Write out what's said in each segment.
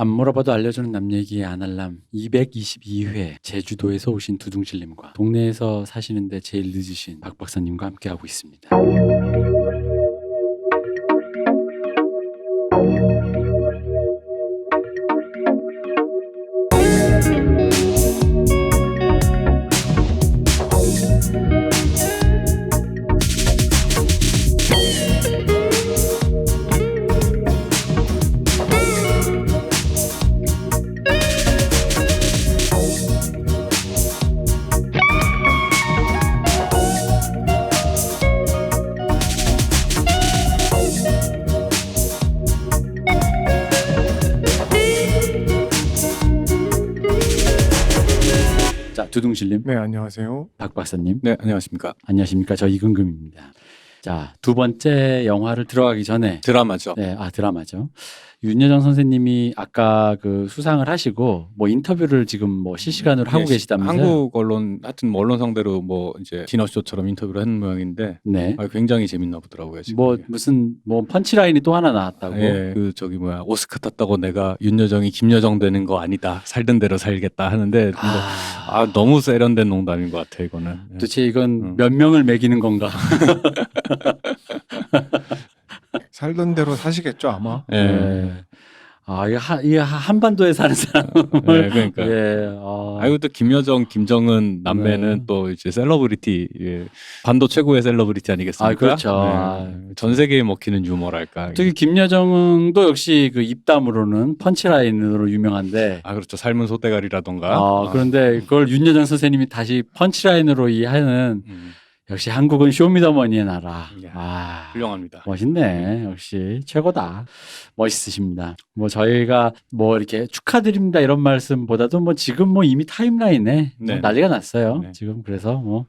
안 물어봐도 알려주는 남 얘기 아날람 222회 제주도에서 오신 두둥실님과 동네에서 사시는데 제일 늦으신 박 박사님과 함께하고 있습니다. 두둥실님, 네, 안녕하세요. 박 박사님, 네, 안녕하십니까. 안녕하십니까. 저 이근금입니다. 자, 두 번째 영화를 들어가기 전에 드라마죠. 네, 드라마죠. 윤여정 선생님이 아까 그 수상을 하시고 뭐 인터뷰를 지금 뭐 실시간으로 하고 계시다면서요? 한국 언론 하여튼 뭐 언론 상대로 뭐 이제 디너쇼처럼 인터뷰를 하는 모양인데 네. 굉장히 재밌나 보더라고요. 지금 뭐 이게. 무슨 뭐 펀치라인이 또 하나 나왔다고. 예, 그 저기 뭐야 오스카 탔다고 내가 윤여정이 김여정 되는 거 아니다. 살던 대로 살겠다 하는데 너무 세련된 농담인 것 같아 이거는. 도대체 이건 몇 명을 먹이는 건가? 살던 대로 사시겠죠, 아마. 예. 네. 이게 한반도에 사는 사람을. 네, 그러니까. 예. 아이고 또 김여정, 김정은 남매는 네. 또 이제 셀러브리티, 반도 최고의 셀러브리티 아니겠습니까? 그렇죠. 네. 전 세계에 먹히는 유머랄까. 저기 김여정도 역시 그 입담으로는 펀치라인으로 유명한데. 그렇죠. 삶은 소대가리라던가. 그런데 그걸 윤여정 선생님이 다시 펀치라인으로 하는 역시 한국은 쇼미더머니의 나라. 훌륭합니다. 멋있네. 역시 최고다. 멋있으십니다. 뭐 저희가 뭐 이렇게 축하드립니다 이런 말씀보다도 뭐 지금 뭐 이미 타임라인에 뭐 난리가 났어요. 네. 지금 그래서 뭐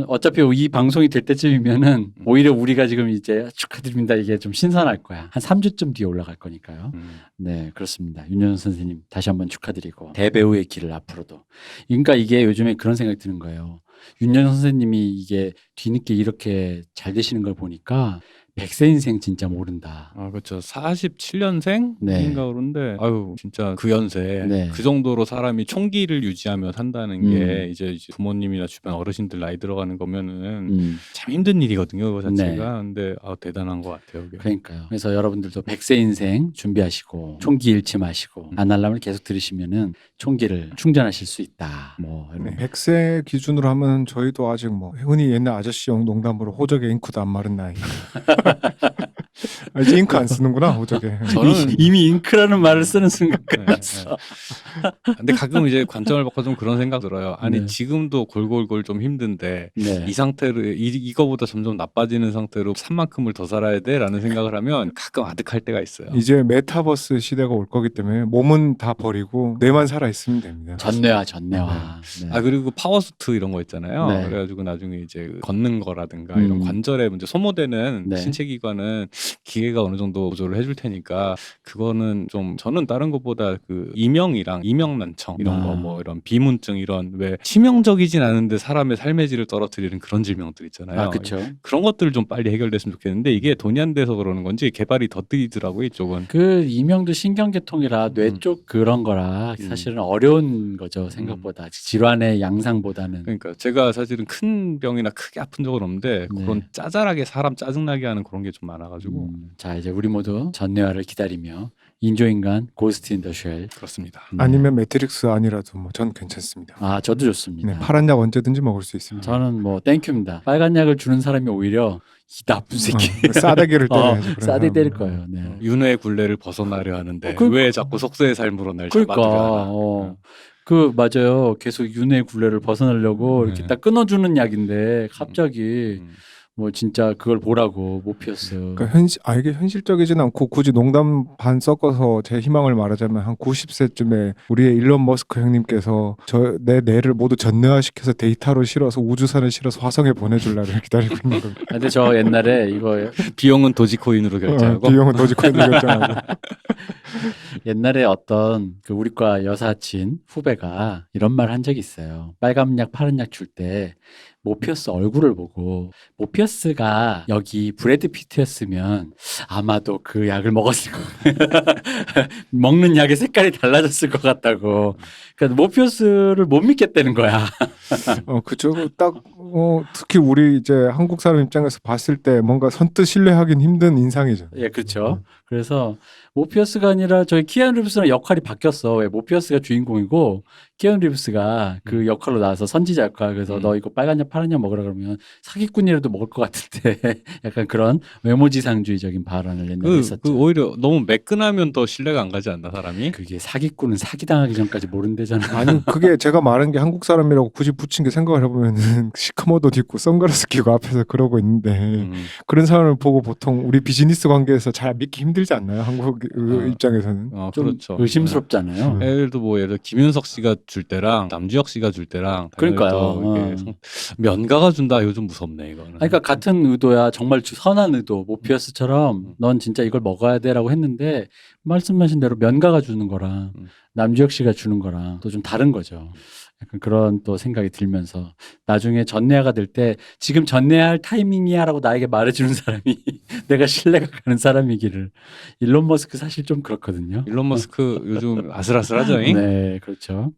어차피 이 방송이 될 때쯤이면은 오히려 우리가 지금 이제 축하드립니다 이게 좀 신선할 거야. 한 3주쯤 뒤에 올라갈 거니까요. 네, 그렇습니다. 윤여정 선생님 다시 한번 축하드리고 대배우의 길을 앞으로도. 그러니까 이게 요즘에 그런 생각이 드는 거예요. 윤여정 선생님이 이게 뒤늦게 이렇게 잘 되시는 걸 보니까 100세 인생 진짜 모른다. 그렇죠. 47년생인가 네. 그런데 진짜 그 연세에 네. 그 정도로 사람이 총기를 유지하며 산다는 게 이제 부모님이나 주변 어르신들 나이 들어가는 거면은 참 힘든 일이거든요. 그거 자체가. 근데 대단한 것 같아요. 그게. 그러니까요. 그래서 여러분들도 100세 인생 준비하시고 총기 잃지 마시고 아날람을 계속 들으시면은 총기를 충전하실 수 있다. 뭐 이런. 100세 기준으로 하면 저희도 아직 뭐 흔히 옛날 아저씨용 농담으로 호적에 잉크도 안 마른 나이. 이제 잉크 안 쓰는구나, 호적에. 저는 이미 잉크라는 말을 쓰는 순간 끝났어. 근데 가끔 이제 관점을 바꿔 좀 그런 생각 들어요. 아니 네. 지금도 골골골 좀 힘든데 네. 이 상태로 이거보다 점점 나빠지는 상태로 산만큼을 더 살아야 돼라는 생각을 하면 가끔 아득할 때가 있어요. 이제 메타버스 시대가 올 거기 때문에 몸은 다 버리고 뇌만 살아 있으면 됩니다. 전뇌화. 네. 그리고 파워수트 이런 거 있잖아요. 네. 그래가지고 나중에 이제 걷는 거라든가 이런 관절에 문제 소모되는 네. 신체 기관은 기계가 어느 정도 보조를 해줄 테니까 그거는 좀 저는 다른 것보다 그 이명이랑 이명난청 이런 거 뭐 이런 비문증 이런 왜 치명적이진 않은데 사람의 삶의 질을 떨어뜨리는 그런 질병들 있잖아요. 그렇죠. 그런 것들 좀 빨리 해결됐으면 좋겠는데 이게 돈이 안 돼서 그러는 건지 개발이 더 뜨이더라고요 이쪽은. 그 이명도 신경계통이라 뇌 쪽 그런 거라 사실은 어려운 거죠 생각보다 질환의 양상보다는. 그러니까 제가 사실은 큰 병이나 크게 아픈 적은 없는데 그런 짜잘하게 사람 짜증나게 하는 그런 게 좀 많아가지고. 자 이제 우리 모두 전뇌화를 기다리며 인조인간 고스트 인 더 쉘. 그렇습니다. 아니면 매트릭스 아니라도 뭐 전 괜찮습니다. 저도 좋습니다. 네, 파란 약 언제든지 먹을 수 있습니다. 저는 뭐 땡큐입니다. 빨간 약을 주는 사람이 오히려 이 나쁜 새끼. 싸대기를 때려야죠. 싸대 때릴 거예요. 네. 윤회의 굴레를 벗어나려 하는데 왜 자꾸 속세의 삶으로 날 잡아들여나. 맞아요. 계속 윤회 굴레를 벗어나려고 이렇게 딱 끊어주는 약인데 갑자기 뭐 진짜 그걸 보라고 못 피웠어요. 그러니까 이게 현실적이진 않고 굳이 농담 반 섞어서 제 희망을 말하자면 한 90세쯤에 우리의 일론 머스크 형님께서 내 뇌를 모두 전뇌화시켜서 데이터로 실어서 우주선에 실어서 화성에 보내주려고 기다리고 있는 겁니다. 근데 저 옛날에 이거 비용은 도지코인으로 결제하고 비용은 도지코인으로 결제하고 옛날에 어떤 그 우리과 여사친 후배가 이런 말 한 적이 있어요. 빨간 약 파란 약 줄 때 모피어스 얼굴을 보고 모피어스가 여기 브래드 피트였으면 아마도 그 약을 먹었을 거예요. 먹는 약의 색깔이 달라졌을 것 같다고. 그러니까 모피어스를 못 믿겠다는 거야. 그죠. 딱 특히 우리 이제 한국 사람 입장에서 봤을 때 뭔가 선뜻 신뢰하기는 힘든 인상이죠. 예, 그렇죠. 그래서 모피어스가 아니라 저희 키아누 리브스랑 역할이 바뀌었어. 왜 모피어스가 주인공이고 키아누 리브스가 그 역할로 나와서 선지자 역할. 그래서 너 이거 빨간 약 파란 약 먹으라 그러면 사기꾼이라도 먹을 것 같은데 약간 그런 외모지상주의적인 발언을 옛날에 했었죠. 오히려 너무 매끈하면 더 신뢰가 안 가지 않나 사람이? 그게 사기꾼은 사기당하기 전까지 모른대잖아. 아니 그게 제가 말한 게 한국 사람이라고 굳이 붙인 게 생각을 해보면은 시커먼 옷 입고 선글라스 끼고 앞에서 그러고 있는데 그런 사람을 보고 보통 우리 비즈니스 관계에서 잘 믿기 힘들지 않나요? 한국 입장에서는. 좀 그렇죠. 의심스럽잖아요. 예를 들어 김윤석 씨가 줄 때랑 남주혁 씨가 줄 때랑 그러니까요. 면가가 준다 이거 좀 무섭네 이거는. 그러니까 같은 의도야. 정말 선한 의도. 모피어스처럼 넌 진짜 이걸 먹어야 돼라고 했는데 말씀하신 대로 면가가 주는 거랑 남주혁 씨가 주는 거랑 또 좀 다른 거죠. 약간 그런 또 생각이 들면서 나중에 전내야가 될 때 지금 전내야 할 타이밍이야라고 나에게 말해주는 사람이 내가 신뢰가 가는 사람이기를. 일론 머스크 사실 좀 그렇거든요. 일론 머스크 요즘 아슬아슬하죠. 네, 그렇죠.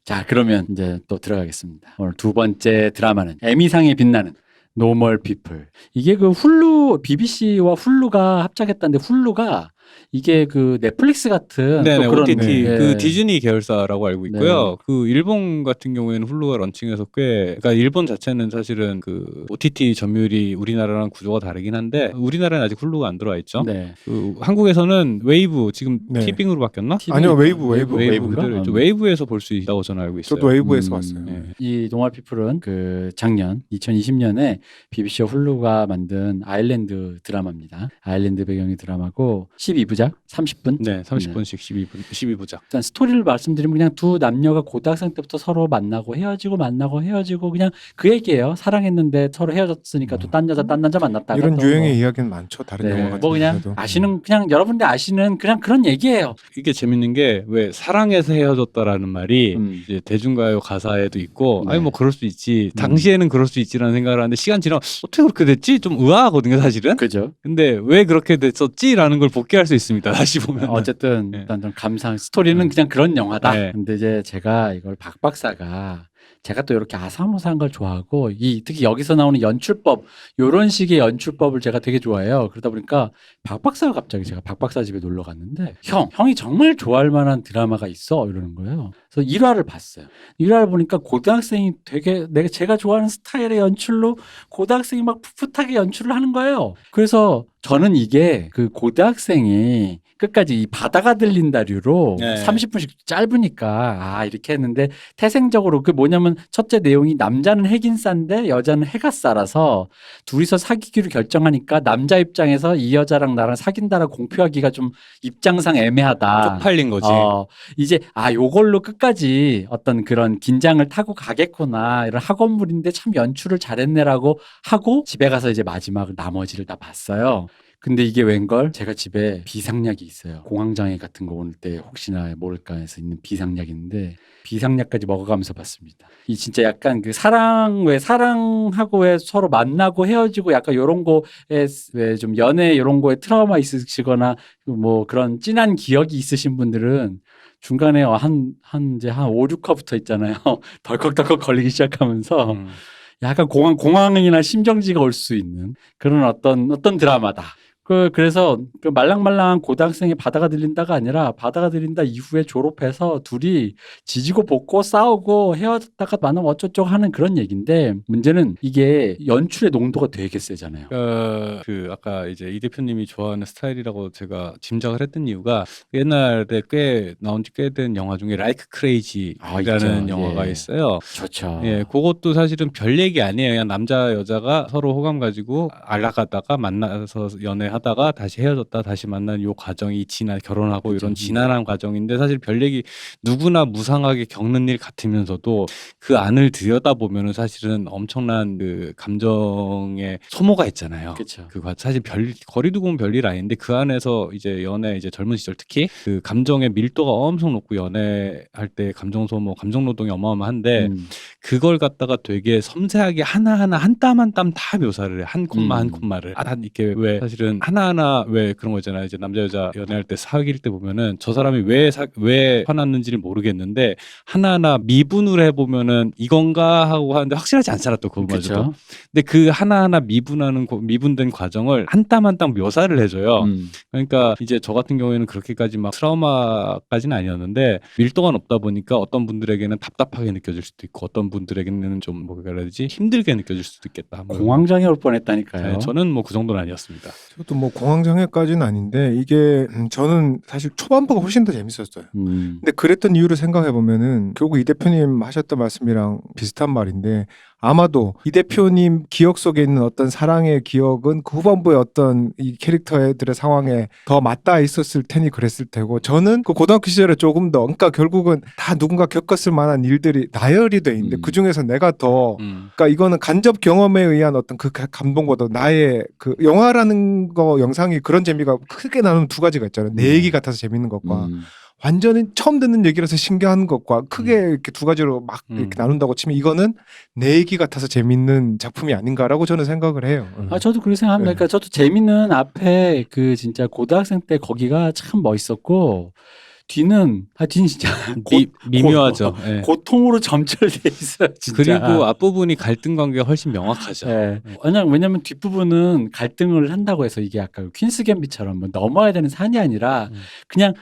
자, 그러면 이제 또 들어가겠습니다. 오늘 두 번째 드라마는 에미상에 빛나는 노멀 피플. 이게 그 훌루, BBC와 훌루가 합작했다는데 훌루가 이게 그 넷플릭스 같은 네네, 또 그런 OTT 네. 그 디즈니 계열사라고 알고 있고요. 네. 그 일본 같은 경우에는 훌루가 런칭해서 그러니까 일본 자체는 사실은 그 OTT 점유율이 우리나라랑 구조가 다르긴 한데 우리나라는 아직 훌루가 안 들어와 있죠. 네. 그 한국에서는 웨이브 지금 네. 티빙으로 바뀌었나? 아니요, 웨이브. 웨이브인가? 그대로 있죠. 웨이브에서 볼 수 있다고 저는 알고 있어요. 저도 웨이브에서 봤어요. 네. 이 노멀 피플은 그 작년 2020년에 BBC와 훌루가 만든 아일랜드 드라마입니다. 아일랜드 배경의 드라마고 12부작 30분. 네, 30분씩 12부작. 일단 스토리를 말씀드리면 그냥 두 남녀가 고등학생 때부터 서로 만나고 헤어지고 그냥 그 얘기예요. 사랑했는데 서로 헤어졌으니까 또 딴 여자 만났다가 이런 또 유행의 뭐, 이야기는 많죠. 다른 네, 영화 같은 뭐 그냥 데도. 아시는 그냥 여러분들 아시는 그냥 그런 얘기예요. 이게 재밌는 게 왜 사랑해서 헤어졌다라는 말이 이제 대중가요 가사에도 있고 네. 아니 뭐 그럴 수 있지. 당시에는 그럴 수 있지라는 생각을 하는데 시간 지나면 어떻게 그렇게 됐지? 좀 의아하거든요, 사실은. 그죠? 근데 왜 그렇게 됐었지라는 걸 복귀할 수 있습니다. 다시 보면. 어쨌든 네. 일단 좀 감상 스토리는 그냥 그런 영화다. 네. 근데 이제 제가 이걸 박 박사가 제가 또 이렇게 아사모사한 걸 좋아하고 특히 여기서 나오는 연출법 요런 식의 연출법을 제가 되게 좋아해요. 그러다 보니까 박 박사가 갑자기 제가 박 박사 집에 놀러 갔는데 형이 정말 좋아할 만한 드라마가 있어 이러는 거예요. 그래서 1화를 봤어요. 1화를 보니까 고등학생이 되게 제가 좋아하는 스타일의 연출로 고등학생이 막 풋풋하게 연출을 하는 거예요. 그래서 저는 이게 그 고등학생이 끝까지 이 바다가 들린다류로 네. 30분씩 짧으니까 이렇게 했는데 태생적으로 그 뭐냐면 첫째 내용이 남자는 핵인싸인데 여자는 해가싸라서 둘이서 사귀기로 결정하니까 남자 입장에서 이 여자랑 나랑 사귄다라고 공표하기가 좀 입장상 애매하다. 쪽팔린 거지. 이제 요걸로 끝까지 어떤 그런 긴장을 타고 가겠구나 이런 학원물인데 참 연출을 잘했네라고 하고 집에 가서 이제 마지막 나머지를 다 봤어요. 근데 이게 웬걸 제가 집에 비상약이 있어요. 공황장애 같은 거 올 때 혹시나 모를까 해서 있는 비상약이 있는데 비상약까지 먹어가면서 봤습니다. 이 진짜 약간 그 사랑하고 왜 서로 만나고 헤어지고 약간 요런 거에 왜 좀 연애 요런 거에 트라우마 있으시거나 뭐 그런 진한 기억이 있으신 분들은 중간에 이제 한 5, 6화부터 있잖아요. 덜컥덜컥 걸리기 시작하면서 약간 공황이나 심정지가 올 수 있는 그런 어떤 드라마다. 그래서 그 말랑말랑한 고등학생의 바다가 들린다가 아니라 바다가 들린다 이후에 졸업해서 둘이 지지고 볶고 싸우고 헤어졌다가 만나면 어쩌고 하는 그런 얘기인데 문제는 이게 연출의 농도가 되게 세잖아요. 그 아까 이제 이 대표님이 좋아하는 스타일이라고 제가 짐작을 했던 이유가 옛날에 나온 지 꽤 된 영화 중에 라이크 크레이지라는 있죠. 영화가 예. 있어요. 좋죠. 예, 그것도 사실은 별 얘기 아니에요. 그냥 남자 여자가 서로 호감 가지고 알락하다가 만나서 연애하다가 하다가 다시 헤어졌다 다시 만난 요 과정이 결혼하고 그쵸. 이런 지난한 과정인데 사실 별 얘기 누구나 무상하게 겪는 일 같으면서도 그 안을 들여다보면은 사실은 엄청난 그 감정의 소모가 있잖아요. 그렇죠. 사실 거리 두고 보면 별일 아닌데 그 안에서 이제 연애 이제 젊은 시절 특히 그 감정의 밀도가 엄청 높고 연애할 때 감정 소모, 감정 노동이 어마어마한데 그걸 갖다가 되게 섬세하게 하나하나 한 땀 한 땀 다 묘사를 해. 한 콤마 한 콤마를 이렇게 왜 사실은 하나하나 왜 그런 거 있잖아요. 이제 남자 여자 연애할 때 사귈 때 보면은 저 사람이 왜 화났는지를 모르겠는데 하나하나 미분을 해보면은 이건가 하고 하는데 확실하지 않잖아 또 그거마저도. 그렇죠. 근데 그 하나하나 미분된 과정을 한 땀 한 땀 묘사를 해줘요. 그러니까 이제 저 같은 경우에는 그렇게까지 막 트라우마까지는 아니었는데 밀도가 높다 보니까 어떤 분들에게는 답답하게 느껴질 수도 있고 어떤 분들에게는 좀 뭐라 해야 되지 힘들게 느껴질 수도 있겠다. 공황장애 올 뻔했다니까요. 네, 저는 뭐 그 정도는 아니었습니다. 저도 뭐 공황장애까지는 아닌데 이게 저는 사실 초반부가 훨씬 더 재밌었어요. 근데 그랬던 이유를 생각해 보면은 결국 이 대표님 하셨던 말씀이랑 비슷한 말인데 아마도 이 대표님 기억 속에 있는 어떤 사랑의 기억은 그 후반부의 어떤 이 캐릭터들의 상황에 더 맞닿아 있었을 테니 그랬을 테고 저는 그 고등학교 시절에 조금 더 그러니까 결국은 다 누군가 겪었을 만한 일들이 나열이 돼 있는데 그 중에서 내가 더 그러니까 이거는 간접 경험에 의한 어떤 그 감동보다 나의 그 영화라는 거 영상이 그런 재미가 크게 나누는 두 가지가 있잖아요. 내 얘기 같아서 재밌는 것과 완전히 처음 듣는 얘기라서 신기한 것과 크게 이렇게 두 가지로 막 이렇게 나눈다고 치면 이거는 내 얘기 같아서 재밌는 작품이 아닌가라고 저는 생각을 해요. 저도 그렇게 생각합니다. 네. 그러니까 저도 재미는 앞에 그 진짜 고등학생 때 거기가 참 멋있었고 뒤는 진짜 미묘하죠. 예. 고통으로 점철돼 있어요. 진짜. 그리고 앞부분이 갈등 관계가 훨씬 명확하죠. 네. 왜냐면 뒷부분은 갈등을 한다고 해서 이게 아까 퀸스 갬빗처럼 뭐 넘어야 되는 산이 아니라 그냥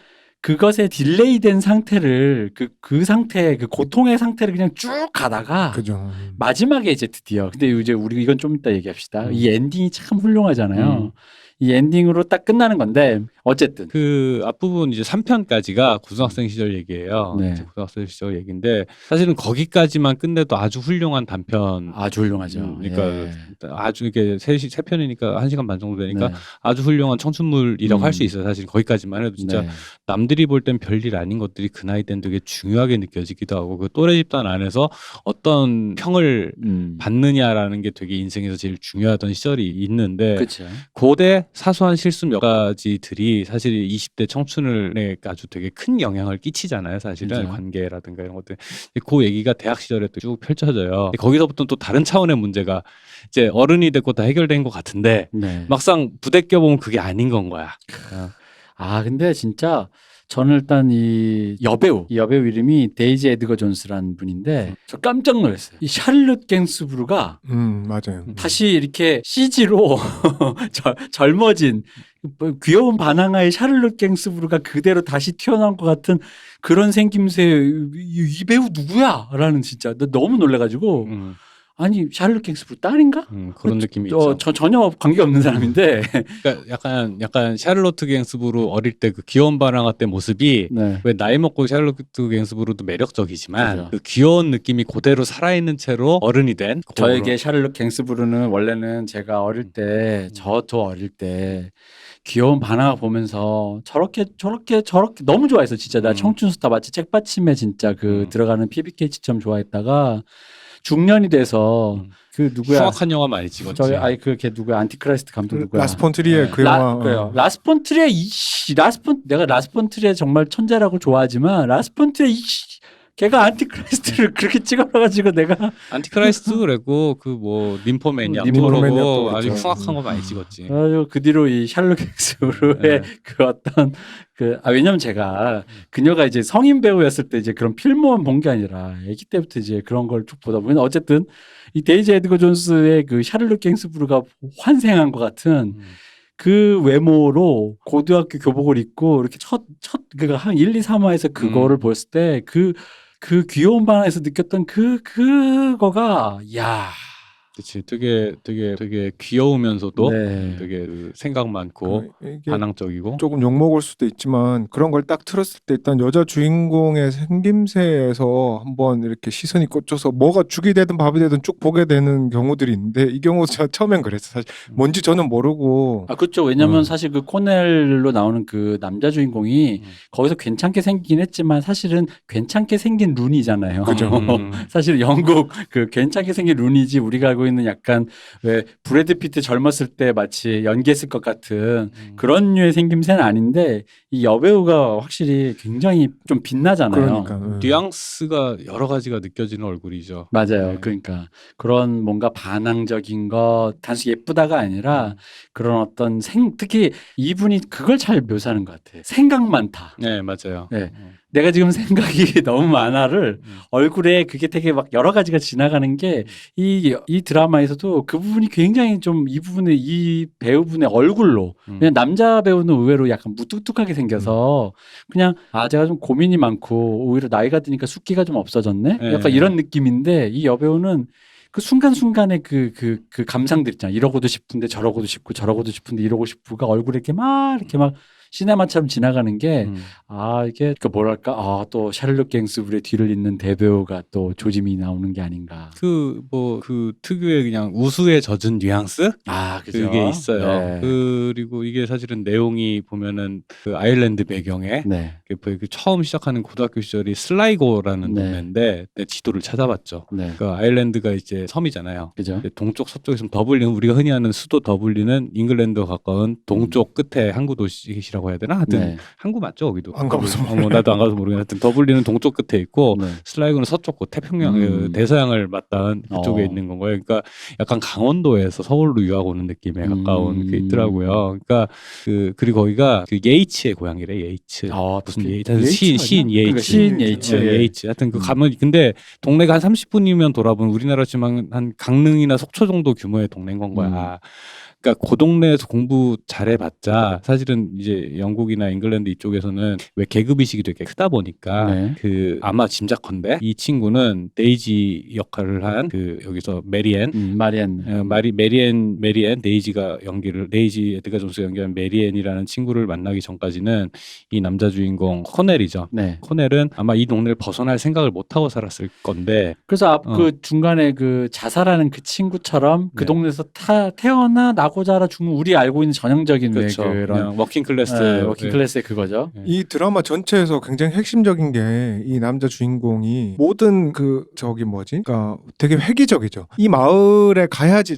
그것에 딜레이된 상태를 그 상태 그 고통의 상태를 그냥 쭉 가다가 그죠. 마지막에 이제 드디어 근데 이제 우리 이건 좀 이따 얘기합시다. 이 엔딩이 참 훌륭하잖아요. 이 엔딩으로 딱 끝나는 건데 어쨌든 그 앞부분 이제 3편까지가 고등학생 시절 얘기예요. 네. 이제 고등학생 시절 얘기인데 사실은 거기까지만 끝내도 아주 훌륭한 단편. 아주 훌륭하죠. 그러니까 예. 아주 이게 세 편이니까 1시간 반 정도 되니까 네. 아주 훌륭한 청춘물이라고 할 수 있어요. 사실 거기까지만 해도 진짜 네. 남들이 볼 땐 별일 아닌 것들이 그 나이 땐 되게 중요하게 느껴지기도 하고 그 또래 집단 안에서 어떤 평을 받느냐라는 게 되게 인생에서 제일 중요하던 시절이 있는데 그렇죠. 고대 사소한 실수 몇 가지들이 사실 20대 청춘에 아주 되게 큰 영향을 끼치잖아요. 사실은 그렇죠. 관계라든가 이런 것들. 그 얘기가 대학 시절에 또 쭉 펼쳐져요. 거기서부터 또 다른 차원의 문제가 이제 어른이 됐고 다 해결된 것 같은데 네. 막상 부대껴 보면 그게 아닌 건 거야. 근데 진짜 저는 일단 이 여배우 이름이 데이지 에드거 존스라는 분인데 저 깜짝 놀랐어요. 이 샤를롯 갱스부르가 맞아요. 다시 이렇게 CG로 젊어진 귀여운 바나나의 샤를롯 갱스부르가 그대로 다시 튀어나온 것 같은 그런 생김새 이 배우 누구야? 라는 진짜 너무 놀래가지고 아니 샤를롯 갱스부르 딸인가? 그런 느낌이 있죠. 전혀 관계 없는 사람인데 그러니까 약간 샤를로트 갱스부르 어릴 때 그 귀여운 바나나 때 모습이 네. 왜 나이 먹고 샤를로트 갱스부르도 매력적이지만 그죠. 그 귀여운 느낌이 그대로 살아있는 채로 어른이 된 저에게 샤를롯 갱스부르는 원래는 제가 어릴 때 저도 어릴 때 귀여운 바나나 보면서 저렇게 너무 좋아했어. 진짜 나 청춘 스타 마치 책받침에 진짜 그 들어가는 PBK처럼 좋아했다가 중년이 돼서 그 누구야? 흉악한 영화 많이 찍었지. 걔 누구야? 안티크라이스트 감독 누구야? 라스 폰 트리에 그 영화. 그래요. 라스 폰 트리에 내가 라스 폰 트리에 정말 천재라고 좋아하지만 라스 폰 트리에 걔가 안티크라이스트를 그렇게 찍어놔가지고 내가 안티크라이스트 그랬고 그 뭐 ним포매니아 ним포매니아 그러고 또 아주 그렇죠. 흉악한 거 많이 찍었지. 그 뒤로 이 샬롯 갱스부르의 그 어떤 왜냐면 제가 그녀가 이제 성인 배우였을 때 이제 그런 필모만 본 게 아니라 아기 때부터 이제 그런 걸 쭉 보다 보면 어쨌든 이 데이지 에드거 존스의 그 샤를롯 갱스부르가 환생한 것 같은 그 외모로 고등학교 교복을 입고 이렇게 그가 한 1, 2, 3화에서 그거를 보였을 때 그 귀여운 반에서 느꼈던 그거가 야 그치. 되게 귀여우면서도 네. 되게 그 생각 많고 이게 반항적이고. 조금 욕먹을 수도 있지만 그런 걸 딱 틀었을 때 일단 여자 주인공의 생김새에서 한번 이렇게 시선이 꽂혀서 뭐가 죽이 되든 밥이 되든 쭉 보게 되는 경우들이 있는데 이 경우 저 처음엔 그랬어요. 사실 뭔지 저는 모르고 아, 그렇죠. 왜냐면 사실 그 코넬로 나오는 그 남자 주인공이 거기서 괜찮게 생기긴 했지만 사실은 괜찮게 생긴 룬이잖아요. 그죠. 사실 영국 그 괜찮게 생긴 룬이지 우리가 알고 있는 약간 왜 브래드 피트 젊었을 때 마치 연기했을 것 같은 그런 류의 생김새는 아닌데 이 여배우가 확실히 굉장히 좀 빛나잖아요. 그러니까 뉘앙스가 여러 가지가 느껴지는 얼굴이죠. 맞아요. 네. 그러니까 그런 뭔가 반항적인 거 단순히 예쁘다가 아니라 그런 어떤 특히 이분이 그걸 잘 묘사하는 것 같아. 생각 많다. 네, 맞아요. 네. 내가 지금 생각이 너무 많아를 얼굴에 그게 되게 막 여러 가지가 지나가는 게 이 드라마에서도 그 부분이 굉장히 좀 이 부분에 이 배우분의 얼굴로 그냥 남자 배우는 의외로 약간 무뚝뚝하게 생겨서 그냥 아 제가 좀 고민이 많고 오히려 나이가 드니까 숫기가 좀 없어졌네 네. 약간 이런 느낌인데 이 여배우는 그 순간순간의 그 감상들 있잖아. 이러고도 싶은데 저러고도 싶고 저러고도 싶은데 이러고 싶고가 얼굴에 이렇게 막 시네마처럼 지나가는 게 아 이게 그 뭐랄까 아 또 샤를록 갱스불의 뒤를 잇는 대배우가 또 조짐이 나오는 게 아닌가. 그 특유의 그냥 우수에 젖은 뉘앙스? 아 그죠. 그게 있어요. 네. 그리고 이게 사실은 내용이 보면은 그 아일랜드 배경에 네. 그 처음 시작하는 고등학교 시절이 슬라이고라는 네. 동네인데 내 지도를 찾아봤죠. 네. 그 아일랜드가 이제 섬이잖아요. 그죠. 동쪽 서쪽에서 더블린 우리가 흔히 아는 수도 더블린은 잉글랜드와 가까운 동쪽 끝에 항구 도시라고 해야 되나? 하여튼 네. 항구 맞죠 거기도. 안 가봐서 나도 안 가서 모르겠는데 하여튼 더블린은 동쪽 끝에 있고 네. 슬라이고는 서쪽 끝 태평양 대서양을 맞닿은 그쪽에 있는 건 거예요. 그러니까 약간 강원도에서 서울로 유학 오는 느낌에 가까운 게 있더라고요. 그러니까 그리고 거기가 그 예이츠의 고향이래. 예이츠. 아, 무슨 예이츠 예이츠 시인 예이츠. 그러니까 시인 예이츠. 예, 예이츠. 하여튼 그 가면 근데 동네가 한 30분이면 돌아보면 우리나라지만 한 강릉이나 속초 정도 규모의 동네인 건 거야. 그러니까 그 동네에서 공부 잘해봤자 사실은 이제 영국이나 잉글랜드 이쪽에서는 왜 계급 의식이 되게 크다 보니까 네. 그 아마 짐작컨대 이 친구는 데이지 역할을 한 그 여기서 메리앤 마리안. 메리앤 데이지 에드가 존스가 연기한 메리앤이라는 친구를 만나기 전까지는 이 남자 주인공 코넬이죠. 네. 코넬은 아마 이 동네를 벗어날 생각을 못 하고 살았을 건데 그래서 그 중간에 그 자살하는 그 친구처럼 그 네. 동네에서 태어나 나고 자라 죽는 우리 알고 있는 전형적인 왜 그렇죠. 그런 그냥 워킹 클래스 워킹 클래스의 그거죠. 이 드라마 전체에서 굉장히 핵심적인 게 이 남자 주인공이 모든 그러니까 되게 획기적이죠. 이 마을에 가야지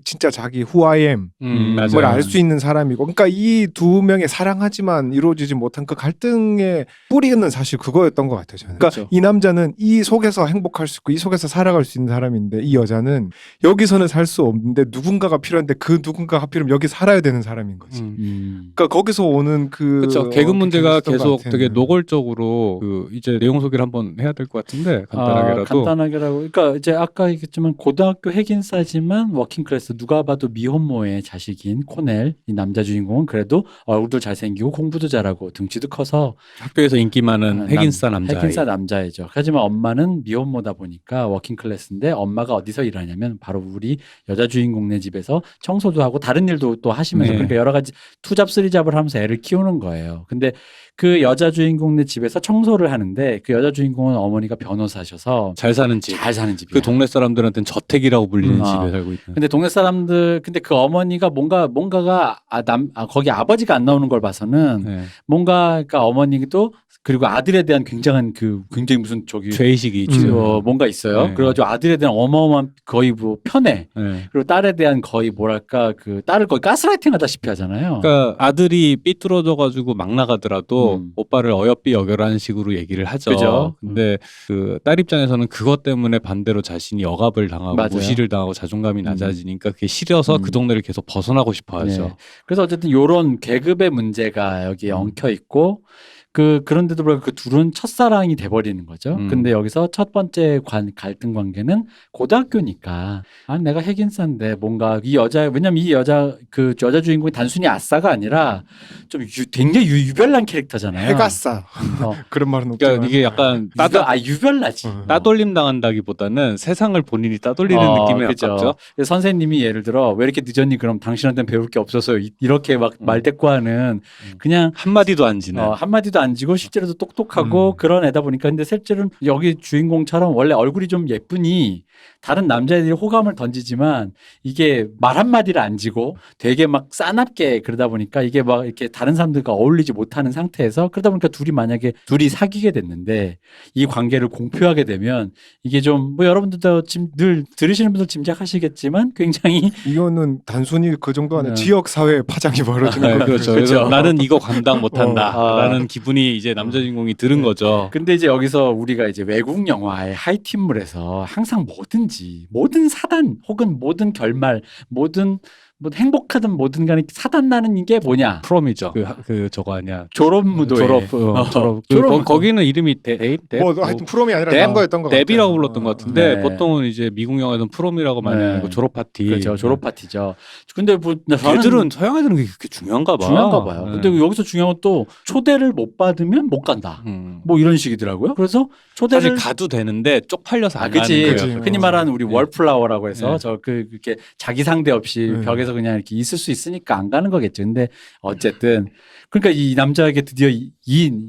진짜 자기 who I am 맞아요. 뭘 알 수 있는 사람이고, 그러니까 이 두 명의 사랑하지만 이루어지지 못한 그 갈등의 뿌리는 사실 그거였던 것 같아요. 저는. 그러니까 그렇죠. 이 남자는 이 속에서 행복할 수 있고 이 속에서 살아갈 수 있는 사람인데 이 여자는 여기서는 살 수 없는데 누군가가 필요한데 그 누군가가 하필이면 여기 살아야 되는 사람인 거지. 음. 그러니까 거기서 오는 그렇죠. 계급 문제가 있었던 것 계속 같아요. 되게 노골적으로 이제 내용 소개를 한번 해야 될 것 같은데 간단하게라도. 간단하게라고. 그러니까 이제 아까 얘기했지만 고등학교 핵인싸지만 워킹 클래스 누가 봐도 미혼모의 자식인 코넬 이 남자 주인공은 그래도 얼굴도 잘생기고 공부도 잘하고 등치도 커서 학교에서 인기 많은 핵인싸 남자. 핵인싸 남자이죠. 하지만 엄마는 미혼모다 보니까 워킹 클래스인데 엄마가 어디서 일하냐면 바로 우리 여자 주인공네 집에서 청소도 하고 다른 일도 또 하시면서 네. 그러니까 여러 가지 투잡 쓰리잡을 하면서 애를 키우는 거예요. 근데 그 여자 주인공네 집에서 청소를 하는데 그 여자 주인공은 어머니가 변호사셔서 잘 사는 집. 잘 사는 집이야. 그 동네 사람들한테는 저택이라고 불리는 집에 아. 살고 있는. 근데 동네 사람들 근데 그 어머니가 뭔가가 거기 아버지가 안 나오는 걸 봐서는 네. 뭔가 그러니까 어머니도 그리고 아들에 대한 굉장히 무슨 죄의식이 있죠. 뭔가 있어요. 네. 그래가지고 아들에 대한 어마어마한 거의 뭐 편애. 네. 그리고 딸에 대한 거의 뭐랄까 그 딸을 거의 가스라이팅 하다시피 하잖아요. 그러니까 아들이 삐뚤어져가지고 막 나가더라도 오빠를 어여삐 여겨라는 식으로 얘기를 하죠. 그죠? 근데 그 딸 입장에서는 그것 때문에 반대로 자신이 억압을 당하고 맞아요. 무시를 당하고 자존감이 낮아지니까 그게 싫어서 그 동네를 계속 벗어나고 싶어 하죠. 네. 그래서 어쨌든 요런 계급의 문제가 여기에 엉켜 있고 그런데도 불구하고 그 둘은 첫사랑이 돼버리는 거죠. 근데 여기서 첫 번째 갈등 관계는 고등학교니까 내가 핵인싸인데 뭔가 이 여자 왜냐면 이 여자 그 여자 주인공이 단순히 아싸가 아니라 좀 굉장히 유별난 캐릭터잖아요. 해가싸 그런 말은 없잖아요. 그러니까 이게 약간 유별나지. 따돌림 당한다기보다는 세상을 본인이 따돌리는 느낌이 그죠. 가깝죠. 선생님이 예를 들어 왜 이렇게 늦었니? 그럼 당신한테는 배울 게 없어서 이렇게 막 말대꾸하는 그냥 한마디도 안 지는. 한마디도 안 지고 실제로도 똑똑하고 그런 애다 보니까 근데 실제로는 여기 주인공처럼 원래 얼굴이 좀 예쁘니 다른 남자애들이 호감을 던지지만 이게 말 한마디를 안 지고 되게 막 싸납게 그러다 보니까 이게 막 이렇게 다른 사람들과 어울리지 못하는 상태에서 그러다 보니까 만약에 둘이 사귀게 됐는데 이 관계를 공표하게 되면 이게 좀 뭐 여러분들도 지금 늘 들으시는 분들 짐작하시겠지만 굉장히 이거는 단순히 그 정도 아니라 네. 지역 사회의 파장이 벌어지는 거예요. 그렇죠. 그래서 나는 이거 감당 못한다라는 기분이 이제 남자 주인공이 들은 거죠. 근데 이제 여기서 우리가 이제 외국 영화의 하이틴물에서 항상 모든 사단 혹은 모든 결말 모든 뭐 행복하든 뭐든 간에 사단 나는 이게 뭐냐? 프롬이죠. 그 저거 아니야. 졸업 무도회. 졸업. 졸업. 거기는 이름이 하여튼 프롬이 아니라 뎁? 딴 거였던 것 같아요. 뎁이라고 불렀던 것 같은데 네. 보통은 이제 미국 영화에서는 프롬이라고 많이 하는 거 졸업 파티. 그렇죠. 졸업 파티죠. 근데 뭐 애들은 서양 애들은 그게 중요한가 봐. 중요한가 봐요. 네. 근데 여기서 중요한 건 또 초대를 못 받으면 못 간다. 뭐 이런 식이더라고요. 그래서 초대를 사실 가도 되는데 쪽팔려서 안 그치. 가는 그치. 거예요. 흔히 말하는 우리 네. 월플라워라고 해서 네. 그렇게 자기 상대 없이 네. 벽에서 그냥 이렇게 있을 수 있으니까 안 가는 거겠죠. 근데 어쨌든 그러니까 이 남자에게 드디어 이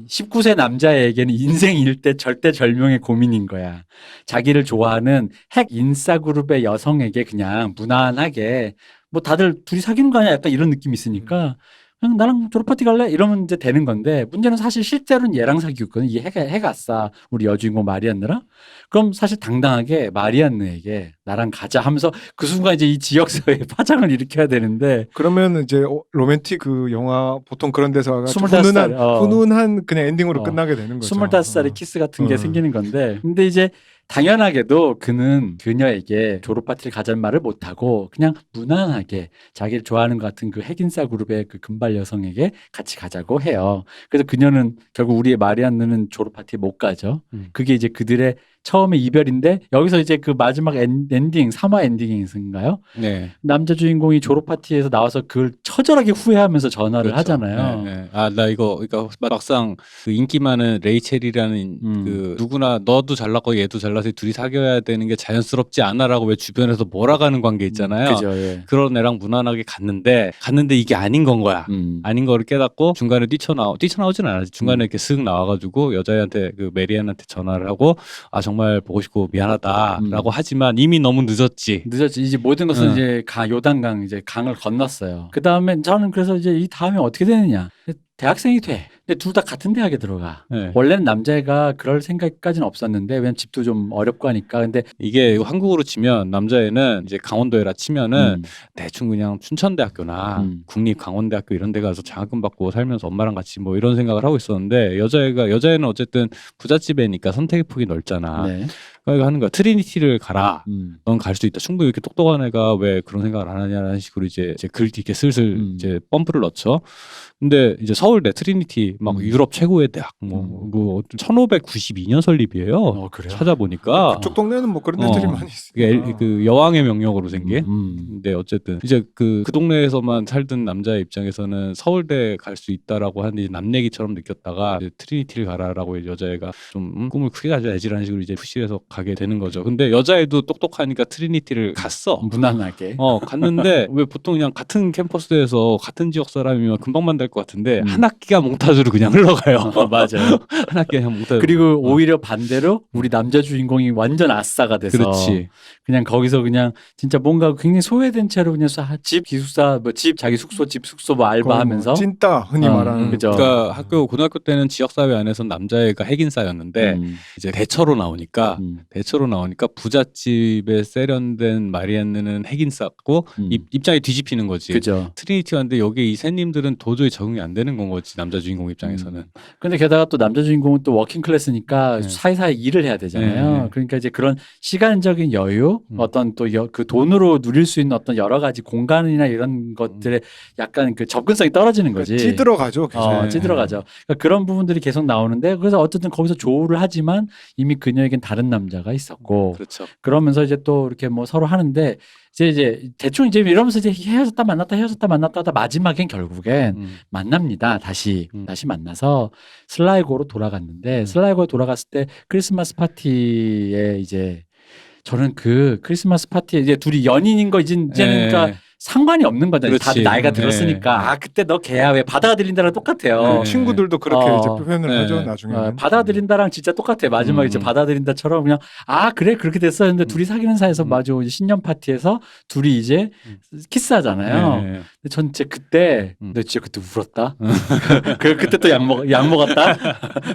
19세 남자에게는 인생 일대 절대절명의 고민인 거야. 자기를 좋아하는 핵 인싸 그룹의 여성에게 그냥 무난하게 뭐 다들 둘이 사귀는 거 아니야? 약간 이런 느낌이 있으니까 그냥 나랑 졸업 파티 갈래? 이러면 이제 되는 건데 문제는 사실 실제로는 얘랑 사귀고 있거든. 이 핵아싸 우리 여주인공 마리안느랑 그럼 사실 당당하게 마리안느에게 나랑 가자 하면서 그 순간 이제 이 지역사회에 파장을 일으켜야 되는데 그러면 이제 로맨틱 그 영화 보통 그런 데서 와가지고 25살, 훈훈한 그냥 엔딩으로 어. 끝나게 되는 거죠. 25살의 키스 같은 게 생기는 건데 근데 이제 당연하게도 그는 그녀에게 졸업 파티를 가자는 말을 못하고 그냥 무난하게 자기를 좋아하는 것 같은 그 핵인싸 그룹의 그 금발 여성에게 같이 가자고 해요. 그래서 그녀는 결국 우리의 마리안느는 졸업 파티에 못 가죠. 그게 이제 그들의 처음에 이별인데 여기서 이제 그 마지막 엔딩 3화 엔딩인가요? 네. 남자 주인공이 졸업 파티에서 나와서 그걸 처절하게 후회하면서 전화를 그렇죠. 하잖아요. 네, 네. 아, 나 이거 그러니까 막상 그 인기 많은 레이첼이라는 그 누구나 너도 잘났고 얘도 잘나서 둘이 사귀어야 되는 게 자연스럽지 않아라고 왜 주변에서 몰아가는 관계 있잖아요. 그죠, 예. 그런 애랑 무난하게 갔는데 이게 아닌 건 거야. 아닌 거를 깨닫고 중간에 뛰쳐나오진 않았지. 중간에 이렇게 슥 나와가지고 여자애한테 그 메리안한테 전화를 하고 아 정말 보고 싶고 미안하다라고 하지만 이미 너무 늦었지. 이제 모든 것은 이제 요단강 이제 강을 건넜어요. 그 다음에 저는 그래서 이제 이 다음에 어떻게 되느냐. 대학생이 돼. 근데 둘 다 같은 대학에 들어가. 네. 원래는 남자애가 그럴 생각까지는 없었는데 왜냐면 집도 좀 어렵고 하니까. 근데 이게 한국으로 치면 남자애는 이제 강원도에라 치면은 대충 그냥 춘천대학교나 국립강원대학교 이런 데 가서 장학금 받고 살면서 엄마랑 같이 뭐 이런 생각을 하고 있었는데 여자애는 어쨌든 부잣집애니까 선택의 폭이 넓잖아. 네. 그러니까 하는 거야. 트리니티를 가라. 넌 갈 수 있다. 충분히 이렇게 똑똑한 애가 왜 그런 생각을 안 하냐라는 식으로 이제 글 이렇게 슬슬 이제 펌프를 넣죠. 근데 이제 서울대 트리니티 막 유럽 최고의 대학 뭐 1592년 설립이에요. 그래요? 찾아보니까 그쪽 동네는 뭐 그런 데들이 많이 있어요. 그 여왕의 명령으로 생긴. 근데 어쨌든 이제 그 동네에서만 살던 남자의 입장에서는 서울대 갈 수 있다라고 하는데 남 얘기처럼 느꼈다가 이제 트리니티를 가라라고 여자애가 좀 꿈을 크게 가져야지라는 식으로 이제 푸시해서 가게 되는 거죠. 근데 여자애도 똑똑하니까 트리니티를 갔어. 무난하게. 갔는데 왜 보통 그냥 같은 캠퍼스에서 같은 지역 사람이면 금방 만날 것 같은데 한 학기가 몽타주로 그냥 흘러가요. 맞아요. 한 학기가 그냥 몽타주. 그리고 오히려 반대로 우리 남자 주인공이 완전 아싸가 돼서 그렇지. 그냥 거기서 그냥 진짜 뭔가 굉장히 소외된 채로 그냥 집 기숙사 뭐 집 자기 숙소 집 숙소 뭐 알바하면서 찐따 흔히 말하는 그죠. 그러니까 고등학교 때는 지역사회 안에서 남자애가 핵인싸였는데 이제 대처로 나오니까 대처로 나오니까 부잣집에 세련된 마리안느는 핵인 쌌고 입장이 뒤집히는 거지. 그죠. 트리니티 왔는데 여기 이 새님들은 도저히 적응이 안 되는 건 거지 남자 주인공 입장에서는. 근데 게다가 또 남자 주인공은 또 워킹 클래스니까 네. 사이사이 일을 해야 되잖아요. 네. 그러니까 이제 그런 시간적인 여유, 어떤 또 그 돈으로 누릴 수 있는 어떤 여러 가지 공간이나 이런 것들에 약간 그 접근성이 떨어지는 거지. 찌들어가죠. 계속. 찌들어가죠. 그러니까 그런 부분들이 계속 나오는데 그래서 어쨌든 거기서 조우를 하지만 이미 그녀에겐 다른 남자가 있었고 그렇죠. 그러면서 이제 또 이렇게 뭐 서로 하는데 이제 대충 이제 이러면서 이제 헤어졌다 만났다 하다 마지막엔 결국엔 만납니다. 다시 만나서 슬라이고로 돌아갔는데 슬라이고에 돌아갔을 때 크리스마스 파티에 이제 저는 그 크리스마스 파티에 이제 둘이 연인인 거 이제는 그러니까 상관이 없는 거잖아요. 그렇지. 다들 나이가 들었으니까 아 그때 너 걔야 왜 바다가 들린다랑 똑같아요. 네. 친구들도 그렇게 이제 표현을 네. 하죠. 나중에. 바다 들린다랑 진짜 똑같아. 마지막에 이제 바다 들린다처럼 그냥 아 그래 그렇게 됐었는데 둘이 사귀는 사이에서 마저 이제 신년 파티에서 둘이 이제 키스하잖아요. 네. 근데 전 진짜 그때 너 진짜 그때 울었다. 그때 또 약 먹었다.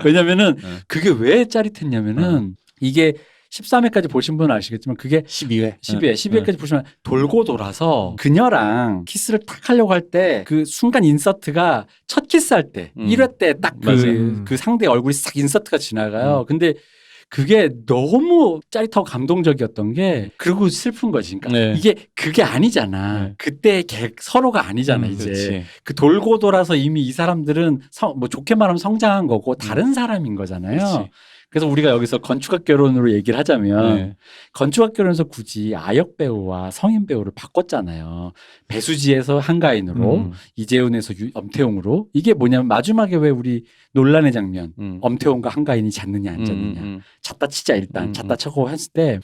왜냐면은 그게 왜 짜릿했냐면은 이게 13회까지 보신 분은 아시겠지만 그게 12회까지 보시면 돌고 돌아서 그녀랑 키스를 탁 하려고 할 때 그 순간 인서트가 첫 키스할 때 1회 때 딱 그 상대 얼굴이 싹 인서트가 지나가요. 근데 그게 너무 짜릿하고 감동적이었던 게 그리고 슬픈 거지. 그러니까 이게 그게 아니잖아. 그때 서로가 아니잖아. 이제 그렇지. 그 돌고 돌아서 이미 이 사람들은 뭐 좋게 말하면 성장한 거고 다른 사람인 거잖아요. 그렇지. 그래서 우리가 여기서 건축학 결혼으로 얘기를 하자면 건축학 결혼에서 굳이 아역 배우와 성인 배우를 바꿨잖아요. 배수지에서 한가인으로 이재훈에서 엄태웅으로 이게 뭐냐면 마지막에 왜 우리 논란의 장면 엄태웅과 한가인이 잤느냐 안 잤느냐 잤다 치자 일단 잤다 쳐고 했을 때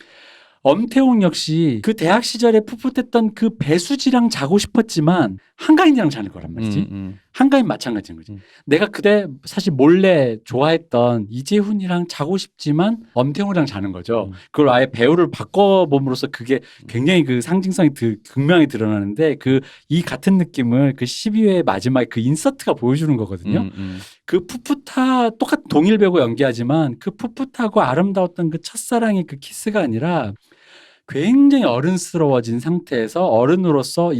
엄태웅 역시 그 대학 시절에 풋풋했던 그 배수지랑 자고 싶었지만 한가인이랑 자는 거란 말이지. 한가인 마찬가지인 거지. 내가 그때 사실 몰래 좋아했던 이재훈이랑 자고 싶지만 엄태웅이랑 자는 거죠. 그걸 아예 배우를 바꿔봄으로써 그게 굉장히 그 상징성이 극명히 드러나는데 이 같은 느낌을 그 12회 마지막에 그 인서트가 보여주는 거거든요. 그 똑같은 동일 배우가 연기하지만 그 풋풋하고 아름다웠던 그 첫사랑의 그 키스가 아니라 굉장히 어른스러워진 상태에서 어른으로서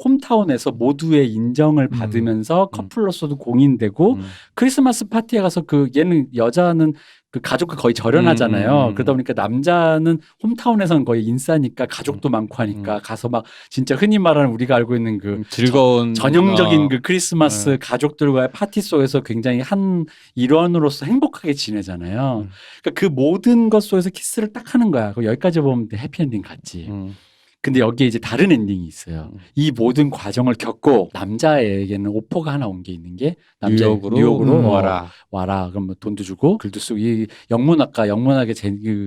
홈타운에서 모두의 인정을 받으면서 커플로서도 공인되고 크리스마스 파티에 가서 얘는 여자는 그 가족과 거의 절연하잖아요. 그러다 보니까 남자는 홈타운에서는 거의 인싸니까 가족도 많고 하니까 가서 막 진짜 흔히 말하는 우리가 알고 있는 그 즐거운 전형적인 그 크리스마스 가족들과의 파티 속에서 굉장히 한 일원으로서 행복하게 지내잖아요. 그러니까 그 모든 것 속에서 키스를 딱 하는 거야. 여기까지 보면 해피엔딩 같지. 근데 여기에 이제 다른 엔딩이 있어요. 이 모든 과정을 겪고 남자에게는 오퍼가 하나 온 게 있는 게 뉴욕으로 와라. 그럼 뭐 돈도 주고 글도 쓰고 이 영문학의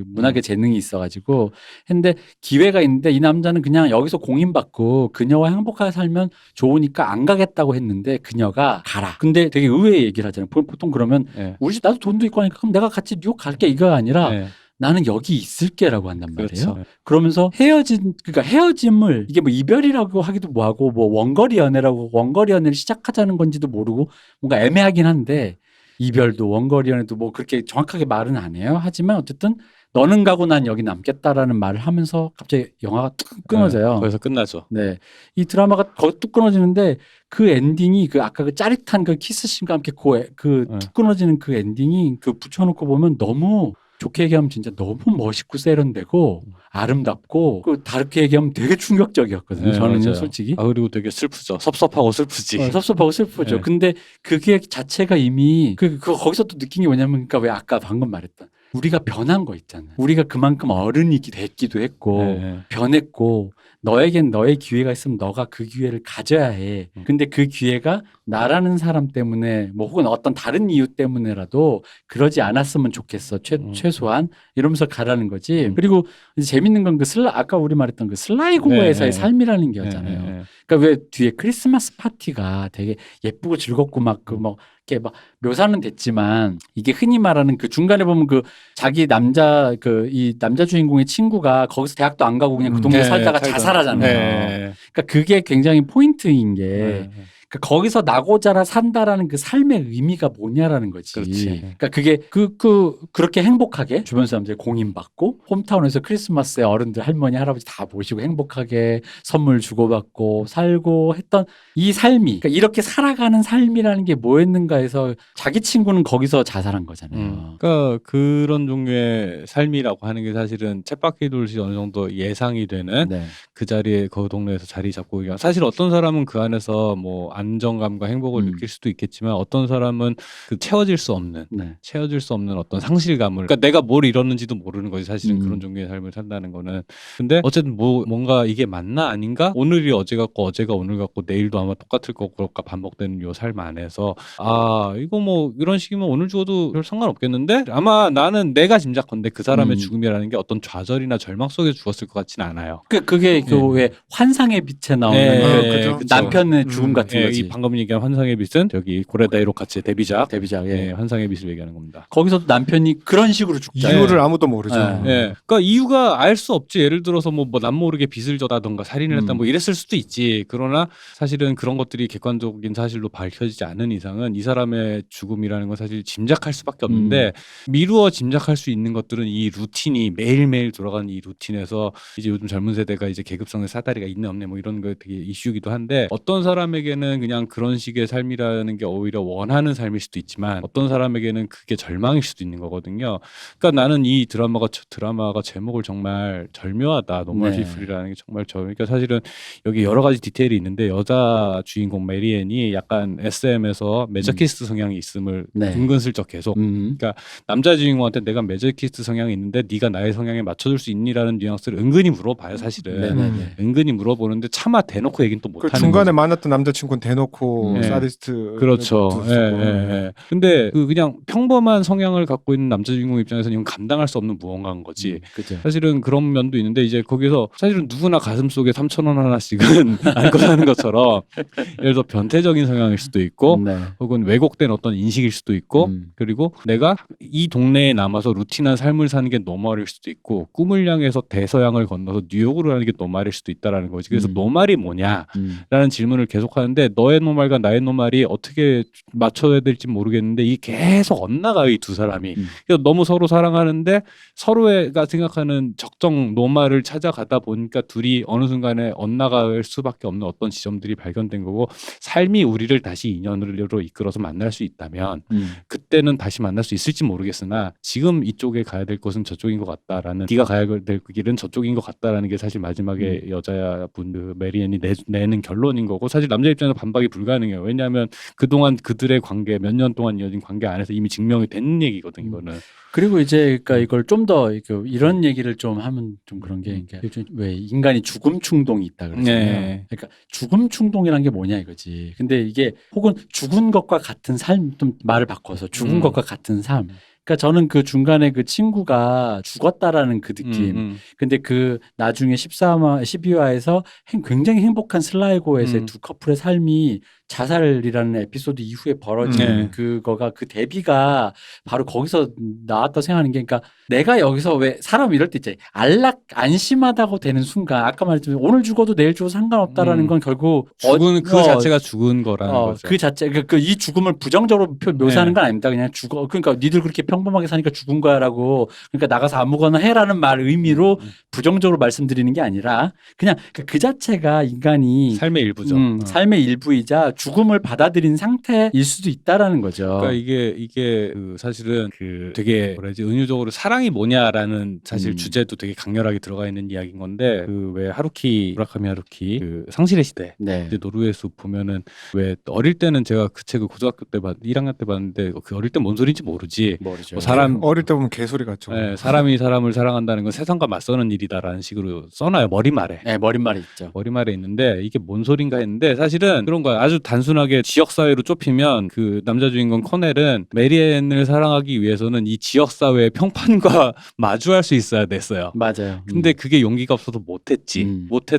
문학의 재능이 있어가지고 했는데 기회가 있는데 이 남자는 그냥 여기서 공인받고 그녀와 행복하게 살면 좋으니까 안 가겠다고 했는데 그녀가 가라. 근데 되게 의외의 얘기를 하잖아요. 보통 그러면 우리 집 나도 돈도 있고 하니까 그럼 내가 같이 뉴욕 갈게 이거가 아니라 나는 여기 있을게라고 한단 말이에요. 그렇죠. 그러면서 그러니까 헤어짐을 이게 뭐 이별이라고 하기도 뭐하고 뭐 원거리 연애를 시작하자는 건지도 모르고 뭔가 애매하긴 한데 이별도 원거리 연애도 뭐 그렇게 정확하게 말은 안 해요. 하지만 어쨌든 너는 가고 난 여기 남겠다라는 말을 하면서 갑자기 영화가 뚝 끊어져요. 거기서 끝나죠. 네. 이 드라마가 거기 뚝 끊어지는데 그 엔딩이 아까 그 짜릿한 그 키스씬과 함께 뚝 끊어지는 그 엔딩이 붙여놓고 보면 너무 좋게 얘기하면 진짜 너무 멋있고 세련되고 아름답고 다르게 얘기하면 되게 충격적이었거든요. 저는 솔직히. 그리고 되게 슬프죠. 섭섭하고 슬프지. 섭섭하고 슬프죠. 근데 그게 자체가 이미 거기서 또 느낀 게 뭐냐면 그러니까 왜 아까 방금 말했던 우리가 변한 거 있잖아요. 우리가 그만큼 어른이 됐기도 했고 변했고 너에겐 너의 기회가 있으면 너가 그 기회를 가져야 해. 근데 그 기회가 나라는 사람 때문에 뭐 혹은 어떤 다른 이유 때문에라도 그러지 않았으면 좋겠어. 최소한 이러면서 가라는 거지. 그리고 이제 재밌는 건 아까 우리 말했던 그 슬라이고에서의 삶이라는 게였잖아요. 그러니까 왜 뒤에 크리스마스 파티가 되게 예쁘고 즐겁고 이렇게 막 묘사는 됐지만 이게 흔히 말하는 그 중간에 보면 자기 이 남자 주인공의 친구가 거기서 대학도 안 가고 그냥 그 동네에 살다가 자살하잖아요. 그러니까 그게 굉장히 포인트인 게 그러니까 거기서 나고자라 산다라는 그 삶의 의미가 뭐냐라는 거지. 그렇지. 그러니까 그게 그렇게 행복하게 주변 사람들 공인받고 홈타운에서 크리스마스에 어른들 할머니 할아버지 다 모시고 행복하게 선물 주고받고 살고 했던 이 삶이 그러니까 이렇게 살아가는 삶이라는 게 뭐였는가 해서 자기 친구는 거기서 자살한 거잖아요. 그러니까 그런 종류의 삶이라고 하는 게 사실은 쳇바퀴 돌듯이 어느 정도 예상이 되는 네. 그 자리에 그 동네에서 자리 잡고 사실 어떤 사람은 그 안에서 뭐 안정감과 행복을 느낄 수도 있겠지만 어떤 사람은 그 채워질 수 없는 네. 어떤 상실감을 그러니까 내가 뭘 잃었는지도 모르는 거지 사실은 그런 음. 종류의 삶을 산다는 거는. 근데 어쨌든 뭔가 이게 맞나 아닌가 오늘이 어제 같고 어제가 오늘 같고 내일도 아마 똑같을 거고 그럴까 반복되는 요 삶 안에서 이거 뭐 이런 식이면 오늘 죽어도 별 상관없겠는데 아마 나는 내가 짐작컨대 그 사람의 죽음이라는 게 어떤 좌절이나 절망 속에 죽었을 것 같지는 않아요. 그게 그 왜 환상의 빛에 나오는 그죠. 그 남편의 죽음 같은 거지. 이 방금 얘기한 환상의 빛은 여기 고레다 히로카츠의 데뷔작 데뷔작에 환상의 빛을 얘기하는 겁니다. 거기서도 남편이 그런 식으로 죽잖아요. 이유를 아무도 모르죠. 그러니까 이유가 알 수 없지. 예를 들어서 뭐 남 모르게 빚을 져다던가 살인을 했다 뭐 이랬을 수도 있지. 그러나 사실은 그런 것들이 객관적인 사실로 밝혀지지 않은 이상은 이 사람의 죽음이라는 건 사실 짐작할 수밖에 없는데 미루어 짐작할 수 있는 것들은 이 루틴이 매일매일 돌아가는 이 루틴에서 이제 요즘 젊은 세대가 이제 계급성의 사다리가 있네 없네 뭐 이런 거 되게 이슈이기도 한데 어떤 사람에게는 그냥 그런 식의 삶이라는 게 오히려 원하는 삶일 수도 있지만 어떤 사람에게는 그게 절망일 수도 있는 거거든요. 그러니까 나는 이 드라마가 제목을 정말 절묘하다. 노멀 피플이라는 게 정말 그러니까 사실은 여기 여러 가지 디테일이 있는데 여자 주인공 메리앤이 약간 SM에서 매저키스트 성향이 있음을 은근슬쩍 계속 그러니까 남자 주인공한테 내가 매저키스트 성향이 있는데 네가 나의 성향에 맞춰줄 수 있니라는 뉘앙스를 은근히 물어봐요 사실은. 은근히 물어보는데 차마 대놓고 얘기는 또 못하는 중간에 거죠. 만났던 남자친구는 대놓고 사디스트. 그렇죠. 근데 그냥 평범한 성향을 갖고 있는 남자 주인공 입장에서는 이건 감당할 수 없는 무언가인 거지. 그죠. 사실은 그런 면도 있는데 이제 거기서 사실은 누구나 가슴 속에 3,000원 하나씩은 안고 사는 것처럼 예를 들어 변태적인 성향일 수도 있고 혹은 왜곡된 어떤 인식일 수도 있고 그리고 내가 이 동네에 남아서 루틴한 삶을 사는 게 노멀일 수도 있고 꿈을 향해서 대서양을 건너서 뉴욕으로 가는 게 노말일 수도 있다라는 거지. 그래서 노말이 뭐냐라는 질문을 계속하는데 너의 노말과 나의 노말이 어떻게 맞춰야 될지 모르겠는데 이게 계속 엇나가요 이 두 사람이. 그래서 너무 서로 사랑하는데 서로가 생각하는 적정 노말을 찾아가다 보니까 둘이 어느 순간에 엇나갈 수밖에 없는 어떤 지점들이 발견된 거고 삶이 우리를 다시 인연으로 이끌어서 만날 수 있다면 그때는 다시 만날 수 있을지 모르겠으나 지금 이쪽에 가야 될 곳은 저쪽인 것 같다라는 네가 가야 될 길은 저쪽인 것 같다라는 게 사실 마지막에 여자분 메리앤이 내는 결론인 거고 사실 남자 입장에서 반박이 불가능해요. 왜냐하면 그동안 그들의 관계 몇 년 동안 이어진 관계 안에서 이미 증명이 된 얘기거든 이거는. 그리고 이제 그러니까 이걸 좀 더 이런 얘기를 좀 하면 좀 그런 게 그러니까 왜 인간이 죽음 충동이 있다 그러잖아요. 그러니까 죽음 충동이란 게 뭐냐 이거지. 근데 이게 혹은 죽은 것과 같은 삶, 좀 말을 바꿔서 죽은 것과 같은 삶. 그러니까 저는 그 중간에 그 친구가 죽었다라는 그 느낌. 근데 그 나중에 12화에서 굉장히 행복한 슬라이고에서의 두 커플의 삶이 자살이라는 에피소드 이후에 벌어진 그거가 그 대비가 바로 거기서 나왔다 생각하는 게 그러니까 내가 여기서 왜 사람 이럴 때 있잖아요. 안심하다고 되는 순간 아까 말했지만 오늘 죽어도 내일 죽어도 상관없다라는 건 결국 죽은 그 자체가 죽은 거라는 거죠. 그 자체 이 죽음을 부정적으로 묘사하는 건 아닙니다. 그냥 죽어. 그러니까 니들 그렇게 평범하게 사니까 죽은 거야라고 그러니까 나가서 아무거나 해라는 말 의미로 부정적으로 말씀드리는 게 아니라 그냥 그 자체가 인간이 삶의 일부죠. 삶의 일부이자 죽음을 받아들인 상태일 수도 있다라는 거죠. 그러니까 이게 사실은 되게 뭐라지 은유적으로 사랑이 뭐냐라는 사실 주제도 되게 강렬하게 들어가 있는 이야기인 건데 왜 무라카미 하루키 상실의 시대 이제 노르웨이에서 보면은 왜 어릴 때는 제가 그 책을 고등학교 때 1학년 때 봤는데 그 어릴 때 뭔 소리인지 모르죠. 사람 어릴 때 보면 개소리 같죠. 사람이 사람을 사랑한다는 건 세상과 맞서는 일이다라는 식으로 써놔요 머리말에. 머리말에 있죠. 머리말에 있는데 이게 뭔 소린가 했는데 사실은 그런 거야. 아주 단순하게 지역사회로 좁히면 그 남자 주인공 코넬은 메리앤을 사랑하기 위해서는 이 지역사회의 평판과 마주할 수 있어야 됐어요. 맞아요. 근데 그게 용기가 없어서 못했지.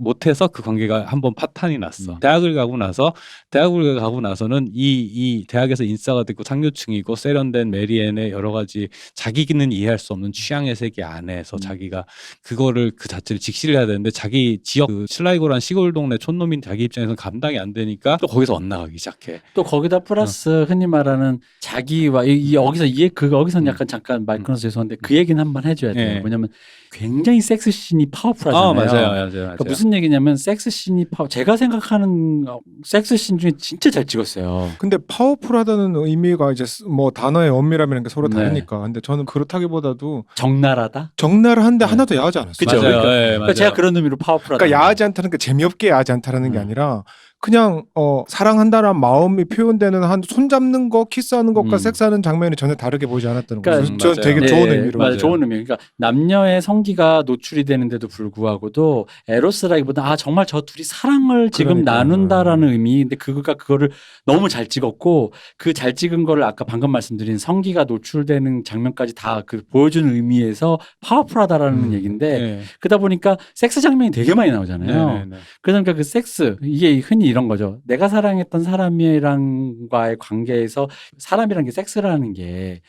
못해서 그 관계가 한번 파탄이 났어. 대학을 가고 나서는 이 대학에서 인싸가 됐고 상류층이고 세련된 메리앤의 여러 가지 자기는 이해할 수 없는 취향의 세계 안에서 자기가 그거를 그 자체를 직시를 해야 되는데 자기 지역 그 슬라이고란 시골 동네 촌놈인 자기 입장에서는 감당이 안 되니까 또 거기서 엇나가기 시작해. 또 거기다 플러스 흔히 말하는 자기와 여기서 거기서는 약간 잠깐 말 끊어서 죄송한데 그 얘기는 한번 해줘야 돼요. 예. 뭐냐면 굉장히 섹스 씬이 파워풀하잖아요. 맞아요. 그러니까 무슨 얘기냐면 섹스 씬이 제가 생각하는 섹스 씬 중에 진짜 잘 찍었어요. 근데 파워풀하다는 의미가 이제 뭐 단어의 엄밀함이라는 게 서로 네. 다르니까. 근데 저는 그렇다기보다도 적나라하다. 적나라한데 네. 하나도 야하지 않았어요. 그죠? 맞아요. 그러니까, 예, 그러니까 맞아요. 제가 그런 의미로 파워풀하다. 그러니까 야하지 않다는 게 재미없게 야하지 않다라는 게 아니라 그냥 사랑한다는 마음이 표현되는 한 손잡는 거, 키스하는 것과 섹스하는 장면이 전혀 다르게 보이지 않았다는 그러니까 거죠. 저는 되게 맞아요. 좋은 네, 의미로. 맞아요. 좋은 의미. 그러니까 남녀의 성기가 노출이 되는데도 불구하고도 에로스라기보다 정말 저 둘이 사랑을 지금 그러니까요. 나눈다라는 의미. 근데 그거를 너무 잘 찍었고 그 잘 찍은 거를 아까 방금 말씀드린 성기가 노출되는 장면까지 다 그 보여주는 의미에서 파워풀하다라는 얘기인데 네. 그러다 보니까 섹스 장면이 되게 많이 나오잖아요. 네. 그러니까 그 섹스 이게 흔히 이런 거죠. 내가 사랑했던 사람이랑과의 관계에서 사람이란 게 섹스라는 게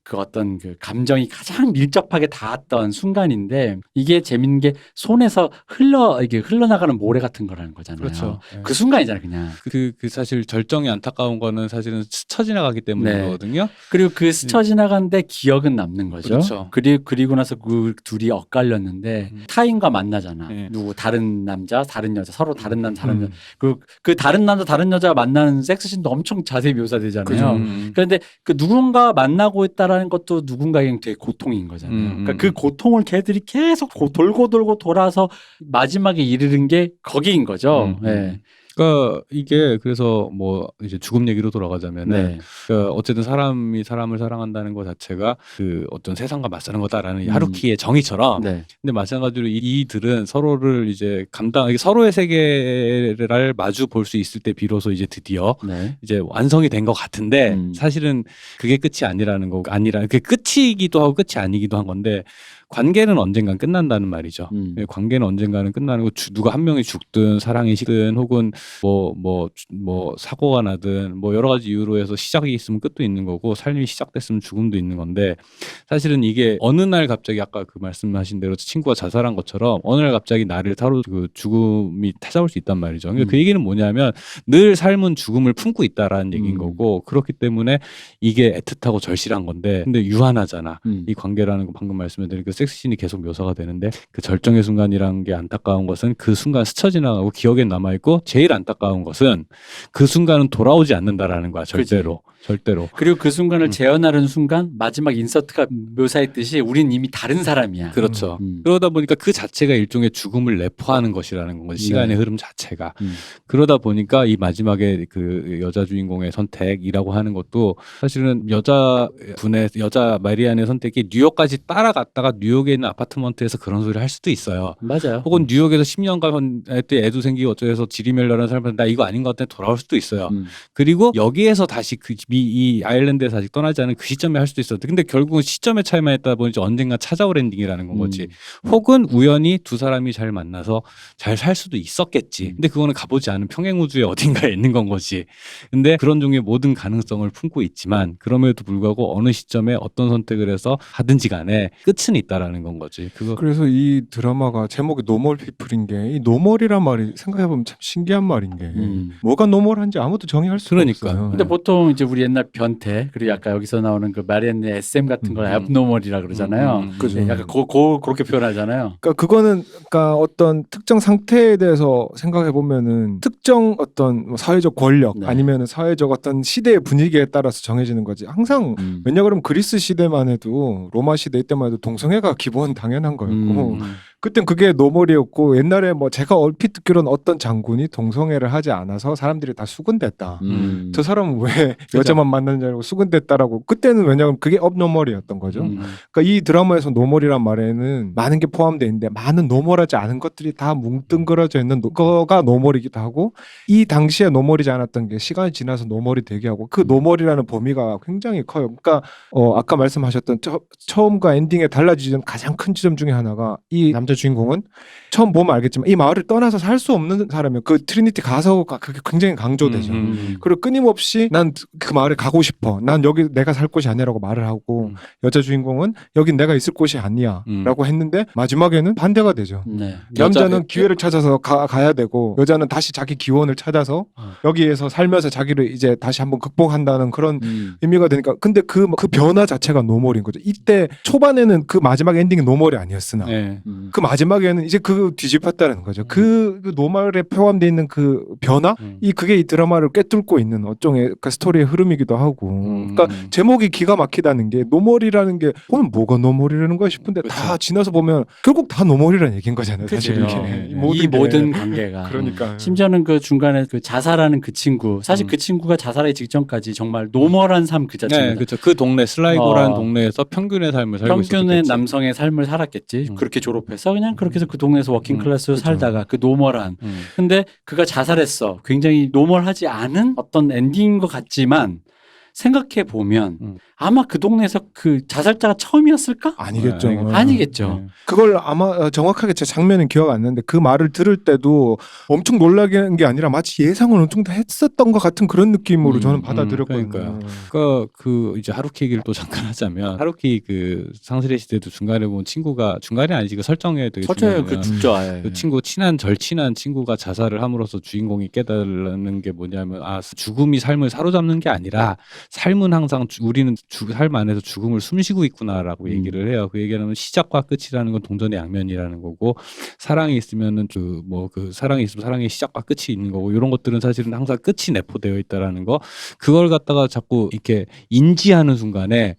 그 어떤 그 감정이 가장 밀접하게 닿았던 순간인데 이게 재밌는 게 손에서 이게 흘러나가는 모래 같은 거라는 거잖아요. 그렇죠. 네. 그 순간이잖아요, 그냥. 그 사실 절정이 안타까운 거는 사실은 스쳐 지나가기 때문이거든요. 그리고 그 스쳐 지나간데 기억은 남는 거죠. 그렇죠. 그리고 나서 그 둘이 엇갈렸는데 타인과 만나잖아. 네. 누구 다른 남자, 다른 여자, 서로 다른 남자, 다른 여자. 그 다른 남자, 다른 여자가 만나는 섹스씬도 엄청 자세히 묘사되잖아요. 그죠. 그런데 그 누군가 만나고 있다라는 것도 누군가에겐 되게 고통인 거잖아요. 그러니까 그 고통을 걔들이 계속 돌고 돌아서 마지막에 이르는 게 거기인 거죠. 네. 그러니까 이게 그래서 뭐 이제 죽음 얘기로 돌아가자면은 네. 그러니까 어쨌든 사람이 사람을 사랑한다는 것 자체가 그 어떤 세상과 맞서는 거다라는 이 하루키의 정의처럼 네. 근데 마찬가지로 이들은 서로를 이제 서로의 세계를 마주 볼 수 있을 때 비로소 이제 드디어 네. 이제 완성이 된 것 같은데 사실은 그게 끝이 아니라는 거 그게 끝이기도 하고 끝이 아니기도 한 건데 관계는 언젠간 끝난다는 말이죠. 관계는 언젠가는 끝나는 거 누가 한 명이 죽든 사랑이 식든 혹은 뭐 사고가 나든 뭐 여러 가지 이유로 해서 시작이 있으면 끝도 있는 거고 삶이 시작됐으면 죽음도 있는 건데 사실은 이게 어느 날 갑자기 아까 그 말씀하신 대로 친구가 자살한 것처럼 어느 날 갑자기 나를 그 죽음이 찾아올 수 있단 말이죠. 그러니까 그 얘기는 뭐냐면 늘 삶은 죽음을 품고 있다라는 얘기인 거고 그렇기 때문에 이게 애틋하고 절실한 건데 근데 유한하잖아. 이 관계라는 거 방금 말씀드린 그 섹스씬이 계속 묘사가 되는데 그 절정의 순간이라는 게 안타까운 것은 그 순간 스쳐 지나가고 기억에 남아있고 제일 안타까운 것은 그 순간은 돌아오지 않는다라는 거야. 절대로. 절대로. 그리고 그 순간을 재현하는 순간 마지막 인서트가 묘사했듯이 우린 이미 다른 사람이야. 그렇죠. 그러다 보니까 그 자체가 일종의 죽음을 내포하는 것이라는 거지. 시간의 흐름 자체가. 그러다 보니까 이 마지막에 그 여자 주인공의 선택이라고 하는 것도 사실은 여자 마리안의 선택이 뉴욕까지 따라갔다가 뉴욕에 있는 아파트먼트에서 그런 소리를 할 수도 있어요. 맞아요. 혹은 뉴욕에서 10년간 애도 생기고 어쩌해서 지리멜러라는 사람한테 나 이거 아닌 것 같아 돌아올 수도 있어요. 그리고 여기에서 다시 이 아일랜드에서 아직 떠나지 않은 그 시점에 할 수도 있었는데 근데 결국은 시점의 차이만 했다 보니까 언젠가 찾아올 엔딩이라는 건 거지. 혹은 우연히 두 사람이 잘 만나서 잘 살 수도 있었겠지. 근데 그거는 가보지 않은 평행우주의 어딘가에 있는 건 거지. 근데 그런 종류의 모든 가능성을 품고 있지만 그럼에도 불구하고 어느 시점에 어떤 선택을 해서 하든지 간에 끝은 있다라는 건 거지. 그래서 이 드라마가 제목이 노멀 피플인 게 이 노멀이란 말이 생각해보면 참 신기한 말인 게 뭐가 노멀한지 아무도 정의할 수가 없어요. 근데 보통 이제 우리 옛날 변태 그리고 약간 여기서 나오는 그 마리안의 SM 같은 걸 앱노멀이라 그러잖아요. 그죠. 네, 약간 그렇게 표현하잖아요. 그러니까 그거는 어떤 특정 상태에 대해서 생각해 보면은 특정 어떤 뭐 사회적 권력 아니면은 사회적 어떤 시대의 분위기에 따라서 정해지는 거지. 항상 왜냐 그러면 그리스 시대만 해도 로마 시대 때만 해도 동성애가 기본 당연한 거였고 그땐 그게 노멀이었고 옛날에 뭐 제가 얼핏 듣기로는 어떤 장군이 동성애를 하지 않아서 사람들이 다 수군댔다. 저 사람은 왜 여자만 만나는 줄 알고 수군댔다라고 그때는 왜냐하면 그게 업노멀이었던 거죠. 그러니까 이 드라마에서 노멀이란 말에는 많은 게 포함되어 있는데 많은 노멀하지 않은 것들이 다 뭉뚱그려져 있는 거가 노멀이기도 하고 이 당시에 노멀이지 않았던 게 시간이 지나서 노멀이 되게 하고 그 노멀이라는 범위가 굉장히 커요. 그러니까 아까 말씀하셨던 처음과 엔딩에 달라지는 가장 큰 지점 중에 하나가 이 남자 주인공은 처음 보면 알겠지만 이 마을을 떠나서 살 수 없는 사람이에요. 그 트리니티 가서가 그게 굉장히 강조되죠. 그리고 끊임없이 난 그 마을에 가고 싶어. 난 여기 내가 살 곳이 아니라고 말을 하고 여자 주인공은 여긴 내가 있을 곳이 아니야 라고 했는데 마지막에는 반대가 되죠. 네. 남자는 기회를 찾아서 가야 되고 여자는 다시 자기 기원을 찾아서 여기에서 살면서 자기를 이제 다시 한번 극복한다는 그런 의미가 되니까 근데 그 변화 자체가 노멀인 거죠. 이때 초반에는 그 마지막 엔딩이 노멀이 아니었으나 네. 그 마지막에는 이제 그 뒤집혔다는 거죠. 그 노멀에 포함되어 있는 그 변화 그게 이 드라마를 꿰뚫고 있는 어종의 그 스토리의 흐름이기도 하고 그러니까 제목이 기가 막히다는 게 노멀이라는 게 보면 뭐가 노멀이라는 거야 싶은데 그렇죠. 다 지나서 보면 결국 다 노멀이라는 얘기인 거잖아요. 사실 그렇죠. 이게 이 모든 관계가 그러니까 심지어는 그 중간에 그 자살하는 그 친구 사실 그 친구가 자살하기 직전까지 정말 노멀한 삶 그 자체입니다. 네, 그렇죠. 그 동네 슬라이고라는 동네에서 평균의 삶을 살고 있었겠지. 평균의 남성의 삶을 살았겠지. 그렇게 졸업해서 그냥 그렇게 해서 그 동네에서 워킹 클래스로 그렇죠. 살다가 그 노멀한. 근데 그가 자살했어. 굉장히 노멀하지 않은 어떤 엔딩인 것 같지만 생각해 보면 아마 그 동네에서 그 자살자가 처음이었을까? 아니겠죠. 네, 아니겠죠. 그걸 아마 정확하게 제 장면은 기억 안 나는데 그 말을 들을 때도 엄청 놀라게 한 게 아니라 마치 예상을 엄청 다 했었던 것 같은 그런 느낌으로 저는 받아들였거든요. 그러니까요. 그 이제 하루키 얘기를 또 잠깐 하자면 하루키 그 상실의 시대도 중간에 보면 친구가 중간이 아니지 그 설정에 되게 설정에 중요하면 그 죽죠. 아예. 그 친구 절친한 친구가 자살을 함으로써 주인공이 깨달는 게 뭐냐면 죽음이 삶을 사로잡는 게 아니라 삶은 항상 우리는 삶 안에서 죽음을 숨쉬고 있구나라고 얘기를 해요. 그 얘기하면 시작과 끝이라는 건 동전의 양면이라는 거고 사랑이 있으면은 사랑이 있으면 사랑의 시작과 끝이 있는 거고 이런 것들은 사실은 항상 끝이 내포되어 있다라는 거 그걸 갖다가 자꾸 이렇게 인지하는 순간에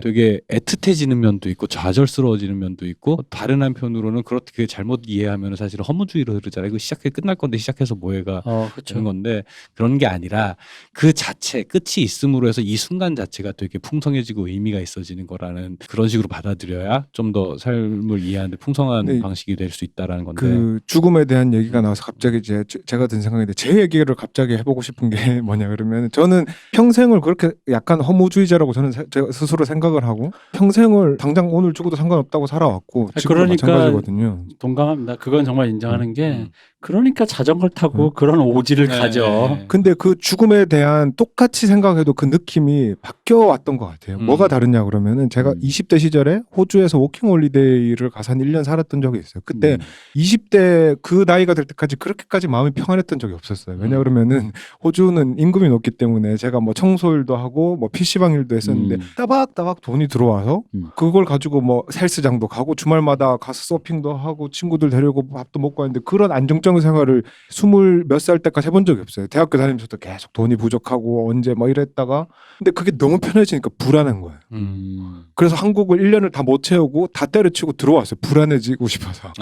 되게 애틋해지는 면도 있고 좌절스러워지는 면도 있고 다른 한편으로는 그렇게 잘못 이해하면 사실 허무주의로 흐르잖아요. 이거 시작해 끝날 건데 시작해서 뭐해가 그렇죠. 되는 건데 그런 게 아니라 그 자체 끝이 있음으로 해서 이 순간 자체가 되게 풍성해지고 의미가 있어지는 거라는 그런 식으로 받아들여야 좀 더 삶을 이해하는데 풍성한 네. 방식이 될 수 있다라는 건데 그 죽음에 대한 얘기가 나와서 갑자기 이제 제가 든 생각인데 제 얘기를 갑자기 해보고 싶은 게 뭐냐 그러면 저는 평생을 그렇게 약간 허무주의자라고 저는 제가 스스로 생각을 하고 평생을 당장 오늘 죽어도 상관없다고 살아왔고 지금도 그러니까 마찬가지거든요. 동감합니다. 그건 정말 인정하는 게 그러니까 자전거를 타고 그런 오지를 네. 가져. 근데 그 죽음에 대한 똑같이 생각해도 그 느낌이 바뀌어 왔던 것 같아요. 뭐가 다르냐 그러면은 제가 20대 시절에 호주에서 워킹 홀리데이를 가서 한 1년 살았던 적이 있어요. 그때 20대 그 나이가 될 때까지 그렇게까지 마음이 평안했던 적이 없었어요. 왜냐 그러면은 호주는 임금이 높기 때문에 제가 뭐 청소일도 하고 뭐 PC방 일도 했었는데 따박따박 돈이 들어와서 그걸 가지고 뭐 헬스장도 가고 주말마다 가서 서핑도 하고 친구들 데리고 밥도 먹고 하는데 그런 안정적인 생활을 20 몇 살 때까지 해본 적이 없어요. 대학교 다니면서도 계속 돈이 부족하고 언제 뭐 이랬다가 근데 그게 너무 편해지니까 불안한 거예요. 그래서 한국을 1년을 다 못 채우고 다 때려치고 들어왔어요. 불안해지고 싶어서.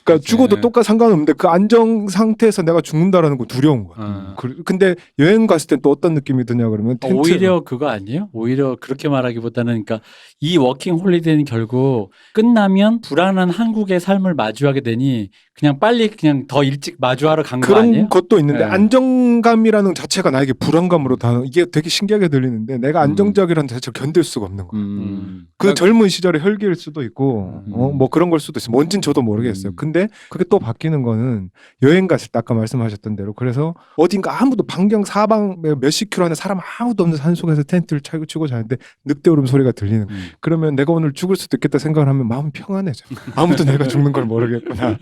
그러니까 죽어도 똑같이 상관없는데 그 안정 상태에서 내가 죽는다라는 거 두려운 거야. 근데 여행 갔을 때 또 어떤 느낌이 드냐 그러면 텐트. 오히려 그거 아니에요? 오히려 그렇게 말하기보다는 그러니까 이 워킹 홀리데이는 결국 끝나면 불안한 한국의 삶을 마주하게 되니 그냥 빨리 그냥 더 일찍 마주하러 간 거 아니에요? 그런 것도 있는데 네. 안정감이라는 자체가 나에게 불안감으로 이게 되게 신기하게 들리는데 내가 안정적이라는 자체를 견딜 수가 없는 거야. 그 젊은 시절의 혈기일 수도 있고 뭐 그런 걸 수도 있어. 뭔진 저도 모르겠어요. 근데 그게 또 바뀌는 거는 여행 갔을 때 아까 말씀하셨던 대로 그래서 어딘가 아무도 반경 사방 몇십 킬로 안에 사람 아무도 없는 산속에서 텐트를 치고 자는데 늑대 울음소리가 들리는 거야. 그러면 내가 오늘 죽을 수도 있겠다 생각을 하면 마음이 평안해져. 아무도 내가 죽는 걸 모르겠구나.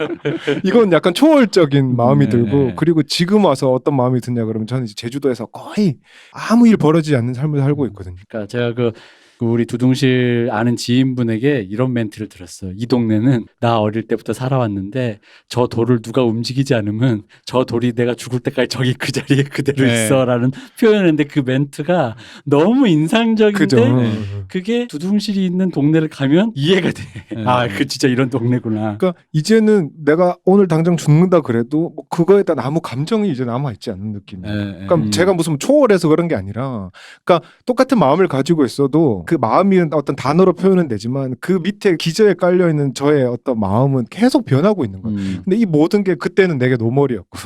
이건 약간 초월적인 마음이 들고 그리고 지금 와서 어떤 마음이 드냐 그러면 저는 이제 제주도에서 거의 아무 일 벌어지지 않는 삶을 살고 있거든요. 그러니까 제가 그 우리 두둥실 아는 지인분에게 이런 멘트를 들었어요. 이 동네는 나 어릴 때부터 살아왔는데 저 돌을 누가 움직이지 않으면 저 돌이 내가 죽을 때까지 저기 그 자리에 그대로 있어라는 표현했는데 그 멘트가 너무 인상적인데 그죠? 그게 두둥실이 있는 동네를 가면 이해가 돼. 그 진짜 이런 동네구나. 그러니까 이제는 내가 오늘 당장 죽는다 그래도 뭐 그거에 대한 아무 감정이 이제 남아있지 않는 느낌이에요. 그러니까 제가 무슨 초월해서 그런 게 아니라 그러니까 똑같은 마음을 가지고 있어도 그 마음이 어떤 단어로 표현은 되지만 그 밑에 기저에 깔려 있는 저의 어떤 마음은 계속 변하고 있는 거예요. 근데 이 모든 게 그때는 내게 노멀이었고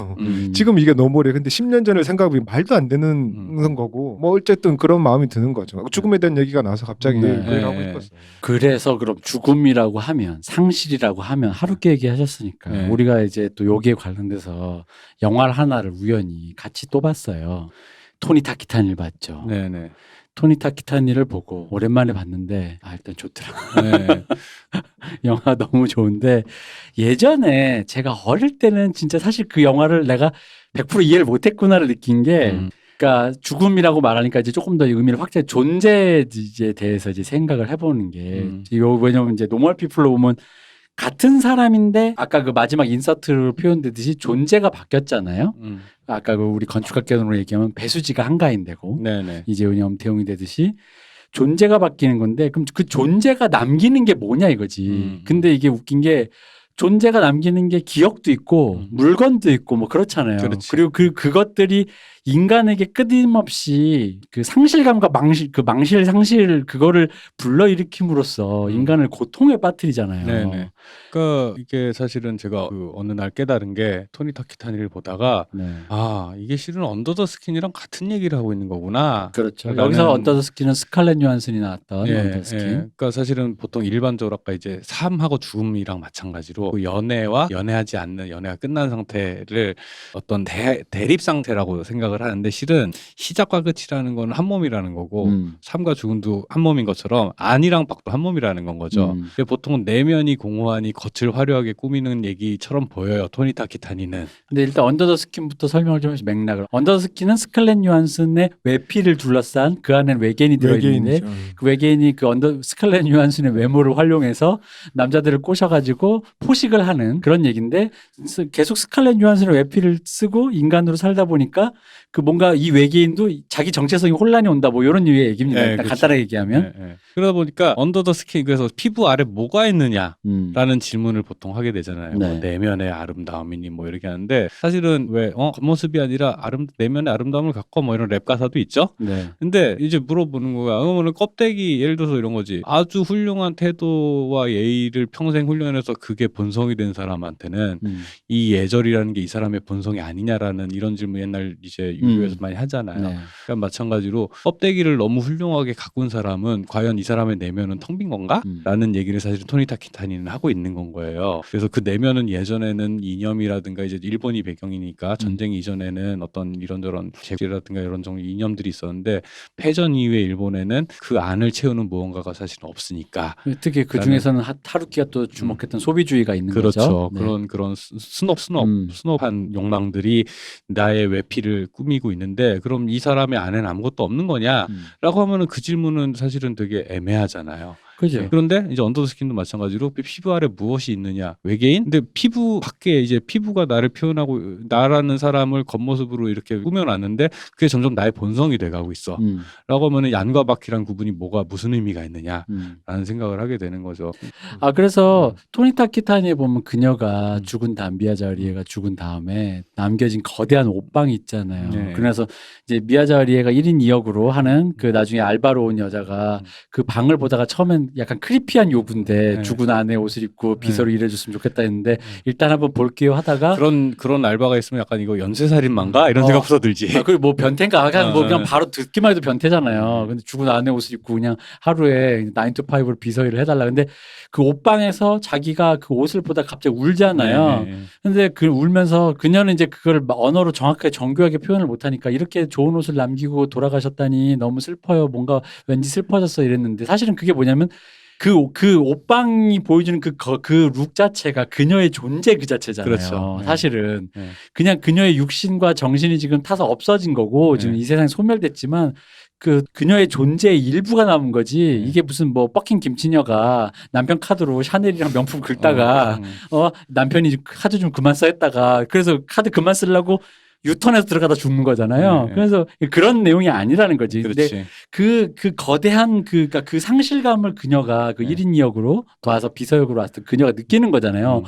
지금 이게 노멀이에요. 근데 10년 전을 생각하면 말도 안 되는 거고 뭐 어쨌든 그런 마음이 드는 거죠. 죽음에 대한 얘기가 나와서 갑자기 그 얘기를 하고 싶었어요. 그래서 그럼 죽음이라고 하면 상실이라고 하면 하루께 얘기하셨으니까 네. 우리가 이제 또 여기에 관련돼서 영화 하나를 우연히 같이 또 봤어요. 토니 타키타니를 봤죠. 네네. 토니 타키타니를 보고 오랜만에 봤는데 일단 좋더라고요. 네. 영화 너무 좋은데 예전에 제가 어릴 때는 진짜 사실 그 영화를 내가 100% 이해를 못했구나를 느낀 게 그러니까 죽음이라고 말하니까 이제 조금 더 의미를 확장해 존재에 대해서 이제 생각을 해보는 게 왜냐면 이제 노멀 피플로 보면 같은 사람인데 아까 그 마지막 인서트로 표현되듯이 존재가 바뀌었잖아요. 아까 그 우리 건축학개론으로 얘기하면 배수지가 한가인 되고 네네. 이제 염태용이 되듯이 존재가 바뀌는 건데 그럼 그 존재가 남기는 게 뭐냐 이거지. 근데 이게 웃긴 게 존재가 남기는 게 기억도 있고 물건도 있고 뭐 그렇잖아요. 그렇지. 그리고 그것들이 인간에게 끊임없이 그 상실감과 망실 상실 그거를 불러일으킴으로써 인간을 고통에 빠뜨리잖아요. 네네. 그러니까 이게 사실은 제가 그 어느 날 깨달은 게 토니 타키타니를 보다가 네. 이게 실은 언더 더 스킨이랑 같은 얘기를 하고 있는 거구나. 그렇죠. 그러니까 여기서 나는- 언더 더 스킨은 스칼렛 요한슨이 나왔던 예, 언더 더 스킨. 그러니까 사실은 보통 일반적으로 아까 이제 삶하고 죽음이랑 마찬가지로 그 연애와 연애하지 않는 연애가 끝난 상태를 어떤 대립 상태라고 생각을 하는데 실은 시작과 끝이라는 건 한 몸이라는 거고 삶과 죽음도 한 몸인 것처럼 안이랑 박도 한 몸이라는 건 거죠. 보통은 내면이 공허하니 겉을 화려하게 꾸미는 얘기처럼 보여요. 토니 타키타니는. 근데 일단 언더 더 스킨부터 설명을 좀 해서 맥락을. 언더 더 스킨은 스칼렛 요한슨의 외피를 둘러싼 그 안에 외계인이 들어있는데 외계인이죠. 그 외계인이 그 스칼렛 요한슨의 외모를 활용해서 남자들을 꼬셔가지고 포식을 하는 그런 얘기인데 계속 스칼렛 요한슨의 외피를 쓰고 인간으로 살다 보니까 그 뭔가 이 외계인도 자기 정체성이 혼란이 온다 뭐 이런 류의 얘기입니다. 네, 일단 그렇죠. 간단하게 얘기하면. 그러다 보니까 언더 더 스킨 그래서 피부 아래 뭐가 있느냐라는 질문을 보통 하게 되잖아요. 네. 뭐 내면의 아름다움이니 뭐 이렇게 하는데 사실은 왜 겉모습이 아니라 내면의 아름다움을 갖고 뭐 이런 랩 가사도 있죠. 네. 근데 이제 물어보는 거야. 그러면 껍데기 예를 들어서 이런 거지. 아주 훌륭한 태도와 예의를 평생 훈련해서 그게 본성이 된 사람한테는 이 예절이라는 게 이 사람의 본성이 아니냐라는 이런 질문 옛날 이제 유교에서 많이 하잖아요. 네. 그러니까 마찬가지로 껍데기를 너무 훌륭하게 가꾼 사람은 과연 이 사람의 내면은 텅 빈 건가? 라는 얘기를 사실 토니 타키타니는 하고 있는 건 거예요. 그래서 그 내면은 예전에는 이념이라든가 이제 일본이 배경이니까 전쟁 이전에는 어떤 이런저런 재기라든가 이런 종류 이념들이 있었는데 패전 이후에 일본에는 그 안을 채우는 무언가가 사실은 없으니까. 특히 그 중에서는 하루키가 또 주목했던 소비주의가 있는 그렇죠. 거죠. 네. 그런 스놉한 욕망들이 나의 외피를 꾸미고 있는데 그럼 이 사람의 안에는 아무것도 없는 거냐라고 하면은 그 질문은 사실은 되게 애매하잖아요. 그죠. 그런데 이제 언더 더 스킨도 마찬가지로 피부 아래 무엇이 있느냐 외계인? 근데 피부 밖에 이제 피부가 나를 표현하고 나라는 사람을 겉모습으로 이렇게 꾸며놨는데 그게 점점 나의 본성이 돼가고 있어. 라고 하면은 얀과 바퀴란 구분이 무슨 의미가 있느냐라는 생각을 하게 되는 거죠. 그래서 토니 타키타니에 보면 그녀가 죽은 다음 미야자리에가 죽은 다음에 남겨진 거대한 옷방이 있잖아요. 네. 그래서 이제 미야자리에가 1인 2역으로 하는 그 나중에 알바로 온 여자가 그 방을 보다가 처음엔 약간 크리피한 요구인데 네. 죽은 아내 옷을 입고 비서로 일해줬으면 좋겠다 했는데 일단 한번 볼게요 하다가 그런 알바가 있으면 약간 이거 연쇄살인마인가 이런 생각부터 들지. 그리고 뭐 변태인가 그냥 바로 듣기만 해도 변태잖아요. 근데 죽은 아내 옷을 입고 그냥 하루에 9 to 5로 비서일을 해달라. 근데 그 옷방에서 자기가 그 옷을 보다 갑자기 울잖아요. 근데 그 울면서 그녀는 이제 그걸 언어로 정확하게 정교하게 표현을 못하니까 이렇게 좋은 옷을 남기고 돌아가셨다니 너무 슬퍼요. 뭔가 왠지 슬퍼졌어 이랬는데 사실은 그게 뭐냐면 그 옷방이 보여주는 그 룩 자체가 그녀의 존재 그 자체잖아요. 그렇죠. 네. 사실은 네. 그냥 그녀의 육신과 정신이 지금 타서 없어진 거고 네. 지금 이 세상에 소멸됐지만 그녀의 존재의 일부가 남은 거지. 이게 무슨 뭐 버킹 김치녀가 남편 카드로 샤넬이랑 명품 긁다가 남편이 카드 좀 그만 써 했다가 그래서 카드 그만 쓰려고 유턴해서 들어가다 죽는 거잖아요. 네. 그래서 그런 내용이 아니라는 거지. 근데 그렇지. 그 거대한 그러니까 그 상실감을 그녀가 그 1인 2역으로 와서 비서역으로 왔을 때 그녀가 느끼는 거잖아요.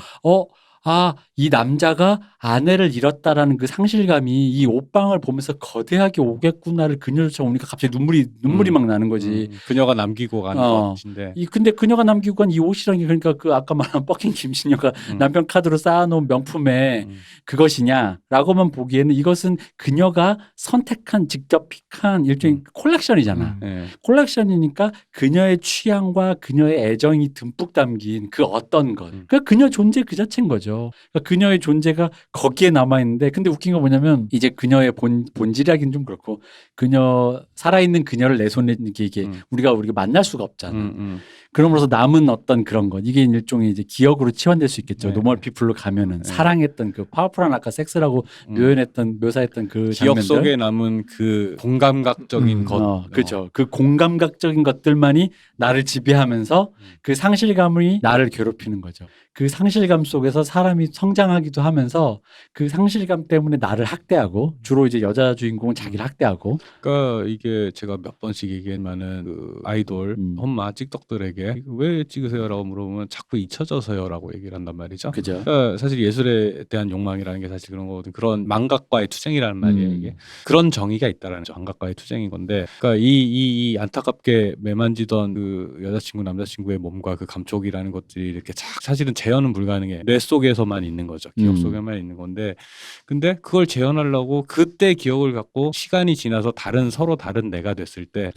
이 남자가 아내를 잃었다라는 그 상실감이 이 옷방을 보면서 거대하게 오겠구나를 그녀조차 오니까 갑자기 눈물이 막 나는 거지. 그녀가 남기고 가는 것인데. 근데 그녀가 남기고 간 이 옷이란 게 그러니까 그 아까 말한 버킹 김신녀가 남편 카드로 쌓아놓은 명품에 그것이냐라고만 보기에는 이것은 그녀가 선택한 직접 픽한 일종의 콜렉션이잖아. 콜렉션이니까 그녀의 취향과 그녀의 애정이 듬뿍 담긴 그 어떤 것. 그러니까 그녀 존재 그 자체인 거죠. 그러니까 그녀의 존재가 거기에 남아있는데 근데 웃긴 거 뭐냐면 이제 그녀의 본질이라기는 좀 그렇고 그녀 살아있는 그녀를 내 손에 이게 우리가 만날 수가 없잖아. 그러므로서 남은 어떤 그런 것 이게 일종의 이제 기억으로 치환될 수 있겠죠. 노멀 피플로 가면은 사랑했던 그 파워풀한 아까 섹스라고 묘사했던 그 기억 장면들. 속에 남은 그 공감각적인 것. 그렇죠. 그 공감각적인 것들만이 나를 지배하면서 그 상실감이 나를 괴롭히는 거죠. 그 상실감 속에서 사람이 성장하기도 하면서 그 상실감 때문에 나를 학대하고 주로 이제 여자 주인공은 자기를 학대하고. 그러니까 이게 제가 몇 번씩 얘기했지만은 그 아이돌 엄마 찍덕들에게 왜 찍으세요라고 물어보면 자꾸 잊혀져서요라고 얘기를 한단 말이죠. 그죠. 그러니까 사실 예술에 대한 욕망이라는 게 사실 그런 거거든. 그런 망각과의 투쟁이라는 말이에요. 이게 그런 정의가 있다라는 거. 망각과의 투쟁인 건데, 그러니까 이 안타깝게 매만지던 그 여자친구 남자친구의 몸과 그 감촉이라는 것들이 이렇게 사실은 재현은 불가능해. 뇌 속에서만 있는 거죠. 기억 속에만 있는 건데, 근데 그걸 재현하려고 그때 기억을 갖고 시간이 지나서 서로 다른 내가 됐을 때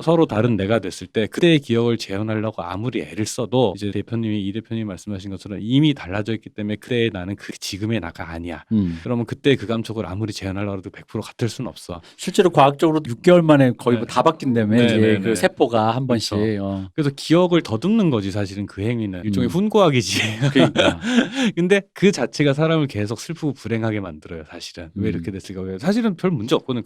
서로 다른 내가 됐을 때 그때의 기억을 재현하려고 아무리 애를 써도 이제 이 대표님이 말씀하신 것처럼 이미 달라져 있기 때문에 그때의 나는 그 지금의 나가 아니야. 그러면 그때 그 감촉을 아무리 재현하려고 해도 100% 같을 수는 없어. 실제로 과학적으로 6개월 만에 거의 다 바뀐다며 이제 그 세포가 한 번씩. 그렇죠. 그래서 기억을 더듬는 거지 사실은 그 행위는 일종의 훈고하기지. 그러니까. 근데 그 자체가 사람을 계속 슬프고 불행하게 만들어요. 사실은 왜 이렇게 됐을까? 사실은 별 문제 없거든.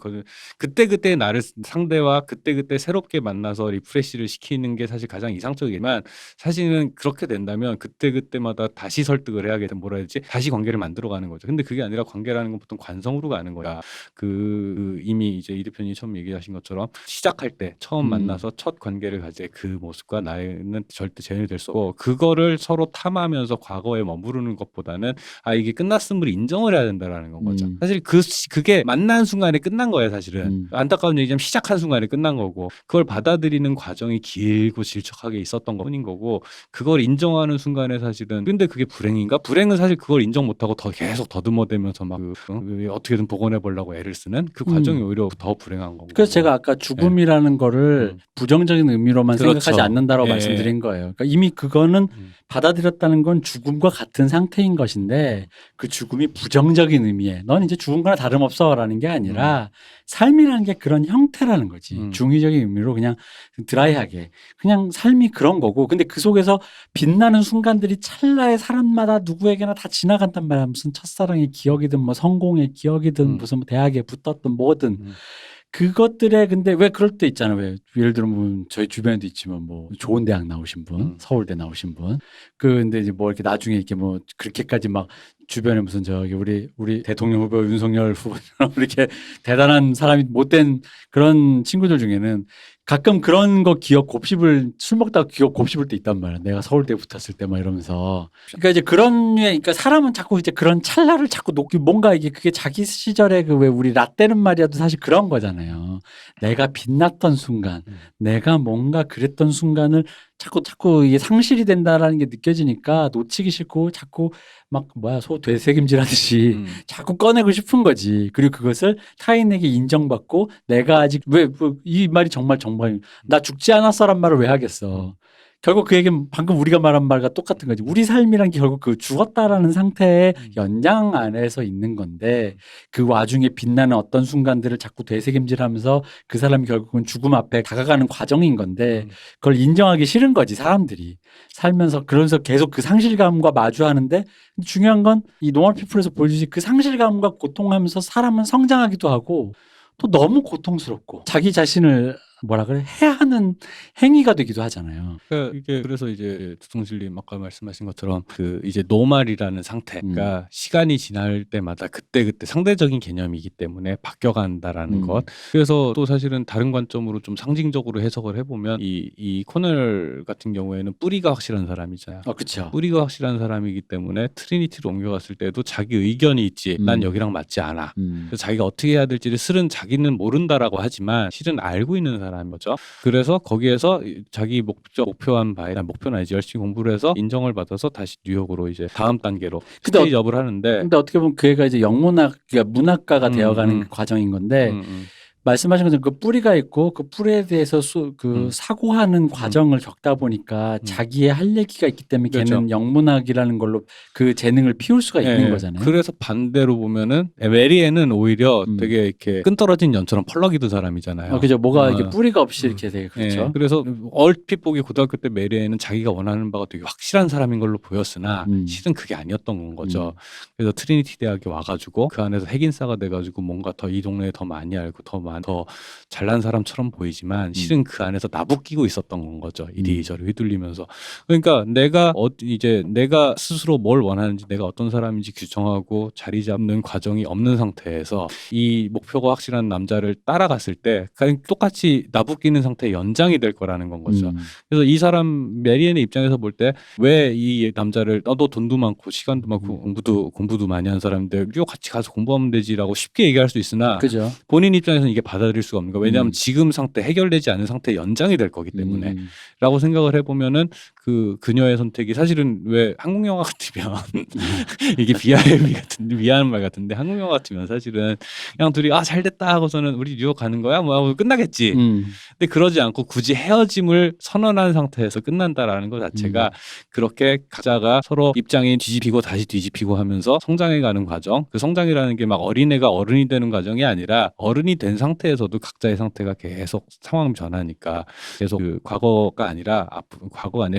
그때 나를 상대와 그때 새롭게 만나서 리프레시를 시키는 게 사실 가장 이상적이지만 사실은 그렇게 된다면 그때마다 다시 설득을 해야겠다. 뭐라 해야 되지? 다시 관계를 만들어가는 거죠. 근데 그게 아니라 관계라는 건 보통 관성으로 가는 거야. 이미 이제 이 대표님이 처음 얘기하신 것처럼 시작할 때 처음 만나서 첫 관계를 가질 그 모습과 나는 절대 재현이 될 수 없고 그거를 서로 탐하면서 과거에 머무르는 것보다는 이게 끝났음을 인정을 해야 된다라는 건 거죠. 사실 그게 만난 순간에 끝난 거예요. 사실은 안타까운 얘기지만 시작한 순간에 끝난 거고 그걸 받아들이는 과정이 길고 질척하게 있었던 것뿐인 거고 그걸 인정하는 순간에 사실은 근데 그게 불행인가? 불행은 사실 그걸 인정 못하고 계속 더듬어대면서 막 어떻게든 복원해 보려고 애를 쓰는 그 과정이 오히려 더 불행한 거고. 그래서 제가 아까 죽음이라는 거를 부정적인 의미로만 그렇죠. 생각하지 않는다라고 말씀드린 거예요. 그러니까 이미 그거는 받아들였다는 건 죽음과 같은 상태인 것인데 그 죽음이 부정적인 의미에 넌 이제 죽은 거나 다름없어라는 게 아니라 삶이라는 게 그런 형태라는 거지. 중의적인 의미로 그냥 드라이하게 그냥 삶이 그런 거고 근데 그 속에서 빛나는 순간들이 찰나에 사람마다 누구에게나 다 지나간단 말이야. 무슨 첫사랑의 기억이든 뭐 성공의 기억이든 무슨 뭐 대학에 붙었든 뭐든 그것들에 근데 왜 그럴 때 있잖아요. 왜 예를 들면 저희 주변에도 있지만 뭐 좋은 대학 나오신 분, 서울대 나오신 분, 근데 이제 뭐 이렇게 나중에 이렇게 뭐 그렇게까지 막 주변에 무슨 저기 우리 대통령 후보 윤석열 후보처럼 이렇게 대단한 사람이 못된 그런 친구들 중에는 가끔 그런 거 기억 곱씹을 술 먹다가 기억 곱씹을 때 있단 말이야. 내가 서울대 붙었을 때 막 이러면서. 그러니까 이제 그러니까 사람은 자꾸 이제 그런 찰나를 자꾸 뭔가 이게 그게 자기 시절에 그 왜 우리 라떼는 말이야도 사실 그런 거잖아요. 내가 빛났던 순간, 내가 뭔가 그랬던 순간을 자꾸 이게 상실이 된다라는 게 느껴지니까 놓치기 싫고 자꾸 막 소 되새김질 하듯이 자꾸 꺼내고 싶은 거지. 그리고 그것을 타인에게 인정받고 내가 아직 이 말이 정말 나 죽지 않았어란 말을 왜 하겠어. 결국 그 얘기는 방금 우리가 말한 말과 똑같은 거지. 우리 삶이란 게 결국 그 죽었다라는 상태의 연장 안에서 있는 건데 그 와중에 빛나는 어떤 순간들을 자꾸 되새김질하면서 그 사람이 결국은 죽음 앞에 다가가는 과정인 건데 그걸 인정하기 싫은 거지 사람들이. 살면서 그러면서 계속 그 상실감과 마주하는데 중요한 건 이 노멀 피플에서 보여주지 그 상실감과 고통하면서 사람은 성장하기도 하고 또 너무 고통스럽고 자기 자신을 뭐라 그래 해야 하는 행위가 되기도 하잖아요. 그러니까 이게 그래서 이제 두통실님 아까 말씀하신 것처럼 그 이제 노말이라는 상태가 시간이 지날 때마다 그때 상대적인 개념이기 때문에 바뀌어간다라는 것. 그래서 또 사실은 다른 관점으로 좀 상징적으로 해석을 해보면 이 코넬 같은 경우에는 뿌리가 확실한 사람이잖아요. 그렇죠. 뿌리가 확실한 사람이기 때문에 트리니티로 옮겨갔을 때도 자기 의견이 있지. 난 여기랑 맞지 않아. 그래서 자기가 어떻게 해야 될지를 실은 자기는 모른다라고 하지만 실은 알고 있는 사람인 거죠. 그래서 거기에서 자기 목표한 바에 목표는 아니지 열심히 공부를 해서 인정을 받아서 다시 뉴욕으로 이제 다음 단계로 스테이지업을 하는데 근데 어떻게 보면 그 애가 이제 영문학, 그러니까 문학가가 되어가는 과정인 건데 말씀하신 것처럼 그 뿌리가 있고 그 뿌리에 대해서 사고하는 과정을 겪다 보니까 자기의 할 얘기가 있기 때문에 그렇죠. 걔는 영문학이라는 걸로 그 재능을 피울 수가 있는 거잖아요. 그래서 반대로 보면은 메리앤은 오히려 되게 이렇게 끈떨어진 연처럼 펄럭이던 사람이잖아요. 그죠. 뭐가 이게 뿌리가 없이 이렇게 되게 그렇죠. 그래서 얼핏 보기 고등학교 때 메리앤은 자기가 원하는 바가 되게 확실한 사람인 걸로 보였으나 실은 그게 아니었던 거죠. 그래서 트리니티 대학에 와가지고 그 안에서 핵인싸가 돼가지고 뭔가 더 이 동네에 더 많이 알고 더 잘난 사람처럼 보이지만 실은 그 안에서 나부끼고 있었던 거죠. 이리저리 휘둘리면서. 그러니까 내가 내가 스스로 뭘 원하는지 내가 어떤 사람인지 규정하고 자리 잡는 과정이 없는 상태에서 이 목표가 확실한 남자를 따라갔을 때 그냥 똑같이 나부끼는 상태의 연장이 될 거라는 건 거죠. 그래서 이 사람 메리앤의 입장에서 볼 때 왜 이 남자를 너 돈도 많고 시간도 많고 공부도 많이 한 사람인데 뉴욕 같이 가서 공부하면 되지라고 쉽게 얘기할 수 있으나 그죠. 본인 입장에서는 이게 받아들일 수가 없는 거예요. 왜냐하면 지금 상태 해결되지 않은 상태의 연장이 될 거기 때문에 라고 생각을 해보면은 그녀의 선택이 사실은 왜 한국 영화 같으면 이게 비하하는 말 같은데 한국 영화 같으면 사실은 그냥 둘이 잘 됐다 하고서는 우리 뉴욕 가는 거야 뭐 하고 끝나겠지. 근데 그러지 않고 굳이 헤어짐을 선언한 상태에서 끝난다라는 것 자체가 그렇게 각자가 서로 입장이 뒤집히고 다시 뒤집히고 하면서 성장해가는 과정. 그 성장이라는 게 막 어린애가 어른이 되는 과정이 아니라 어른이 된 상태에서도 각자의 상태가 계속 상황 변하니까 계속 그 과거가 아니라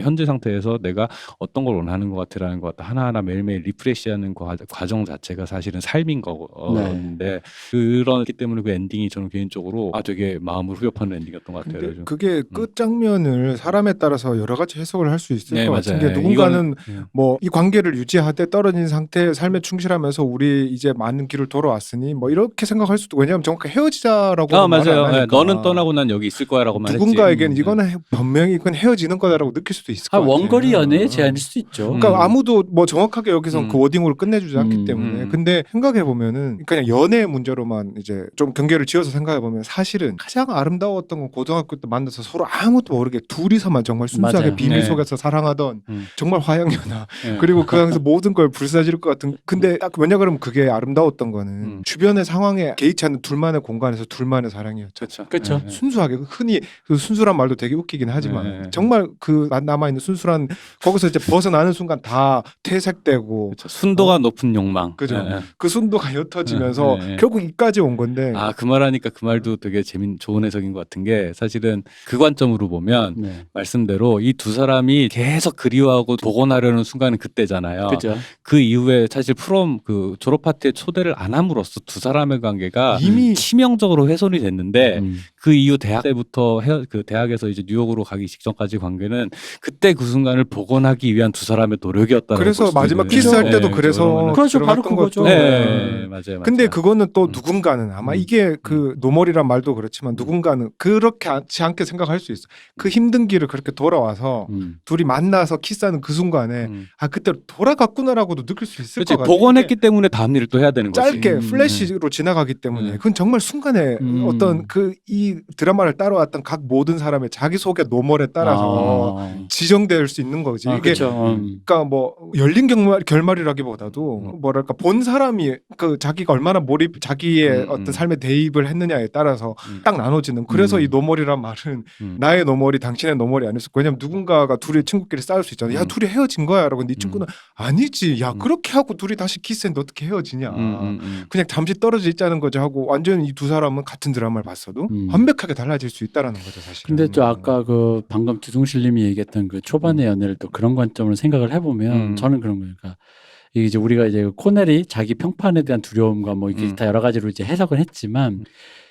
현재 상태에서 내가 어떤 걸 원하는 것 같아라는 것 같다 하나하나 매일매일 리프레시하는 과정 자체가 사실은 삶인 거는데 그렇기 때문에 그 엔딩이 저는 개인적으로 되게 마음을 후벼파는 엔딩이었던 것 같아요. 근데 그게 끝장면을 사람에 따라서 여러 가지 해석을 할 수 있을 것 같은 게 맞아요. 누군가는 뭐 이 관계를 유지하되 떨어진 상태의 삶에 충실하면서 우리 이제 많은 길을 돌아왔으니 뭐 이렇게 생각할 수도 왜냐하면 정확히 헤어지자라고 말을 안 맞아요. 하니까. 너는 떠나고 난 여기 있을 거야라고 말했지. 누군가에게는 이거는 분명히 이건 헤어지는 거다라고 느낄 수도 있을 것 같아요. 원거리 연애의 제한일 수도 있죠. 그러니까 아무도 뭐 정확하게 여기서 그 워딩으로 끝내주지 않기 때문에. 근데 생각해 보면은 그냥 연애 문제로만 이제 좀 경계를 지어서 생각해 보면 사실은 가장 아름다웠던 건 고등학교 때 만나서 서로 아무것도 모르게 둘이서만 정말 순수하게 맞아요. 비밀 네. 속에서 사랑하던 정말 화양연화. 네. 그리고 그 안에서 모든 걸 불사질 것 같은. 근데 딱 왜냐 그러면 그게 아름다웠던 거는 주변의 상황에 개의치 않는 둘만의 공간에서 둘만의 사랑이었죠. 그렇죠. 순수하게 흔히 그 순수란 말도 되게 웃기긴 하지만 정말 그 남아 있는 순수한 거기서 이제 벗어나는 순간 다 퇴색되고 그렇죠. 순도가 높은 욕망. 그죠. 네. 그 순도가 옅어지면서 결국 이까지 온 건데. 그 말하니까 그 말도 되게 좋은 해석인 것 같은 게 사실은 그 관점으로 보면 말씀대로 이 두 사람이 계속 그리워하고 복원하려는 순간은 그때잖아요. 그죠. 그 이후에 사실 프롬 그 졸업 파티에 초대를 안 함으로써 두 사람의 관계가 이미 치명적으로 훼손이 됐는데 그 이후 대학 때부터 그 대학에서 이제 뉴욕으로 가기 직전까지 관계는 그때 그 순간을 복원하기 위한 두 사람의 노력이었다는. 그래서 마지막 키스할 때도 그래서 그렇죠. 바로 들어갔던 그거죠. 것도. 네, 맞아요. 근데 그거는 또 누군가는 아마 이게 그 노멀이란 말도 그렇지만 누군가는 그렇게 않게 생각할 수 있어. 그 힘든 길을 그렇게 돌아와서 둘이 만나서 키스하는 그 순간에 그때 돌아갔구나라고도 느낄 수 있을 것 같아. 복원했기 때문에 다음 일을 또 해야 되는 거지. 짧게 플래시로 지나가기 때문에 그건 정말 순간에 어떤 이 드라마를 따라왔던 각 모든 사람의 자기소개 노멀에 따라서 지정될 수 있는 거지. 이게 그렇죠. 그러니까 뭐 열린 결말이라기보다도 뭐랄까 본 사람이 그 자기가 얼마나 자기의 어떤 삶에 대입을 했느냐에 따라서 딱 나눠지는. 그래서 이 노멀이란 말은 나의 노멀이 당신의 노멀이 아닐 수 있고 왜냐면 누군가가 둘이 친구끼리 싸울 수 있잖아. 야 둘이 헤어진 거야. 라고 네 친구는 아니지. 야 그렇게 하고 둘이 다시 키스했는데 어떻게 헤어지냐. 그냥 잠시 떨어져 있자는 거지 하고 완전히 이 두 사람은 같은 드라마를 봤어도 완벽하게 달라질 수 있다라는 거죠 사실. 근데 또 아까 그 방금 두둥실님이 얘기했던 그 초반의 연애를 또 그런 관점으로 생각을 해보면 저는 그런 거예요. 그러니까 이게 이제 우리가 이제 코넬이 자기 평판에 대한 두려움과 뭐 이게 다 여러 가지로 이제 해석을 했지만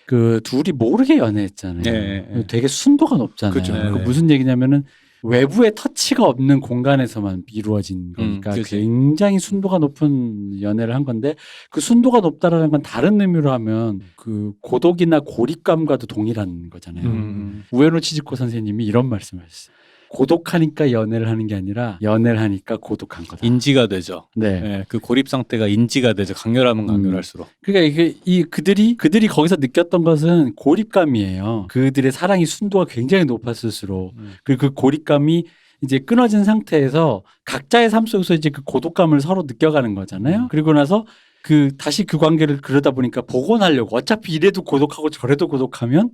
그 둘이 모르게 연애했잖아요. 네. 되게 순도가 높잖아요. 그죠. 그 네. 무슨 얘기냐면은 외부의 터치가 없는 공간에서만 이루어진 거니까 그치. 굉장히 순도가 높은 연애를 한 건데 그 순도가 높다라는 건 다른 의미로 하면 그 고독이나 고립감과도 동일한 거잖아요. 우에노 치즈코 선생님이 이런 말씀하셨어요. 고독하니까 연애를 하는 게 아니라 연애를 하니까 고독한 거다. 인지가 되죠. 네. 네, 그 고립 상태가 인지가 되죠. 강렬하면 강렬할수록. 그러니까 이게 그들이 거기서 느꼈던 것은 고립감이에요. 그들의 사랑이 순도가 굉장히 높았을수록 그리고 그 고립감이 이제 끊어진 상태에서 각자의 삶 속에서 이제 그 고독감을 서로 느껴가는 거잖아요. 그리고 나서 다시 그 관계를 그러다 보니까 복원하려고 어차피 이래도 고독하고 저래도 고독하면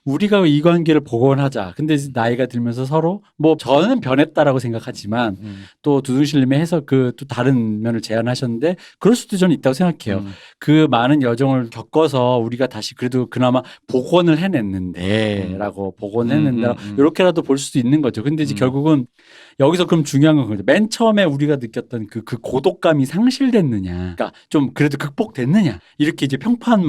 우리가 이 관계를 복원하자. 근데 이제 나이가 들면서 서로 뭐 저는 변했다라고 생각하지만 또 두둥실님이 해서 또 다른 면을 제안하셨는데 그럴 수도 저는 있다고 생각해요. 그 많은 여정을 겪어서 우리가 다시 그래도 그나마 복원을 해냈는데라고 복원해낸다. 이렇게라도 볼 수도 있는 거죠. 근데 이제 결국은 여기서 그럼 중요한 건 거죠. 맨 처음에 우리가 느꼈던 그 고독감이 상실됐느냐. 그러니까 좀 그래도 극복됐느냐. 이렇게 이제 평판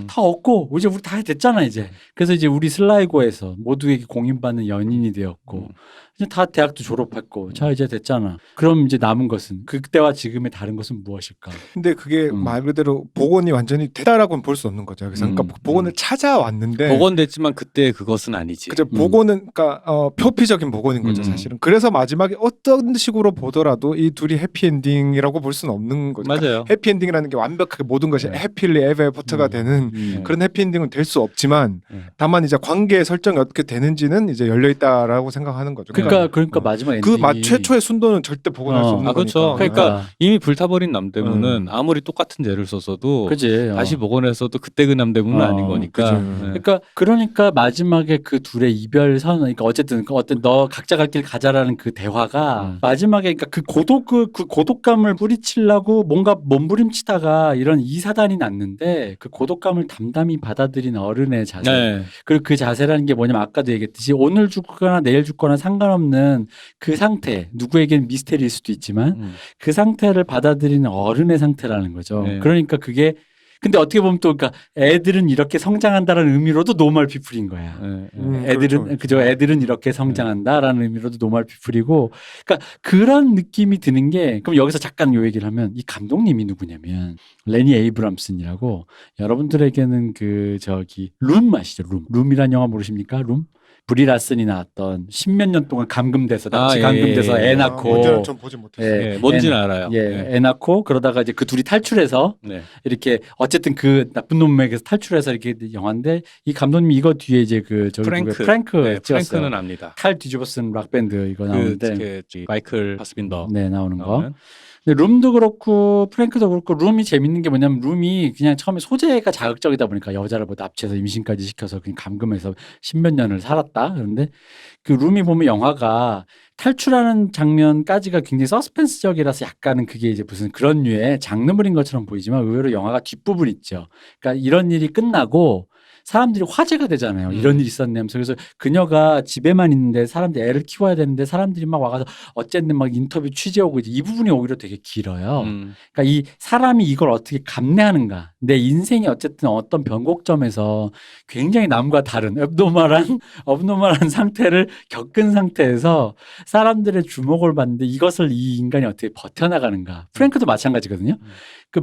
다 얻고 이제 우리 다 됐잖아 이제. 그래서 이제 우리 슬라이고에서 모두에게 공인받는 연인이 되었고 이제 다 대학도 졸업했고 자 이제 됐잖아. 그럼 이제 남은 것은 그때와 지금의 다른 것은 무엇일까? 근데 그게 말 그대로 복원이 완전히 됐다라고는 볼 수 없는 거죠. 그래서 그러니까 복원을 찾아왔는데 복원됐지만 그때 그것은 아니지. 그죠. 복원은 그러니까 표피적인 복원인 거죠, 사실은. 그래서 마지막에 어떤 식으로 보더라도 이 둘이 해피엔딩이라고 볼 수는 없는 거죠. 맞아요. 그러니까 해피엔딩이라는 게 완벽하게 모든 것이 해피리 에버애프터가 되는 그런 해피엔딩은 될 수 없지만 다만 이제 관계의 설정이 어떻게 되는지는 이제 열려 있다라고 생각하는 거죠. 그러니까 마지막 엔딩이 최초의 순도는 절대 복원할 수 없는 그렇죠. 거니까. 그러니까 이미 불타버린 남대문은 아무리 똑같은 죄를 썼어도 그치. 다시 복원해서도 그때 그 남대문은 아닌 거니까. 그죠. 그러니까 마지막에 그 둘의 이별 선언, 그러니까 어쨌든 너 각자 갈 길 가자라는 그 대화가 마지막에 그러니까 그 고독감을 뿌리치려고 뭔가 몸부림치다가 이런 이사단이 났는데 그 고독감을 담담히 받아들인 어른의 자세. 네. 그리고 그 자세라는 게 뭐냐면 아까도 얘기했듯이 오늘 죽거나 내일 죽거나 상관없는 그 상태, 누구에게는 미스테리일 수도 있지만 그 상태를 받아들이는 어른의 상태라는 거죠. 네. 그러니까 그게 근데 어떻게 보면 또 그러니까 애들은 이렇게 성장한다라는 의미로도 노멀 피플인 거야. 애들은 그죠. 애들은 이렇게 성장한다라는 의미로도 노멀 피플이고, 그러니까 그런 느낌이 드는 게 그럼 여기서 잠깐 요 얘기를 하면 이 감독님이 누구냐면 레니 에이브람슨이라고 여러분들에게는 룸 아시죠? 룸이란 영화 모르십니까? 룸? 브리 라슨이 나왔던 십몇 년 동안 감금돼서 납치 감금돼서 애 낳고 전 보지 못했어요. 뭔지는 알아요. 애 낳고 그러다가 이제 그 둘이 탈출해서 이렇게 어쨌든 그 나쁜 놈에게서 탈출해서 이렇게 영화인데 이 감독님이 이거 뒤에 이제 프랭크 찍었어요. 프랭크는 압니다. 칼 뒤집어 쓴 락밴드 이거 나오는데 마이클 파스빈더 나오는 거. 근데 룸도 그렇고 프랭크도 그렇고 룸이 재밌는 게 뭐냐면 룸이 그냥 처음에 소재가 자극적이다 보니까 여자를 뭐 납치해서 임신까지 시켜서 그냥 감금해서 십몇 년을 살았다. 그런데 그 룸이 보면 영화가 탈출하는 장면까지가 굉장히 서스펜스적이라서 약간은 그게 이제 무슨 그런 류의 장르물인 것처럼 보이지만 의외로 영화가 뒷부분 있죠. 그러니까 이런 일이 끝나고 사람들이 화제가 되잖아요. 이런 일이 있었네 하면서. 그래서 그녀가 집에만 있는데 사람들이 애를 키워야 되는데 사람들이 막 와서 어쨌든 막 인터뷰 취재하고 이제 이 부분이 오히려 되게 길어요. 그러니까 이 사람이 이걸 어떻게 감내하는가. 내 인생이 어쨌든 어떤 변곡점에서 굉장히 남과 다른 업노멀한 상태를 겪은 상태에서 사람들의 주목을 받는데 이것을 이 인간이 어떻게 버텨나가는가. 프랭크도 마찬가지거든요.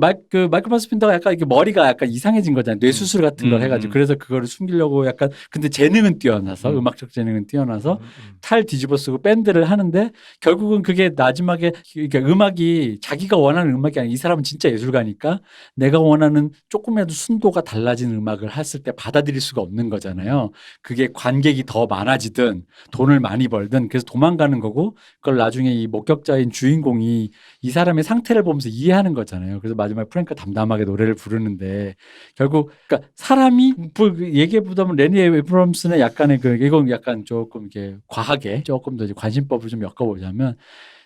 마이클 파스빈더가 약간 이렇게 머리가 약간 이상해진 거잖아요. 뇌수술 같은 걸 해가지고. 그래서 그거를 숨기려고 약간 근데 재능은 뛰어나서 음악적 재능은 뛰어나서 탈 뒤집어 쓰고 밴드를 하는데 결국은 그게 마지막에 그러니까 음악이 자기가 원하는 음악이 아니라 이 사람은 진짜 예술가니까 내가 원하는 조금이라도 순도가 달라진 음악을 했을 때 받아들일 수가 없는 거잖아요. 그게 관객이 더 많아지든 돈을 많이 벌든 그래서 도망가는 거고 그걸 나중에 이 목격자인 주인공이 이 사람의 상태를 보면서 이해하는 거잖아요. 그래서 마지막에 프랭크 담담하게 노래를 부르는데 결국 그러니까 사람이 얘기해보자면 레니 에이브럼슨의 약간의 이건 약간 조금 이렇게 과하게 조금 더 이제 관심법을 좀 엮어보자면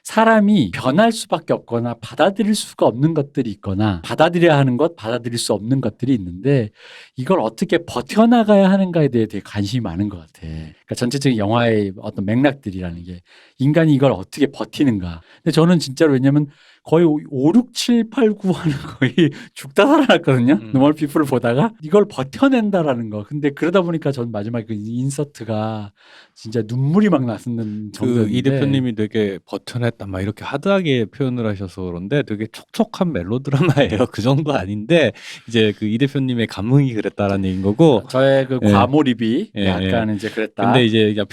사람이 변할 수밖에 없거나 받아들일 수가 없는 것들이 있거나 받아들여야 하는 것, 받아들일 수 없는 것들이 있는데 이걸 어떻게 버텨나가야 하는가에 대해 되게 관심이 많은 것 같아. 그러니까 전체적인 영화의 어떤 맥락들이라는 게 인간이 이걸 어떻게 버티는가. 근데 저는 진짜로 왜냐면 거의 5, 6, 7, 8, 9화는 거의 죽다 살아났거든요. 노멀 피플을 보다가 이걸 버텨낸다라는 거. 근데 그러다 보니까 전 마지막에 그 인서트가 진짜 눈물이 막 났었는 그 정도인데. 이 대표님이 되게 버텨냈다 막 이렇게 하드하게 표현을 하셔서 그런데 되게 촉촉한 멜로드라마예요. 그 정도 아닌데 이제 그 이 대표님의 감흥이 그랬다라는 얘기인 거고. 저의 그 예. 과몰입이 예, 약간 이제 그랬다. 근데 이제 그냥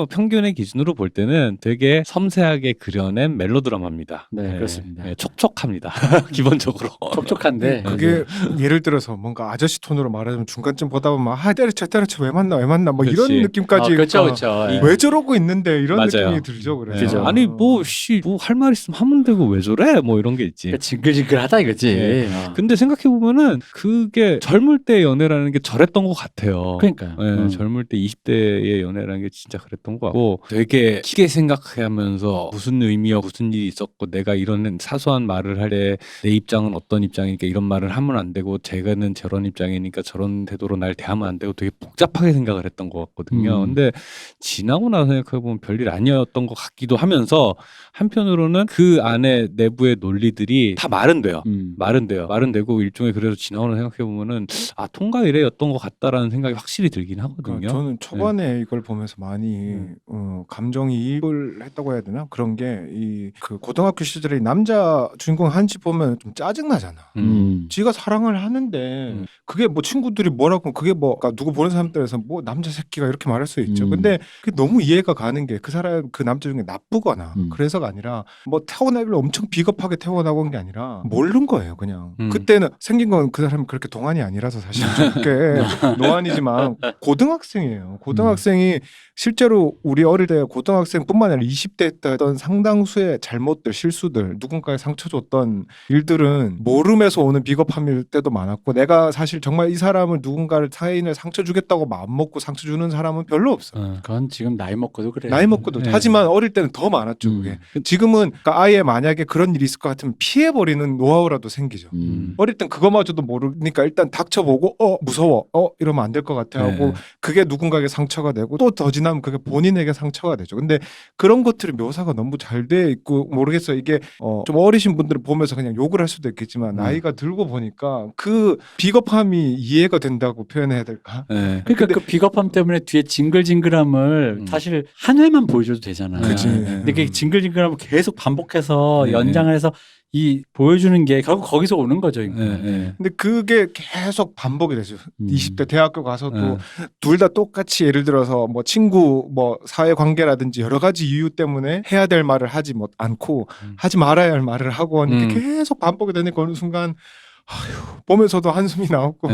평균의 기준으로 볼 때는 되게 섬세하게 그려낸 멜로드라마입니다. 네, 그렇습니다. 촉촉합니다. 기본적으로. 촉촉한데 그게 예를 들어서 뭔가 아저씨 톤으로 말하자면 중간쯤 보다 보면 때려쳐 왜 만나 뭐 이런 그렇지. 느낌까지 그렇죠, 그러니까 그렇죠. 예. 왜 저러고 있는데 이런 맞아요. 느낌이 들죠. 그래서 그죠. 아니 뭐 할 말 있으면 하면 되고 왜 저래? 뭐 이런 게 있지. 그러니까 징글징글하다 이거지. 예. 어. 근데 생각해 보면은 그게 젊을 때 연애라는 게 저랬던 것 같아요. 그러니까요. 예, 젊을 때 20대의 연애라는 게 진짜 그랬던 것 같고 되게 깊게 생각하면서 무슨 의미야 무슨 일이 있었고 내가 이런 사소한 말을 할 때 내 입장은 어떤 입장이니까 이런 말을 하면 안 되고 제가는 저런 입장이니까 저런 태도로 날 대하면 안 되고 되게 복잡하게 생각을 했던 것 같거든요. 근데 지나고 나서 생각해 보면 별일 아니었던 것 같기도 하면서 한편으로는 그 안에 내부의 논리들이 다 말은 돼요. 말은 되고 일종의 그래서 지나오는 생각해 보면은 통과 의례였던 것 같다라는 생각이 확실히 들긴 하거든요. 그러니까 저는 초반에 이걸 보면서 많이 감정이입을 했다고 해야 되나 그런 게 이 그 고등학교 시절에 남자 주인공 한지 보면 좀 짜증 나잖아. 지가 사랑을 하는데 그게 뭐 친구들이 뭐라고 그게 뭐 그러니까 누구 보는 사람들에서 뭐 남자 새끼가 이렇게 말할 수 있죠. 근데 그게 너무 이해가 가는 게 그 사람 그 남자 중에 나쁘거나 그래서가 아니라 뭐 태어나기를 엄청 비겁하게 태어나고 온 게 아니라 모르는 거예요. 그냥 그때는 생긴 건 그 사람이 그렇게 동안이 아니라서 사실 좀 꽤 노안이지만 고등학생이에요. 고등학생이 실제로 우리 어릴 때 고등학생뿐만 아니라 20대 때 했던 상당수의 잘못들 실수들 누군가에 상처 줬던 일들은 모름에서 오는 비겁함일 때도 많았고 내가 사실 정말 이 사람을 누군가를 타인을 상처 주겠다고 마음 먹고 상처 주는 사람은 별로 없어. 그건 지금 나이 먹고도 그래요. 나이 먹고도 네. 하지만 어릴 때는 더 많았죠. 그게 지금은 그러니까 아예 만약에 그런 일이 있을 것 같으면 피해버리는 노하우라도 생기죠. 어릴 땐 그거마저도 모르니까 일단 닥쳐보고 무서워 이러면 안 될 것 같아 하고 그게 누군가에게 상처가 되고 또 더 지나면 그게 본인에게 상처가 되죠. 근데 그런 것들이 묘사가 너무 잘 돼 있고 모르겠어요. 이게 좀 어리신 분들을 보면서 그냥 욕을 할 수도 있겠지만 나이가 들고 보니까 그 비겁함이 이해가 된다고 표현해야 될까? 그러니까 그 비겁함 때문에 뒤에 징글징글함을 사실 한 회만 보여줘도 되잖아요. 그치. 근데 그 징글징글함을 계속 반복해서 연장을 해서 이 보여주는 게 결국 거기서 오는 거죠. 근데 그게 계속 반복이 되죠. 20대 대학교 가서도 둘 다 똑같이 예를 들어서 뭐 친구 뭐 사회 관계라든지 여러 가지 이유 때문에 해야 될 말을 하지 않고 하지 말아야 할 말을 하고 하는 게 계속 반복이 되니까 어느 순간 보면서도 한숨이 나왔고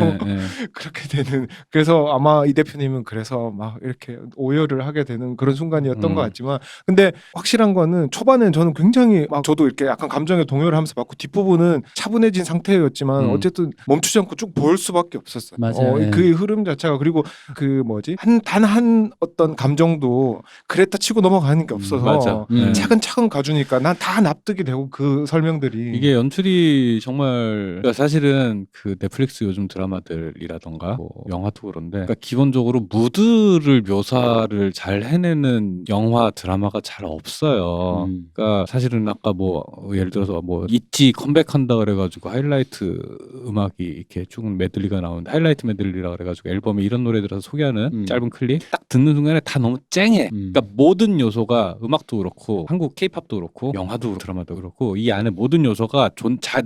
그렇게 되는 그래서 아마 이 대표님은 그래서 막 이렇게 오열을 하게 되는 그런 순간이었던 것 같지만 근데 확실한 거는 초반엔 저는 굉장히 막 저도 이렇게 약간 감정에 동요를 하면서 봤고 뒷부분은 차분해진 상태였지만 어쨌든 멈추지 않고 쭉 볼 수밖에 없었어요. 맞아요. 그 흐름 자체가 그리고 그 뭐지 단 한 어떤 감정도 그랬다 치고 넘어가는 게 없어서 차근차근 가주니까 난 다 납득이 되고 그 설명들이 이게 연출이 정말 사실은 그 넷플릭스 요즘 드라마들이라던가 뭐 영화도 그런데 그러니까 기본적으로 무드를 묘사를 잘 해내는 영화 드라마가 잘 없어요. 그러니까 사실은 아까 뭐 예를 들어서 뭐 있지 컴백한다 그래가지고 하이라이트 음악이 이렇게 쭉 메들리가 나오는데 하이라이트 메들리라 그래가지고 앨범에 이런 노래들을 소개하는 짧은 클립 딱 듣는 순간에 다 너무 쨍해. 그러니까 모든 요소가 음악도 그렇고 한국 케이팝도 그렇고 영화도 그렇고 드라마도 그렇고 이 안에 모든 요소가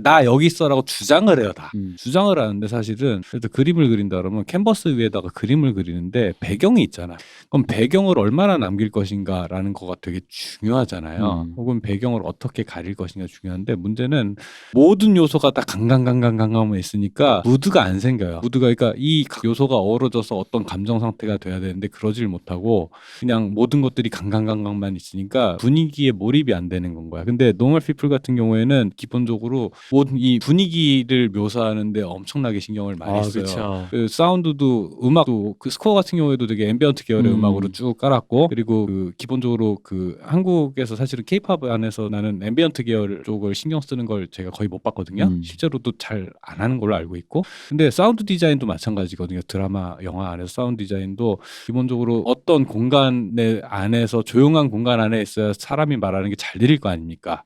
나 여기 있어라고 주장을 해요. 다 주장을 하는데 사실은 그림을 그린다 그러면 캔버스 위에다가 그림을 그리는데 배경이 있잖아. 그럼 배경을 얼마나 남길 것인가라는 거가 되게 중요하잖아요. 혹은 배경을 어떻게 가릴 것인가 중요한데 문제는 모든 요소가 다 강강강강강강만 있으니까 무드가 안 생겨요. 무드가 그러니까 이 요소가 어우러져서 어떤 감정 상태가 돼야 되는데 그러질 못하고 그냥 모든 것들이 강강강강만 있으니까 분위기에 몰입이 안 되는 건 거야. 근데 노멀 피플 같은 경우에는 기본적으로 모든 이 분위기를 연기를 묘사하는데 엄청나게 신경을 많이 써요. 그쵸. 그 사운드도 음악도 그 스코어 같은 경우에도 되게 앰비언트 계열의 음악으로 쭉 깔았고 그리고 그 기본적으로 그 한국에서 사실은 K-팝 안에서 나는 앰비언트 계열 쪽을 신경 쓰는 걸 제가 거의 못 봤거든요. 실제로도 잘 안 하는 걸로 알고 있고 근데 사운드 디자인도 마찬가지거든요. 드라마, 영화 안에서 사운드 디자인도 기본적으로 어떤 공간의 안에서 조용한 공간 안에 있어야 사람이 말하는 게 잘 들릴 거 아닙니까?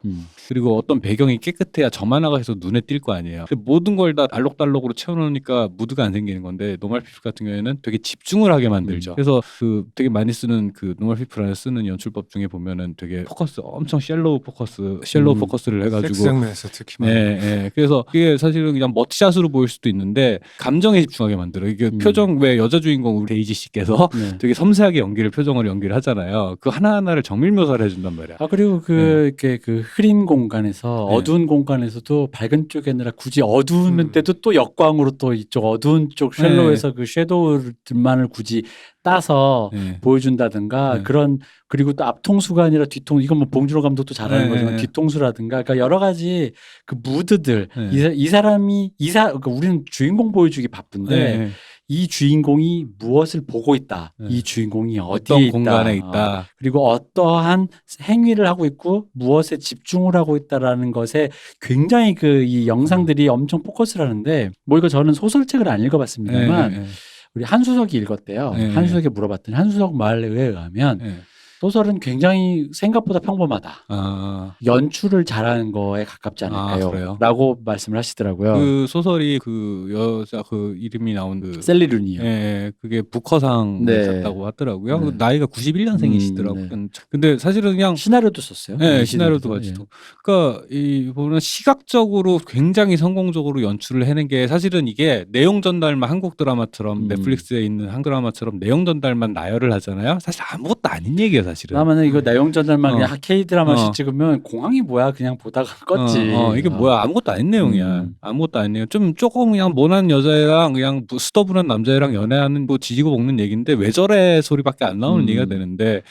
그리고 어떤 배경이 깨끗해야 점 하나가 해서 눈에 띌 거 아니에요. 모든 걸 다 알록달록으로 채워놓으니까 무드가 안 생기는 건데 노멀 피플 같은 경우에는 되게 집중을 하게 만들죠. 그래서 그 되게 많이 쓰는 그 노멀 피플 안에 쓰는 연출법 중에 보면은 되게 포커스 엄청 샬로우 포커스를 해가지고 섹스 장면에서 특히 많이. 네. 그래서 그게 사실은 그냥 멋샷으로 보일 수도 있는데 감정에 집중하게 만들어. 이게 표정 왜 여자 주인공 우리 데이지 씨께서 네. 되게 섬세하게 표정으로 연기를 하잖아요. 그 하나하나를 정밀 묘사를 해준단 말이야. 그리고 이렇게 그 흐린 공간에서 네. 어두운 공간에서도 밝은 쪽이 아니라 굳이 어두운데도 또 역광으로 또 이쪽 어두운 쪽 쉘로에서 그 섀도우들만을 굳이 따서 네. 보여준다든가 네. 그리고 또 앞통수가 아니라 뒤통수 이건 뭐 봉준호 감독도 잘하는 거지만 뒤통수라든가 그러니까 여러 가지 그 무드들 이 사람이 그러니까 우리는 주인공 보여주기 바쁜데 이 주인공이 무엇을 보고 있다. 이 주인공이 어디에 어떤 있다. 공간에 있다. 그리고 어떠한 행위를 하고 있고 무엇에 집중을 하고 있다라는 것에 굉장히 이 영상들이 엄청 포커스를 하는데 뭐 이거 저는 소설책을 안 읽어봤습니다만 우리 한수석이 읽었대요. 한수석에 물어봤더니 한수석 말에 의하면 소설은 굉장히 생각보다 평범하다. 연출을 잘하는 거에 가깝지 않을까요? 그래요? 라고 말씀을 하시더라고요. 그 소설이 그 여자 그 이름이 나온 그 셀리 루니요. 그게 부커상 탔다고 하더라고요. 그 나이가 91년생이시더라고요. 근데 사실은 그냥 시나리오도 썼어요. 시나리오도 같이. 그러니까 이 보면 시각적으로 굉장히 성공적으로 연출을 해낸 게 사실은 이게 내용 전달만 한국 드라마처럼 넷플릭스에 있는 한국 드라마처럼 내용 전달만 나열을 하잖아요. 사실 아무것도 아닌 얘기예요, 사실은. 다만 이거 내용 전달만 그냥 K 드라마식 찍으면 공항이 뭐야 그냥 보다가 껐지. 이게 뭐야 아무것도 아닌 내용이야. 아무것도 아닌 내용. 좀 조금 그냥 모난 여자애랑 그냥 스터분한 남자애랑 연애하는 뭐 지지고 볶는 얘기인데 왜 저래 소리밖에 안 나오는 얘기가 되는데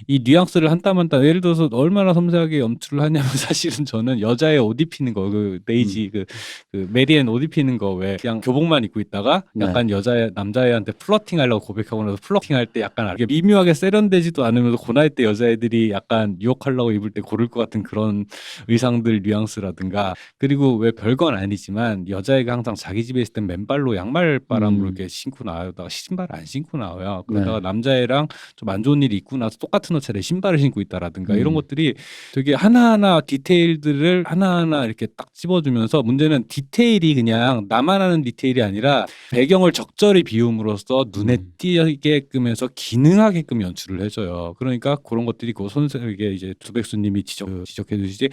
이 뉘앙스를 한 땀 한 땀 예를 들어서 얼마나 섬세하게 연출을 하냐면 사실은 저는 여자애 옷 입히는 거 그 데이지 그 메리앤 옷 입히는 거 왜 그냥 교복만 입고 있다가 약간 남자애한테 플러팅 하려고 고백하고 나서 플러팅 할 때 약간 이게 미묘하게 세련되지도 않으면서 고나이 때 여자애들이 약간 유혹하려고 입을 때 고를 것 같은 그런 의상들 뉘앙스라든가 그리고 왜 별건 아니지만 여자애가 항상 자기 집에 있을 땐 맨발로 양말 바람으로 이렇게 신고 나오다가 신발 안 신고 나와요. 그러다가 남자애랑 좀 안 좋은 일이 있고 나서 똑같은 옷차림에 신발을 신고 있다라든가 이런 것들이 되게 하나하나 디테일들을 하나하나 이렇게 딱 집어주면서 문제는 디테일이 그냥 나만 아는 디테일이 아니라 배경을 적절히 비움으로써 눈에 띄게끔 해서 기능하게끔 연출을 해줘요. 그러니까 그런 것들이 그 손석에 이제 두백수님이 지적해 주시지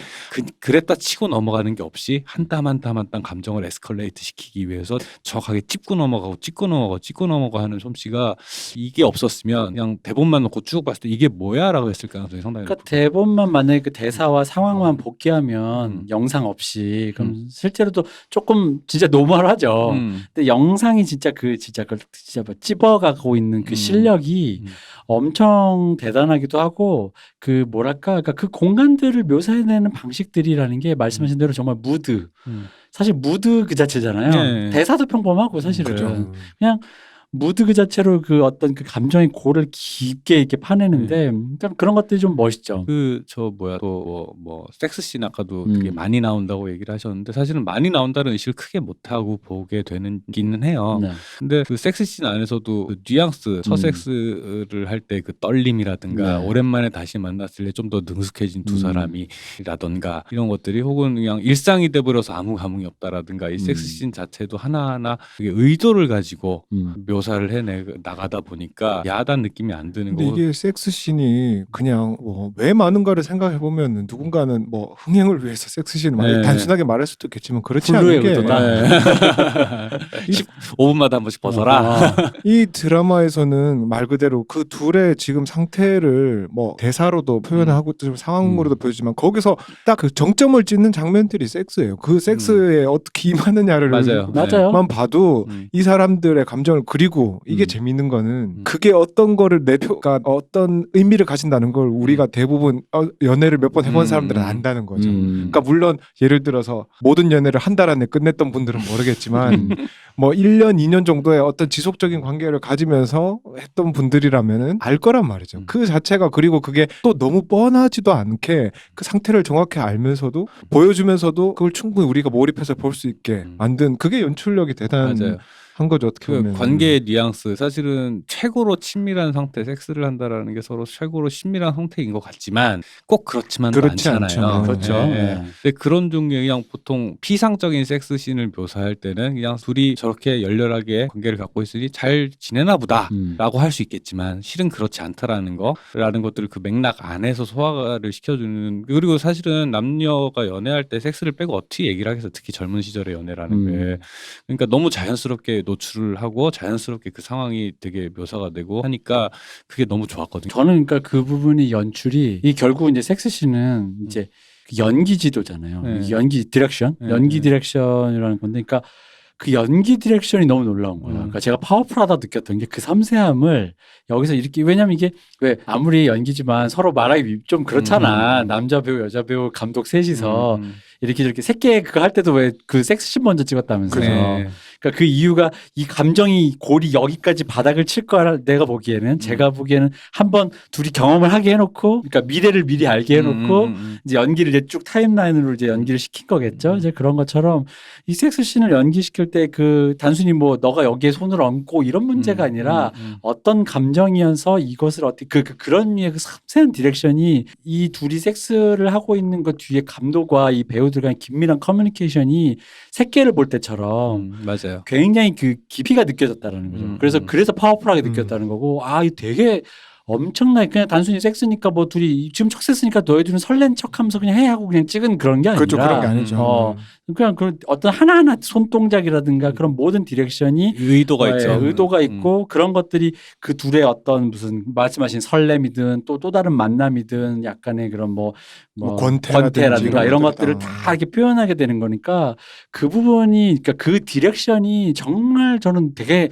그랬다 치고 넘어가는 게 없이 한 땀 한 땀 한 땀 감정을 에스컬레이트 시키기 위해서 정확하게 찍고 넘어가고 하는 솜씨가 이게 없었으면 그냥 대본만 놓고 쭉 봤을 때 이게 뭐야라고 했을 가능성이 상당히 그러니까 대본만 만약에 그 대사와 상황만 복귀하면 영상 없이 그럼 실제로도 조금 진짜 노멀하죠. 근데 영상이 진짜 뭐 찝어가고 있는 그 실력이 엄청 대단하기도 하고 그러니까 그 공간들을 묘사해내는 방식들이라는 게 말씀하신 대로 정말 무드. 사실 무드 그 자체잖아요. 네. 대사도 평범하고 사실은 그죠. 그냥 무드 그 자체로 그 어떤 그 감정의 고를 깊게 이렇게 파내는데 그런 것들이 좀 멋있죠. 뭐 섹스씬 아까도 되게 많이 나온다고 얘기를 하셨는데 사실은 많이 나온다는 의식을 크게 못하고 보게 되는기는 해요. 네. 근데 그 섹스씬 안에서도 그 뉘앙스 첫 섹스를 할 때 그 떨림이라든가 오랜만에 다시 만났을 때 좀 더 능숙해진 두 사람이라던가 이런 것들이 혹은 그냥 일상이 돼버려서 아무 감흥이 없다라든가 이 섹스씬 자체도 하나하나 되게 의도를 가지고 묘사를 나가다 보니까 야하다는 느낌이 안 드는 근데 거고 이게 섹스씬이 그냥 왜 많은가를 생각해 보면 누군가는 뭐 흥행을 위해서 섹스씬을 많이 단순하게 말할 수도 있겠지만 그렇지 않은 게 5분마다 한 번씩 벗어라. 이 드라마에서는 말 그대로 그 둘의 지금 상태를 뭐 대사로도 표현하고 상황으로도 보여주지만 거기서 딱 그 정점을 찍는 장면들이 섹스예요. 그 섹스에 어떻게 임하느냐를 맞아요. 맞아요. 만 봐도 이 사람들의 감정을 그리고 그리고 이게 음. 재밌는 거는 그게 어떤 거를 내표가 어떤 의미를 가진다는 걸 우리가 대부분 연애를 몇 번 해본 사람들은 안다는 거죠. 그러니까 물론 예를 들어서 모든 연애를 한 달 안에 끝냈던 분들은 모르겠지만 뭐 1년, 2년 정도의 어떤 지속적인 관계를 가지면서 했던 분들이라면은 알 거란 말이죠. 그 자체가 그리고 그게 또 너무 뻔하지도 않게 그 상태를 정확히 알면서도 보여주면서도 그걸 충분히 우리가 몰입해서 볼 수 있게 만든 그게 연출력이 대단한 맞아요. 거죠. 어떻게 그 보면. 관계의 뉘앙스 사실은 최고로 친밀한 상태 섹스를 한다라는 게 서로 최고로 친밀한 상태인 것 같지만 꼭 그렇지만도 그렇지 않잖아요. 않죠. 그렇죠. 예, 예. 네. 근데 그런 종류의 그냥 보통 피상적인 섹스 씬을 묘사할 때는 그냥 둘이 저렇게 열렬하게 관계를 갖고 있으니 잘 지내나 보다라고 할 수 있겠지만 실은 그렇지 않다라는 거라는 것들을 그 맥락 안에서 소화를 시켜주는 그리고 사실은 남녀가 연애할 때 섹스를 빼고 어떻게 얘기를 하겠어 특히 젊은 시절의 연애라는 게 그러니까 너무 자연스럽게 노출을 하고 자연스럽게 그 상황이 되게 묘사가 되고 하니까 그게 너무 좋았거든요. 저는 그러니까 그 부분이 연출이 이 결국 이제 섹스씬은 이제 연기 지도잖아요. 네. 연기 디렉션, 네, 연기 네. 디렉션이라는 건데, 그러니까 그 연기 디렉션이 너무 놀라운 거예요. 그러니까 제가 파워풀하다 느꼈던 게 그 섬세함을 여기서 이렇게 왜냐면 이게 왜 아무리 연기지만 서로 말하기 좀 그렇잖아. 남자 배우, 여자 배우, 감독 셋이서 이렇게 저렇게 새끼 그거 할 때도 왜 그 섹스씬 먼저 찍었다면서요. 네. 그러니까 그 이유가 이 감정이 골이 여기까지 바닥을 칠 거라 내가 보기에는 제가 보기에는 한번 둘이 경험을 하게 해놓고 그러니까 미래를 미리 알게 해놓고 이제 연기를 이제 쭉 타임라인으로 이제 연기를 시킨 거겠죠. 이제 그런 것처럼 이 섹스씬을 연기시킬 때 그 단순히 뭐 너가 여기에 손을 얹고 이런 문제가 아니라 어떤 감정이어서 이것을 어떻게 그런 류의 그 섬세한 디렉션이 이 둘이 섹스를 하고 있는 것 뒤에 감독과 이 배우들과의 긴밀한 커뮤니케이션이 새끼를 볼 때처럼 맞아요. 굉장히 그 깊이가 느껴졌다라는 거죠. 그래서 파워풀하게 느꼈다는 거고, 아, 이 되게 엄청나게 그냥 단순히 섹스니까 뭐 둘이 지금 척 섹스니까 너희들은 설렌 척하면서 그냥 해 하고 그냥 찍은 그런 게 아니라, 그렇죠. 그런 게 아니죠. 그냥 그 어떤 하나하나 손동작이라든가 그런 모든 디렉션이 의도가 있죠. 의도가 있고 그런 것들이 그 둘의 어떤 무슨 말씀하신 설렘이든 또 다른 만남이든 약간의 그런 뭐 권태라든가 이런 것들을 다 이렇게 표현하게 되는 거니까 그 부분이 그러니까 그 디렉션이 정말 저는 되게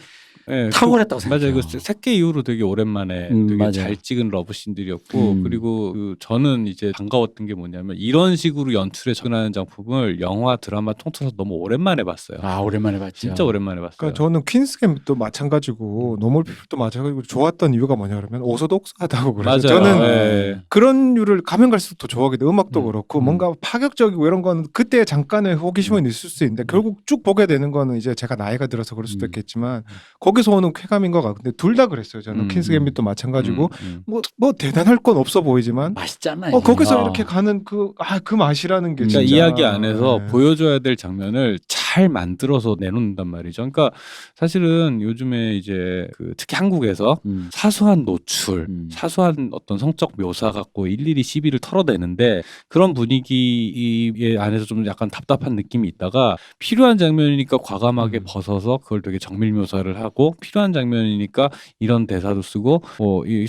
네, 탁월했다고 생각해요. 맞아요. 그 새끼 이후로 되게 오랜만에 되게 맞아요. 잘 찍은 러브씬들이었고 그리고 그 저는 이제 반가웠던 게 뭐냐면 이런 식으로 연출에 접근하는 작품을 영화 드라마 통틀어서 너무 오랜만에 봤어요. 아 오랜만에 봤죠. 진짜 오랜만에 봤어요. 그러니까 저는 퀸스 갬빗도 마찬가지고 노멀 피플도 마찬가지고 좋았던 이유가 뭐냐 그러면 오소독스하다고 그래서 맞아요. 저는 네. 그런 류를 가면 갈수록 더 좋아하게 돼. 음악도 그렇고 뭔가 파격적이고 이런 거는 그때 잠깐의 호기심은 있을 수 있는데 결국 쭉 보게 되는 거는 이제 제가 나이가 들어서 그럴 수도 있겠지만 거기서 오는 쾌감인 것 같은데 둘 다 그랬어요. 저는 퀸스 갬빗도 마찬가지고 뭐 대단할 건 없어 보이지만 맛있잖아요. 거기서 이렇게 가는 그 맛이라는 게 그러니까 진짜 이야기 안에서 보여줘야 될 장면을 잘 만들어서 내놓는단 말이죠. 그러니까 사실은 요즘에 이제 그 특히 한국에서 사소한 노출, 사소한 어떤 성적 묘사 갖고 일일이 시비를 털어대는데 그런 분위기 안에서 좀 약간 답답한 느낌이 있다가 필요한 장면이니까 과감하게 벗어서 그걸 되게 정밀 묘사를 하고 필요한 장면이니까 이런 대사도 쓰고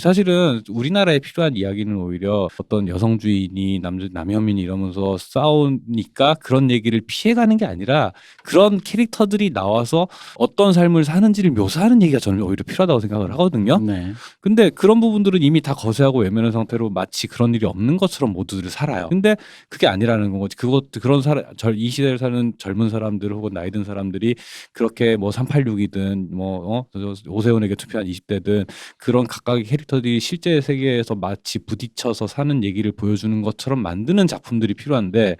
사실은 우리나라에 필요한 이야기는 오히려 어떤 여성주의니 남혐이니 이러면서 싸우니까 그런 얘기를 피해가는 게 아니라 그런 캐릭터들이 나와서 어떤 삶을 사는지를 묘사하는 얘기가 저는 오히려 필요하다고 생각을 하거든요. 네. 근데 그런 부분들은 이미 다 거세하고 외면한 상태로 마치 그런 일이 없는 것처럼 모두들 살아요. 근데 그게 아니라는 거지. 그런 이 시대를 사는 젊은 사람들 혹은 나이 든 사람들이 그렇게 뭐 386이든 뭐 오세훈에게 투표한 20대든 그런 각각의 캐릭터들이 실제 세계에서 마치 부딪혀서 사는 얘기를 보여주는 것처럼 만드는 작품들이 필요한데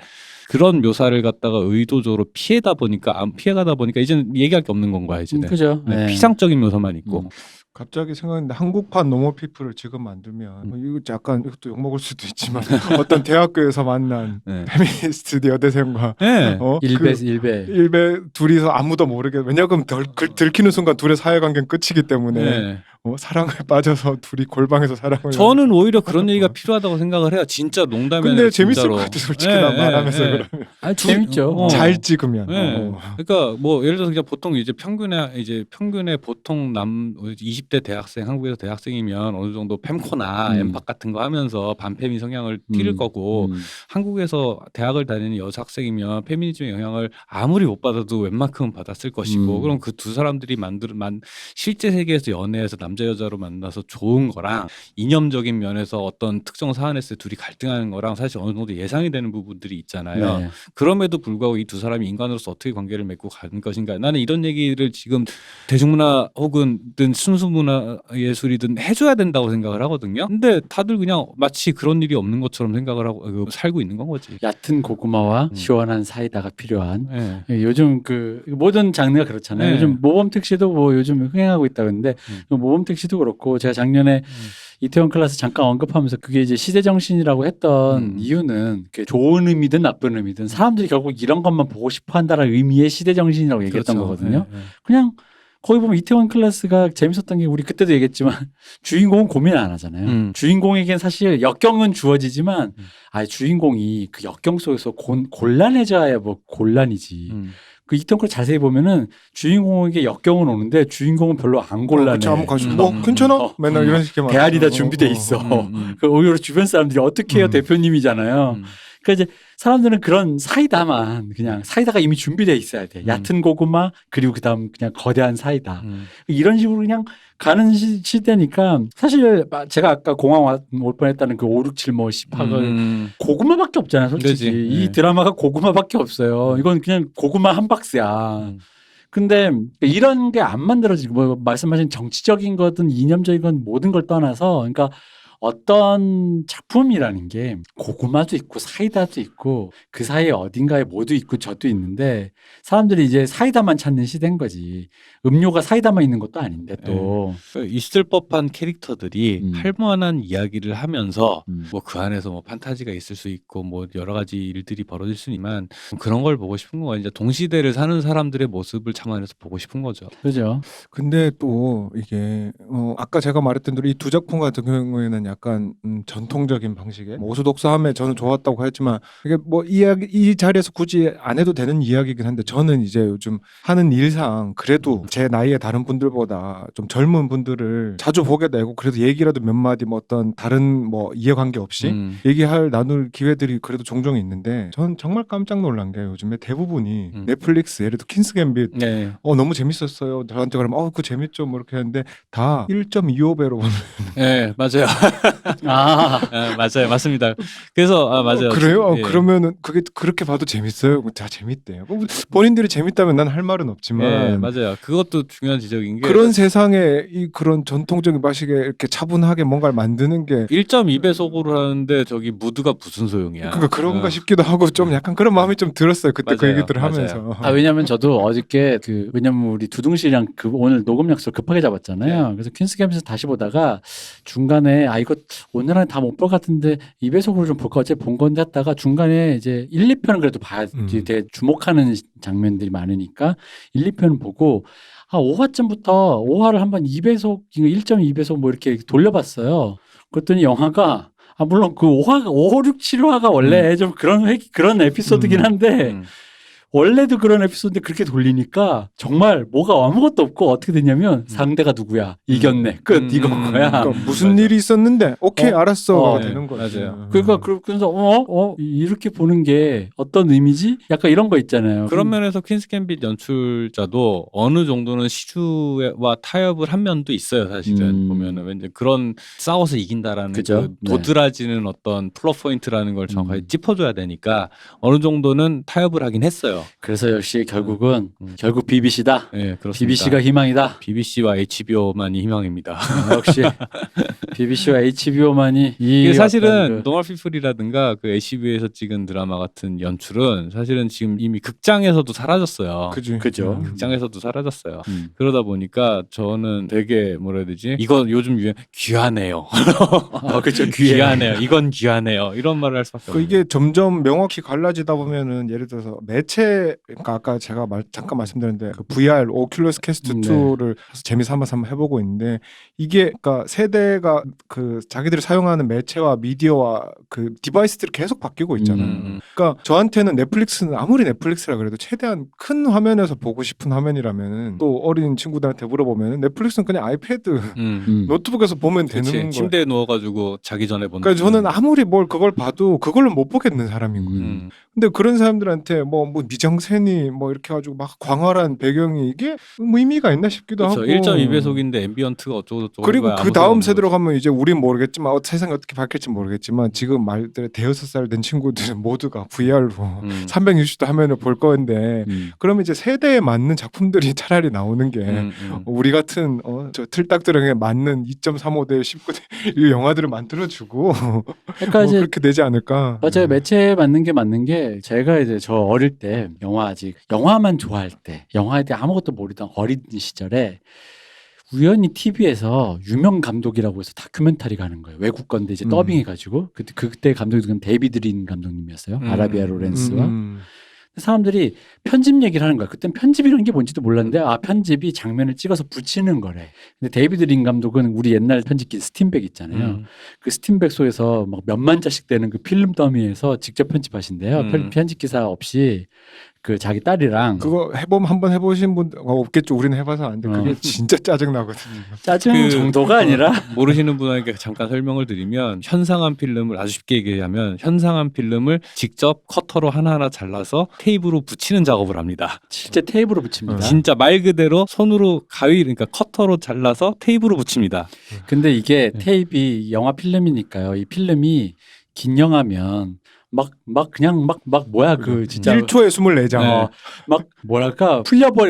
그런 묘사를 갖다가 의도적으로 피해가다 보니까 이제는 얘기할 게 없는 건 거야 이제. 그죠. 네. 피상적인 묘사만 있고. 갑자기 생각했는데 한국판 노멀 피플을 지금 만들면 이거 약간 이것도 욕먹을 수도 있지만 어떤 대학교에서 만난 페미니스트 여대생과 일배 둘이서 아무도 모르게 왜냐하면 들키는 순간 둘의 사회관계는 끝이기 때문에 사랑에 빠져서 둘이 골방에서 사랑을 저는 오히려 그런 얘기가 필요하다고 생각을 해요. 진짜 농담이 근데 아니라 재밌을 진짜로. 것 같아 솔직히 나 말하면서 그러면 아니, 재밌죠. 잘 찍으면 네. 그러니까 뭐 예를 들어서 그냥 보통 이제 평균의 보통 20대 대학생 한국에서 대학생이면 어느 정도 팸코나 엠팍 같은 거 하면서 반페미 성향을 띠를 거고 한국에서 대학을 다니는 여자 학생이면 페미니즘의 영향을 아무리 못 받아도 웬만큼은 받았을 것이고 그럼 그 두 사람들이 실제 세계에서 연애해서 남자 여자로 만나서 좋은 거랑 이념적인 면에서 어떤 특정 사안에 있어 둘이 갈등하는 거랑 사실 어느 정도 예상이 되는 부분들이 있잖아요. 네. 그럼에도 불구하고 이 두 사람이 인간으로서 어떻게 관계를 맺고 가는 것인가. 나는 이런 얘기를 지금 대중문화 혹은 순수문화 예술이든 해줘야 된다고 생각을 하거든요. 근데 다들 그냥 마치 그런 일이 없는 것처럼 생각을 하고 살고 있는 건 거지. 얕은 고구마와 시원한 사이다가 필요한. 네. 요즘 그 모든 장르가 그렇잖아요. 네. 요즘 모범 택시도 뭐 요즘 흥행하고 있다 그러는데 모범 택시도 그렇고 제가 작년에 이태원 클래스 잠깐 언급하면서 그게 이제 시대 정신이라고 했던 이유는 그게 좋은 의미든 나쁜 의미든 사람들이 결국 이런 것만 보고 싶어 한다는 의미의 시대 정신이라고 얘기했던 그렇죠. 거거든요. 네, 네. 그냥 거기 보면 이태원 클래스가 재밌었던 게 우리 그때도 얘기했지만 주인공은 고민 안 하잖아요. 주인공에겐 사실 역경은 주어지지만 주인공이 그 역경 속에서 곤란해져야 뭐 곤란이지. 그 이태원 클래스 자세히 보면은 주인공에게 역경은 오는데 주인공은 별로 안 곤란해. 괜찮아? 맨날 이런 식의 말. 대안이 다 준비돼 있어. 그 오히려 주변 사람들이 어떻게 해요 대표님이잖아요. 그러니까 이제 사람들은 그런 사이다만 그냥 사이다가 이미 준비돼 있어야 돼. 얕은 고구마 그리고 그다음 그냥 거대한 사이다. 이런 식으로 그냥 가는 시대니까 사실 제가 아까 공항 올 뻔했다는 그 5, 6, 7, 뭐 18을 고구마밖에 없잖아요. 솔직히 그치. 이 드라마가 고구마밖에 없어요. 이건 그냥 고구마 한 박스야. 근데 이런 게 안 만들어지고 뭐 말씀하신 정치적인 거든 이념적인 건 모든 걸 떠나서 그러니까 어떤 작품이라는 게 고구마도 있고 사이다도 있고 그 사이에 어딘가에 뭐도 있고 저도 있는데 사람들이 이제 사이다만 찾는 시대인 거지. 음료가 사이다만 있는 것도 아닌데 또. 있을 법한 캐릭터들이 할 만한 이야기를 하면서 뭐 그 안에서 뭐 판타지가 있을 수 있고 뭐 여러 가지 일들이 벌어질 수있지만 그런 걸 보고 싶은 거예요. 이제 동시대를 사는 사람들의 모습을 참아내서 보고 싶은 거죠. 그죠. 근데 또 이게 아까 제가 말했던 대로 이 두 작품 같은 경우에는 약간 전통적인 방식의 뭐 오소독사함에 저는 좋았다고 했지만 이게 뭐 이 자리에서 굳이 안 해도 되는 이야기긴 한데 저는 이제 요즘 하는 일상 그래도 제 나이의 다른 분들보다 좀 젊은 분들을 자주 보게 되고 그래도 얘기라도 몇 마디 뭐 어떤 다른 뭐 이해관계 없이 나눌 기회들이 그래도 종종 있는데 저는 정말 깜짝 놀란 게 요즘에 대부분이 넷플릭스 예를 들어 퀸스 갬빗 너무 재밌었어요. 저한테 그러면 그거 재밌죠 뭐 이렇게 하는데 다 1.25배로 보는. 네 맞아요. 맞아요 맞습니다. 그래서 맞아요. 그래요? 그러면은 그게 그렇게 봐도 재밌어요? 다 재밌대요. 본인들이 재밌다면 난 할 말은 없지만. 맞아요. 그것도 중요한 지적인 게 그런 세상에 이 그런 전통적인 방식에 이렇게 차분하게 뭔가를 만드는 게 1.2배속으로 하는데 저기 무드가 무슨 소용이야. 그러니까 그런가 싶기도 하고 좀 약간 그런 마음이 좀 들었어요. 그때 그 얘기들을 하면서. 왜냐면 저도 어저께 왜냐면 우리 두둥실이랑 오늘 녹음 약속 급하게 잡았잖아요. 그래서 퀸스 갬빗에서 다시 보다가 중간에 이거 오늘 안에 다 못 볼 것 같은데 2배속으로 좀 볼까 어제 본 건데 했다가 중간에 이제 1, 2편은 그래도 봐야 되게 주목하는 장면들이 많으니까 1, 2편은 보고 5화쯤부터 5화를 한번 2배속, 1.2배속 뭐 이렇게 돌려봤어요. 그랬더니 영화가 물론 그 5화, 5, 6, 7화가 원래 좀 그런 에피소드긴 한데 원래도 그런 에피소드인데 그렇게 돌리니까 정말 뭐가 아무것도 없고 어떻게 됐냐면 상대가 누구야 이겼네 끝 이건 거야. 그러니까 무슨 일이 있었는데 오케이 알았어 되는 거죠. 맞아요. 그러니까 그래서 이렇게 보는 게 어떤 의미지? 약간 이런 거 있잖아요. 그런 면에서 퀸스 갬빗 연출자도 어느 정도는 시주와 타협을 한 면도 있어요. 사실은 보면은 왠지 그런 싸워서 이긴다라는 그죠? 그 도드라지는 어떤 플롯 포인트라는 걸 정확하게 짚어줘야 되니까 어느 정도는 타협을 하긴 했어요. 그래서 역시 결국 BBC다. 네, 그렇습니다. BBC가 희망이다. BBC와 HBO만이 희망입니다. 역시 BBC와 HBO만이 이게 사실은 노멀 피플이라든가 그 HBO에서 찍은 드라마 같은 연출은 사실은 지금 이미 극장에서도 사라졌어요. 그죠. 극장에서도 사라졌어요. 그러다 보니까 저는 되게 뭐라 해야 되지? 이건 요즘 귀하네요. 그렇죠. 귀하네요. 이건 귀하네요. 이런 말을 할 수밖에 없어요. 이게 점점 명확히 갈라지다 보면은 예를 들어서 매체 그러니까 아까 제가 잠깐 말씀드렸는데 그 VR 오큘러스 퀘스트 네. 2를 재미삼아서 한번 해보고 있는데 이게 그러니까 세대가 그 자기들이 사용하는 매체와 미디어와 그 디바이스들이 계속 바뀌고 있잖아요. 그러니까 저한테는 넷플릭스는 아무리 넷플릭스라 그래도 최대한 큰 화면에서 보고 싶은 화면이라면은 또 어린 친구들한테 물어보면은 넷플릭스는 그냥 아이패드 노트북에서 보면 되는 거예요. 침대에 누워가지고 자기 전에 보는. 그러니까 저는 아무리 뭘 그걸 봐도 그걸로 못 보겠는 사람인 거예요. 근데 그런 사람들한테 뭐 미정센이 뭐 이렇게 가지고 막 광활한 배경이 이게 뭐 의미가 있나 싶기도 그렇죠. 하고. 1.2배속인데 앰비언트가 어쩌고저쩌고. 그리고 그 다음 세대로 가면 이제 우린 모르겠지만 세상이 어떻게 바뀔지 모르겠지만 지금 말들 대여섯 살 된 친구들은 모두가 VR로 360도 화면을 볼 건데 그러면 이제 세대에 맞는 작품들이 차라리 나오는 게 우리 같은 저 틀딱들에게 맞는 2.35대 19대 이 영화들을 만들어주고 그러니까 뭐 이제 그렇게 되지 않을까. 맞아요. 매체에 맞는 게 맞는 게 제가 이제 저 어릴 때 영화만 좋아할 때 영화에 대해 아무것도 모르던 어린 시절에 우연히 TV에서 유명 감독이라고 해서 다큐멘터리가 하는 거예요. 외국 건데 이제 더빙해가지고 그때 감독이 지금 데이비드 린 감독님이었어요. 아라비아 로렌스와 사람들이 편집 얘기를 하는 거야. 그땐 편집이라는 게 뭔지도 몰랐는데 편집이 장면을 찍어서 붙이는 거래. 근데 데이비드 린 감독은 우리 옛날 편집기 스팀백 있잖아요. 그 스팀백 속에서 막 몇만 자씩 되는 그 필름 더미에서 직접 편집하신대요. 편집 기사 없이 그 자기 딸이랑 그거 한번 해보신 분 없겠죠. 우리는 해봐서 아는데 그게 진짜 짜증 나거든요. 짜증 정도가 아니라 모르시는 분에게 잠깐 설명을 드리면 현상한 필름을 아주 쉽게 얘기하면 현상한 필름을 직접 커터로 하나하나 잘라서 테이프로 붙이는 작업을 합니다. 실제 테이프로 붙입니다. 진짜 말 그대로 손으로 그러니까 커터로 잘라서 테이프로 붙입니다. 근데 이게 테이프 영화 필름이니까요. 이 필름이 긴 영화면 그냥 뭐야 그 진짜 1초에 24장. 막 뭐랄까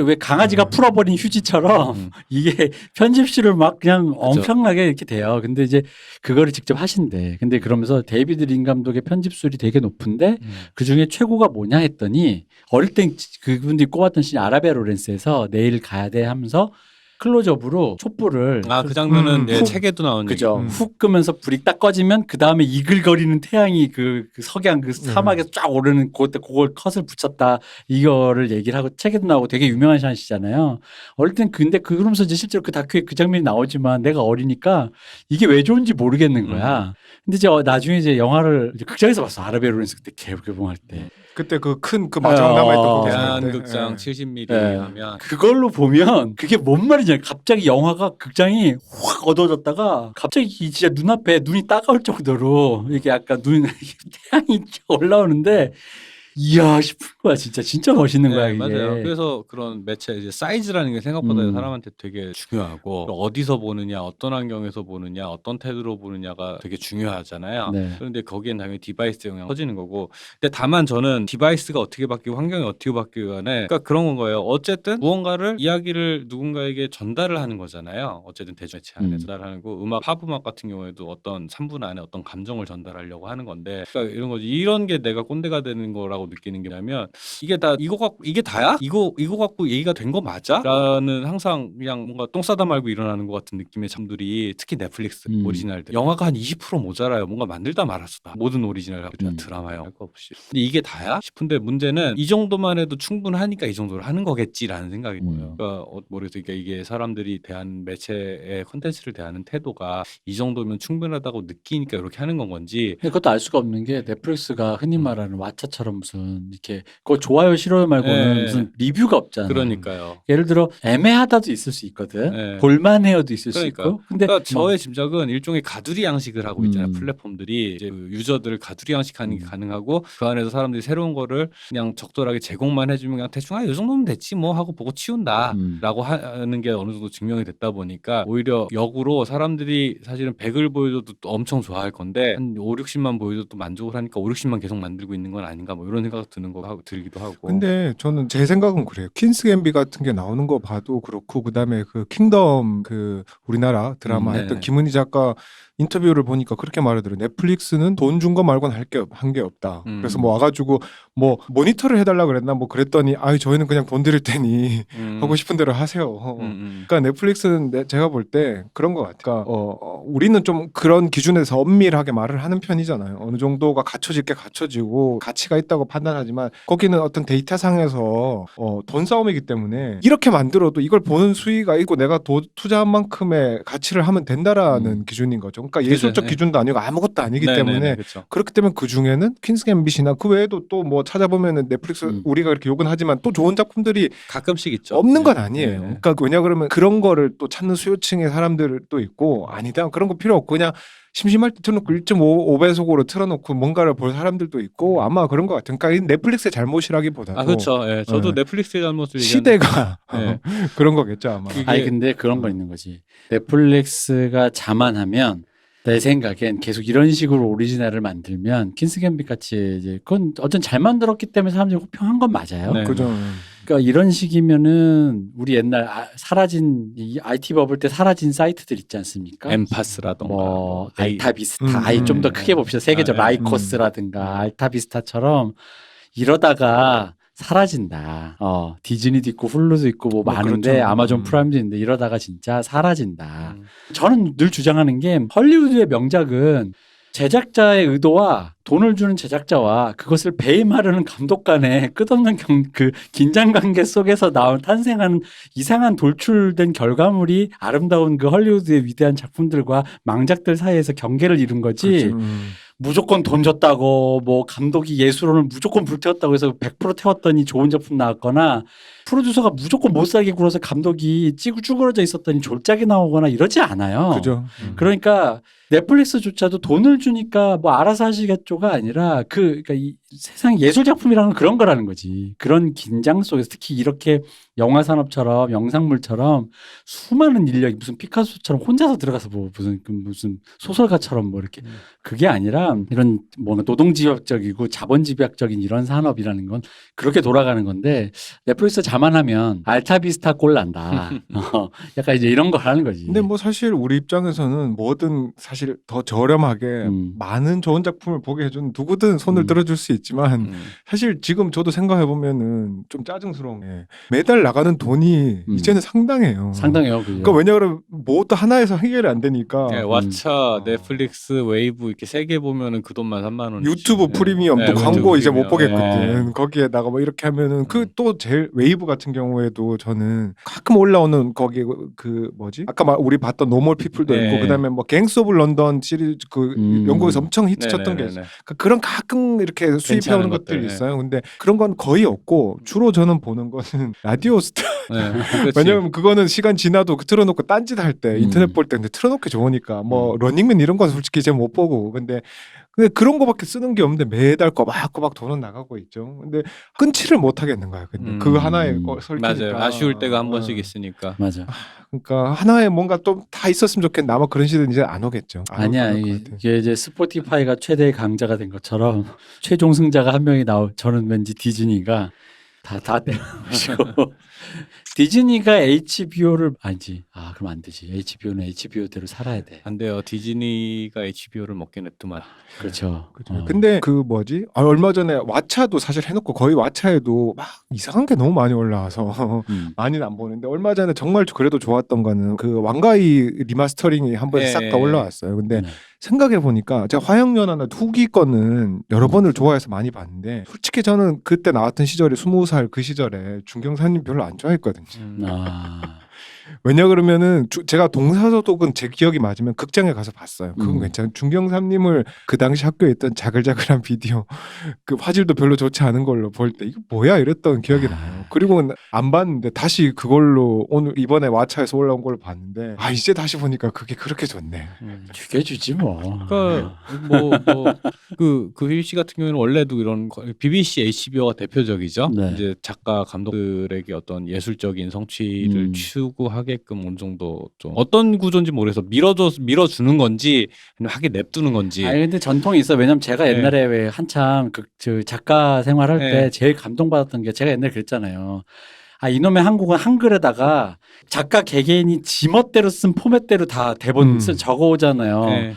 왜 강아지가 풀어버린 휴지처럼 이게 편집실을 막 그냥 엄청나게 이렇게 돼요. 근데 이제 그거를 직접 하신대. 근데 그러면서 데이비드 린 감독의 편집술이 되게 높은데 그 중에 최고가 뭐냐 했더니 어릴 땐 그분들이 꼽았던 씬이 아라비아 로렌스에서 내일 가야 돼 하면서 클로즈업으로 촛불을 그 장면은 책에도 나오는 그죠. 훅 끄면서 불이 딱 꺼지면 그 다음에 이글거리는 태양이 그 석양 그 사막에서 쫙 오르는 그걸 컷을 붙였다 이거를 얘기를 하고 책에도 나오고 되게 유명한 샷이잖아요. 어릴 땐 근데 그러면서 이제 실제로 그 다큐에 그 장면이 나오지만 내가 어리니까 이게 왜 좋은지 모르겠는 거야. 근데 이제 나중에 이제 영화를 이제 극장에서 봤어. 아라비아 로렌스 그때 개봉할 때. 그때 그 큰 그 마지막 남아있던 거 대한극장 70mm 하면 그걸로 보면 그게 뭔 말이냐. 갑자기 영화가 극장이 확 어두워졌다가 갑자기 진짜 눈앞에 눈이 따가울 정도로 이게 약간 태양이 올라오는데 이야 싶은 거야. 진짜 멋있는 거야. 이게. 맞아요. 그래서 그런 매체 이제 사이즈라는 게 생각보다 사람한테 되게 중요하고 어디서 보느냐, 어떤 환경에서 보느냐, 어떤 태도로 보느냐가 되게 중요하잖아요. 네. 그런데 거기엔 당연히 디바이스 영향이 커지는 거고. 근데 다만 저는 디바이스가 어떻게 바뀌고 환경이 어떻게 바뀌고 간에 그러니까 그런 건 거예요. 어쨌든 무언가를 이야기를 누군가에게 전달을 하는 거잖아요. 어쨌든 대중매체 안에 전달하는 거. 팝음악 같은 경우에도 어떤 3분 안에 어떤 감정을 전달하려고 하는 건데 그러니까 이런 거지. 이런 게 내가 꼰대가 되는 거라고 느끼는 게 뭐냐면 이게 다 이거 갖고 이게 다야? 이거 갖고 얘기가 된 거 맞아? 라는 항상 그냥 뭔가 똥 싸다 말고 일어나는 것 같은 느낌의 작품들이 특히 넷플릭스 오리지널들 영화가 한 20% 모자라요. 뭔가 만들다 말았어. 모든 오리지널 드라마 영화 할 거 없이. 근데 이게 다야? 싶은데 문제는 이 정도만 해도 충분하니까 이 정도를 하는 거겠지라는 생각이 들어요. 그러니까 모르겠어요. 그러니까 이게 사람들이 대한 매체의 콘텐츠를 대하는 태도가 이 정도면 충분하다고 느끼니까 이렇게 하는 건 건지. 그것도 알 수가 없는 게 넷플릭스가 흔히 말하는 왓챠처럼 무슨 이렇게 그거 좋아요 싫어요 말고는 무슨 리뷰가 없잖아요. 그러니까요. 예를 들어 애매하다도 있을 수 있거든. 볼만해요도 있을 수 있고. 근데 그러니까 저의 짐작은 일종의 가두리 양식을 하고 있잖아요. 플랫폼들이 이제 그 유저들을 가두리 양식하는 게 가능하고 그 안에서 사람들이 새로운 거를 그냥 적절하게 제공만 해주면 그냥 대충 이 정도면 됐지 뭐 하고 보고 치운다라고 하는 게 어느 정도 증명이 됐다 보니까 오히려 역으로 사람들이 사실은 100을 보여줘도 또 엄청 좋아할 건데 한 5, 60만 보여줘도 또 만족을 하니까 5, 60만 계속 만들고 있는 건 아닌가 뭐 이런 생각 들기도 하고. 근데 저는 제 생각은 그래요. 퀸스 갬빗 같은 게 나오는 거 봐도 그렇고 그다음에 그 킹덤 그 우리나라 드라마 했던 김은희 작가 인터뷰를 보니까 그렇게 말하더라고요. 넷플릭스는 돈 준 거 말고는 한 게 없다. 그래서 뭐 와가지고 뭐 모니터를 해달라 그랬나 뭐 그랬더니 아유 저희는 그냥 돈 드릴 테니 하고 싶은 대로 하세요. 그러니까 넷플릭스는 제가 볼 때 그런 것 같아요. 그러니까 우리는 좀 그런 기준에서 엄밀하게 말을 하는 편이잖아요. 어느 정도가 갖춰질 게 갖춰지고 가치가 있다고 판단하지만 거기는 어떤 데이터상에서 돈 싸움이기 때문에 이렇게 만들어도 이걸 보는 수위가 있고 내가 투자한 만큼의 가치를 하면 된다라는 기준인 거죠. 그러니까 예술적 네. 기준도 아니고 아무것도 아니기 네네네, 때문에 그쵸. 그렇기 때문에 그 중에는 퀸스 갬빗이나 그 외에도 또 뭐 찾아보면은 넷플릭스 우리가 이렇게 욕은 하지만 또 좋은 작품들이 가끔씩 있죠. 없는 건 네. 아니에요. 네. 그러니까 왜냐 그러면 그런 거를 또 찾는 수요층의 사람들도 있고 아니다 그런 거 필요 없고 그냥 심심할 때 틀어놓고 1.5배속으로 틀어놓고 뭔가를 볼 사람들도 있고 아마 그런 것 같아요. 그러니까 이 넷플릭스의 잘못이라기보다도 그렇죠. 예, 저도 네. 넷플릭스의 잘못을 시대가 네. 그런 거겠죠 아마. 아니 근데 그런 거 있는 거지. 넷플릭스가 자만하면 내 생각엔 계속 이런 식으로 오리지널을 만들면 퀸스 갬빗 같이 이제 그건 어떤 잘 만들었기 때문에 사람들이 호평한 건 맞아요. 네. 그죠. 그러니까 이런 식이면은 우리 옛날 사라진 이 IT 버블 때 사라진 사이트들 있지 않습니까? 엠파스라던가 뭐 알타비스타, 음, 좀 더 크게 봅시다. 세계적 라이코스라든가 알타비스타처럼 이러다가 사라진다. 디즈니도 있고 훌루도 있고 뭐 많은데 그렇죠. 아마존 프라임도 있는데 이러다가 진짜 사라진다. 저는 늘 주장하는 게 헐리우드의 명작은 제작자의 의도와 돈을 주는 제작자와 그것을 배임하려는 감독 간의 끝없는 그 긴장 관계 속에서 탄생하는 이상한 돌출된 결과물이 아름다운 그 헐리우드의 위대한 작품들과 망작들 사이에서 경계를 이룬 거지. 그렇죠. 무조건 돈 줬다고 뭐 감독이 예술혼을 무조건 불태웠다고 해서 100% 태웠더니 좋은 작품 나왔거나 프로듀서가 무조건 못 살게 굴어서 감독이 쭈그러져 있었더니 졸작이 나오거나 이러지 않아요. 그죠. 그러니까 넷플릭스조차도 돈을 주니까 뭐 알아서 하시겠죠가 아니라 그러니까 이 세상 예술 작품이라는 건 그런 거라는 거지. 그런 긴장 속에서 특히 이렇게 영화 산업처럼 영상물처럼 수많은 인력이 무슨 피카소처럼 혼자서 들어가서 뭐 무슨 소설가처럼 뭐 이렇게 그게 아니라 이런 뭔가 노동집약적이고 자본집약적인 이런 산업이라는 건 그렇게 돌아가는 건데 넷플릭스 자만하면 알타비스타 꼴 난다. 약간 이제 이런 걸 하는 거지. 근데 뭐 사실 우리 입장에서는 뭐든 사실 더 저렴하게 많은 좋은 작품을 보게 해준 누구든 손을 들어줄 수 있지만 사실 지금 저도 생각해 보면은 좀 짜증스러운 게 매달 나가는 돈이 이제는 상당해요. 상당해요. 그러니까 왜냐하면 뭐도 하나에서 해결이 안 되니까. 네, 왓챠, 넷플릭스, 웨이브 이렇게 세 개 보면은 그 돈만 3만 원. 유튜브 프리미엄 또 광고 이제 못 보겠거든. 거기에다가 뭐 이렇게 하면은 그 또 제일 웨이브 같은 경우에도 저는 가끔 올라오는 거기 그 뭐지? 아까 우리 봤던 노멀 피플도 있고 그다음에 뭐 갱스 오브 런던 시리즈 그 영국에서 엄청 히트쳤던 게 있어요. 그런 가끔 이렇게 수입해오는 것들이 있어요. 근데 그런 건 거의 없고 주로 저는 보는 거는 라디오 스타. 왜냐면 그거는 시간 지나도 틀어놓고 딴짓 할 때 인터넷 볼 때 근데 틀어놓기 좋으니까 뭐 러닝맨 이런 건 솔직히 제가 못 보고 근데 그런 거밖에 쓰는 게 없는데 매달 꼬박꼬박 돈은 나가고 있죠. 근데 끊지를 못 하겠는 거야. 근데 그 하나에 설키니까. 맞아요. 아쉬울 때가 한 번씩 있으니까. 맞아. 그러니까 하나에 뭔가 또 다 있었으면 좋겠는데 아마 그런 시대는 이제 안 오겠죠. 아니야. 이게 이제 스포티파이가 최대의 강자가 된 것처럼 최종 승자가 한 명이 저는 왠지 디즈니가 다 때려주고 디즈니가 HBO를 아니지. 그럼 안 되지. HBO는 HBO대로 살아야 돼. 안 돼요. 디즈니가 HBO를 먹게 냈더만. 그렇죠. 근데 그 뭐지? 얼마 전에 왓챠도 사실 해놓고 거의 왓챠에도 막 이상한 게 너무 많이 올라와서 많이는 안 보는데 얼마 전에 정말 그래도 좋았던 거는 그 왕가이 리마스터링이 한 번에 싹 다 올라왔어요. 근데 생각해 보니까 제가 화영연화나 후기 거는 여러 번을 좋아해서 많이 봤는데 솔직히 저는 그때 나왔던 시절에 20살 그 시절에 중경사님 별로 안 좋아했거든요. 왜냐 그러면은 제가 동사소독은 제 기억이 맞으면 극장에 가서 봤어요. 그건 괜찮아요. 중경삼님을 그 당시 학교에 있던 자글자글한 비디오 그 화질도 별로 좋지 않은 걸로 볼 때 이거 뭐야 이랬던 기억이 나요. 그리고 안 봤는데 다시 그걸로 오늘 이번에 왓챠에서 올라온 걸 봤는데 이제 다시 보니까 그게 그렇게 좋네. 죽여주지 뭐. 그러니까 그 휘씨 같은 경우에는 원래도 이런 BBC, HBO가 대표적이죠. 네. 이제 작가 감독들에게 어떤 예술적인 성취를 추구하게끔 어느 정도 좀 어떤 구조인지 모르겠어. 밀어주는 건지 아니면 하게 냅두는 건지. 근데 전통이 있어. 왜냐면 제가 옛날에 왜 한참 그 작가 생활할 때 제일 감동받았던 게 제가 옛날에 그랬잖아요. 이놈의 한국은 한글에다가 작가 개개인이 지멋대로 쓴 포맷대로 다 대본 적어오잖아요. 네.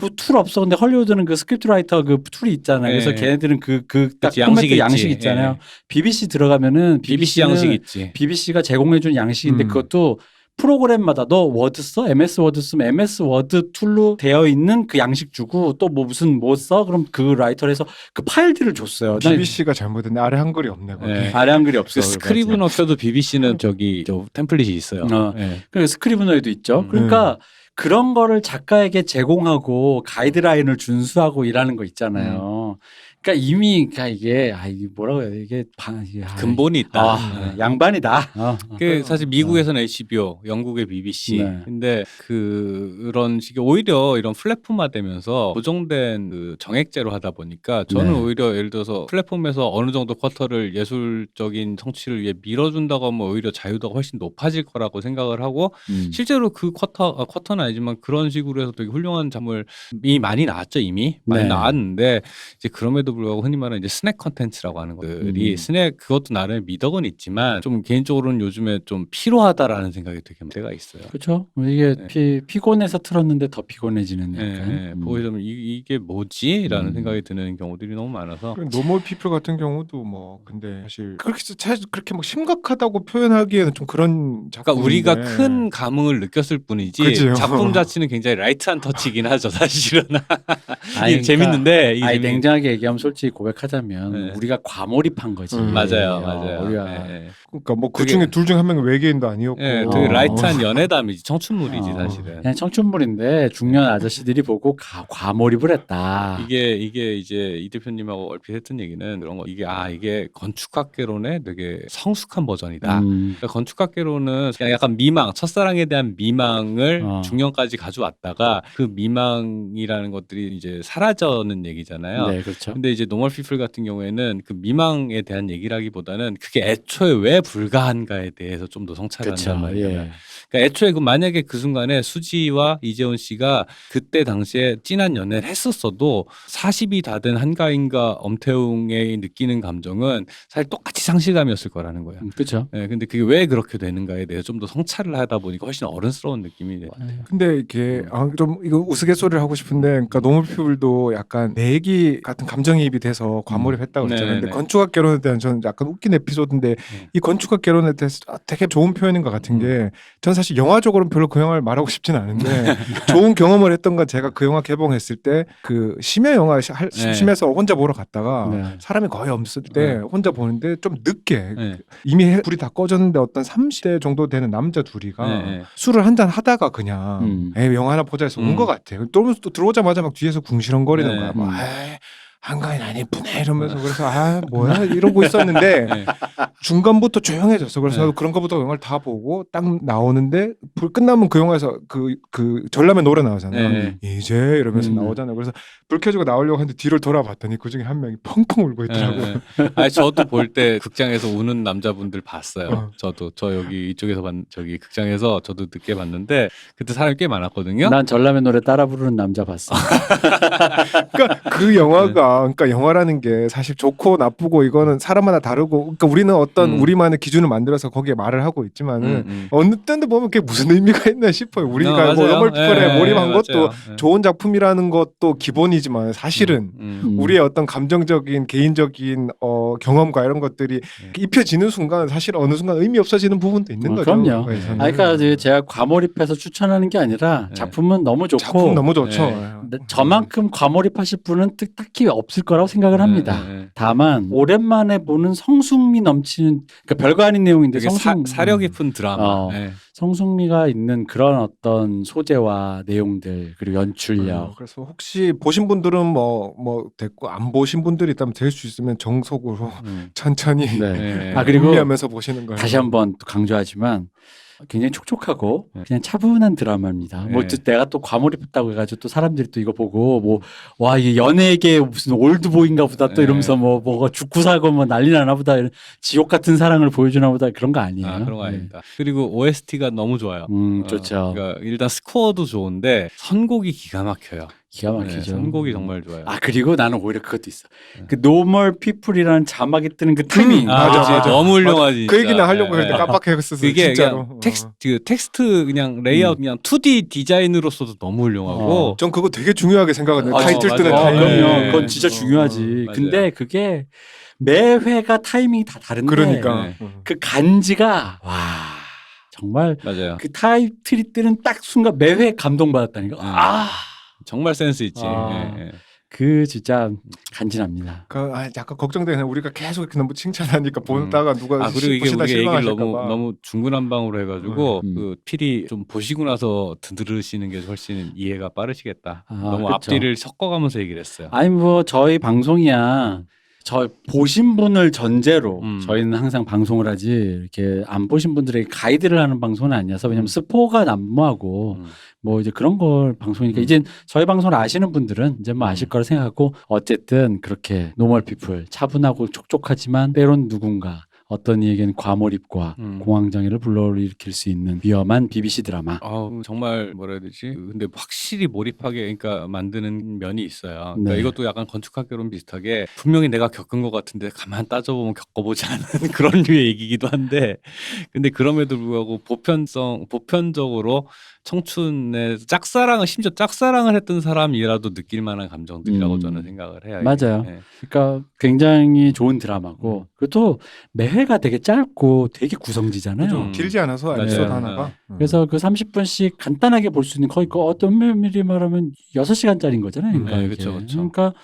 뭐 툴 없어. 근데 헐리우드는 그 스크립트 라이터 그 툴이 있잖아요. 그래서 네. 걔네들은 딱 그치, 포맷 양식이 양식 있지. 있잖아요. 네. BBC 들어가면은 BBC 양식 있지. BBC가 제공해준 양식인데 음. 그것도 프로그램마다 너 워드 써? MS 워드 쓰면 MS 워드 툴로 되어 있는 그 양식 주고 또 뭐 무슨 뭐 써? 그럼 그 라이터를 해서 그 파일들을 줬어요. 난 BBC가 잘못했네. 아래 한글이 없네. 거기. 네. 아래 한글이 없어. 그 스크리브너 켜도 BBC는 저기 저 템플릿이 있어요. 네. 그 스크리브너에도 있죠. 그러니까 그런 거를 작가에게 제공하고 가이드라인을 준수하고 일하는 거 있잖아요. 그러니까 이미 이게 이게 뭐라고 해야 돼? 이게 근본이 있다. 양반이다. 그 사실 미국에서는 HBO, 영국의 BBC. 네. 근데 그런 식의 오히려 이런 플랫폼화되면서 고정된 그 정액제로 하다 보니까 저는 네. 오히려 예를 들어서 플랫폼에서 어느 정도 쿼터를 예술적인 성취를 위해 밀어준다고 하면 오히려 자유도가 훨씬 높아질 거라고 생각을 하고 실제로 그 쿼터는 아니지만 그런 식으로 해서 되게 훌륭한 작물이 많이 나왔죠 이미 많이 네. 나왔는데 이제 그럼에도 불구하고 흔히 말하는 이제 스낵 컨텐츠라고 하는 것들이 스낵 그것도 나름 미덕은 있지만 좀 개인적으로는 요즘에 좀 필요하다라는 생각이 되게 때가 있어요. 그렇죠. 이게 네. 피곤해서 틀었는데 더 피곤해지는 네, 약간. 네. 보시면 이게 뭐지?라는 음. 생각이 드는 경우들이 너무 많아서 노멀 피플 같은 경우도 뭐 근데 사실 그렇게 막 심각하다고 표현하기에는 좀 그런 작품인데. 그러니까 우리가 큰 감흥을 느꼈을 뿐이지 그치요. 작품 자체는 굉장히 라이트한 터치긴 하죠 사실은. 아니, 이게 재밌는데 이게 냉정하게 얘기하면 솔직히 고백하자면 네. 우리가 과몰입한 거지. 맞아요. 우리가 네. 그러니까 뭐 그게- 그중에 둘 중 한 명이 외계인도 아니었고. 네, 되게 어. 라이트한 연애담이지 청춘물이지 어. 사실은. 그냥 청춘물인데 중년 아저씨들이 보고 과몰입을 했다. 이게 이제 이 대표님하고 얼핏 했던 얘기는 그런 거 이게 건축학개론의 되게 성숙한 버전이다. 그러니까 건축학개론은 그냥 약간 미망 첫사랑에 대한 미망을 중년까지 가져왔다가 그 미망이라는 것들이 이제 사라져는 얘기잖아요. 네, 그렇죠. 근데 이제 노멀 피플 같은 경우에는 그 미망에 대한 얘기라기보다는 그게 애초에 왜 불가한가에 대해서 좀 더 성찰한단 그렇죠. 말이에요. 예. 그러니까 애초에 만약에 그 순간에 수지와 이재훈 씨가 그때 당시에 진한 연애를 했었어도 40이 다 된 한가인과 엄태웅의 느끼는 감정은 사실 똑같이 상실감이었을 거라는 거예요. 그렇죠. 네, 근데 그게 왜 그렇게 되는가에 대해서 좀 더 성찰을 하다 보니까 훨씬 어른스러운 느낌이 돼요. 근데 이게 좀 이거 우스갯소리를 하고 싶은데, 그러니까 노멀 피플도 약간 내 얘기 같은 감정이입이 돼서 과몰입했다고 했잖아요. 근데 네네네. 건축학 개론에 대한 저는 약간 웃긴 에피소드인데 이 건축학 개론에 대해서 되게 좋은 표현인 것 같은 게, 전 사실 영화적으로는 별로 그 영화를 말하고 싶진 않은데 좋은 경험을 했던 건 제가 그 영화 개봉했을 때 그 심야 영화 심심해서 혼자 보러 갔다가 네. 사람이 거의 없을 때 혼자 보는데 좀 늦게 네. 이미 불이 다 꺼졌는데 어떤 30대 정도 되는 남자 둘이가 네. 술을 한잔 하다가 그냥 영화 하나 보자 해서 온 것 같아요. 또 들어오자마자 막 뒤에서 궁시렁거리는 네. 거야. 막 한가인 안 예쁘네 이러면서. 그래서 뭐야 이러고 있었는데 네. 중간부터 조용해졌어. 그래서 네. 그런 거부터 영화를 다 보고 딱 나오는데 불 끝나면 그 영화에서 그 전람회 노래 나오잖아요. 네. 이제 이러면서 나오잖아요. 그래서 불 켜지고 나오려고 하는데 뒤를 돌아봤더니 그 중에 한 명이 펑펑 울고 있더라고요. 네, 네. 아니 저도 볼 때 극장에서 우는 남자분들 봤어요. 저 여기 이쪽에서 저기 극장에서 저도 늦게 봤는데 그때 사람이 꽤 많았거든요. 난 전람회 노래 따라 부르는 남자 봤어. 그러니까 그 영화가 그러니까 영화라는 게 사실 좋고 나쁘고 이거는 사람마다 다르고, 그러니까 우리는 어떤 우리만의 기준을 만들어서 거기에 말을 하고 있지만은 어느 때인데 보면 그게 무슨 의미가 있나 싶어요. 우리가 뭐 노멀 피플에 몰입한 것도 좋은 작품이라는 것도 기본이지만 사실은 우리의 어떤 감정적인 개인적인 경험과 이런 것들이 입혀지는 순간 사실 어느 순간 의미 없어지는 부분도 있는 거죠. 그럼요. 그래서는. 그러니까 제가 과몰입해서 추천하는 게 아니라 작품은 너무 좋고 작품 너무 좋죠. 네. 저만큼 과몰입하실 분은 딱히 없을 거라고 생각을 합니다. 다만 오랜만에 보는 성숙미 넘치는, 그러니까 별거 아닌 내용인데 되게 사려 깊은 드라마. 네. 성숙미가 있는 그런 어떤 소재와 내용들 그리고 연출력. 그래서 혹시 보신 분들은 뭐 됐고 안 보신 분들이 있다면 될 수 있으면 정석으로 천천히 네. 그리고 음미하면서 보시는 거예요. 다시 한번 또 강조하지만 굉장히 촉촉하고 그냥 차분한 드라마입니다. 뭐 또 내가 또 과몰입했다고 해가지고 또 사람들이 또 이거 보고 와 이게 연예계 무슨 올드보이인가 보다 또 이러면서 뭐가 죽고 살고 뭐 난리 나나 보다, 이런 지옥 같은 사랑을 보여주나 보다, 그런 거 아니에요. 그런 거 아닙니다. 그리고 OST가 너무 좋아요. 좋죠. 그러니까 일단 스코어도 좋은데 선곡이 기가 막혀요. 기가 막히죠. 선곡이 정말 좋아요. 아 그리고 나는 오히려 그것도 있어. 그 Normal People이라는 자막이 뜨는 그 타이밍. 맞아. 너무 훌륭하지. 그 얘기는 진짜. 하려고 했는데 예. 깜빡했었어. 그게 진짜로. 그냥 텍스트 그냥 레이아웃 그냥 2D 디자인으로서도 너무 훌륭하고 전 그거 되게 중요하게 생각하는데 아, 타이틀 맞아. 뜨는 아, 타이밍. 그럼요. 네. 그건 진짜 중요하지. 맞아요. 근데 그게 매 회가 타이밍이 다 다른데 그러니까. 네. 그 간지가 와 정말 맞아요. 그 타이틀이 뜨는 딱 순간 매회 감동받았다니까. 아, 정말 센스 있지. 아. 예. 그 진짜 간지납니다. 약간 걱정되네. 우리가 계속 이렇게 너무 칭찬하니까 보다가 누가 아 그리고 이게 보시다 우리가 얘기를 실망하실까 봐. 너무 중구난방으로 해가지고 음. 그 필히 좀 보시고 나서 들으시는 게 훨씬 이해가 빠르시겠다. 아, 너무 그쵸. 앞뒤를 섞어가면서 얘기를 했어요. 아니 뭐 저희 방송이야. 저 보신 분을 전제로 저희는 항상 방송을 하지 이렇게 안 보신 분들에게 가이드를 하는 방송은 아니어서 왜냐면 스포가 난무하고 뭐 이제 그런 걸 방송이니까 이제 저희 방송을 아시는 분들은 이제 뭐 아실 거라 생각하고 어쨌든 그렇게 노멀 피플 차분하고 촉촉하지만 때론 누군가 어떤 이에게는 과몰입과 공황장애를 불러일으킬 수 있는 위험한 BBC 드라마. 정말 뭐라 해야 되지? 근데 확실히 몰입하게 그러니까 만드는 면이 있어요. 그러니까 네. 이것도 약간 건축학개론 비슷하게 분명히 내가 겪은 것 같은데 가만 따져보면 겪어보지 않은 그런 류의 얘기이기도 한데 근데 그럼에도 불구하고 보편적으로 청춘의 짝사랑을 심지어 짝사랑을 했던 사람이라도 느낄 만한 감정들이라고 저는 생각을 해요. 맞아요. 네. 그러니까 굉장히 좋은 드라마고 그리고 또 매회가 되게 짧고 되게 구성지잖아요. 좀 길지 않아서 맞아요. 에피소드 하나가. 그래서 그 30분씩 간단하게 볼 수 있는 거의 그 어떤 면밀히 말하면 6시간짜리인 거잖아요. 그러니까, 네, 이게. 그쵸. 그러니까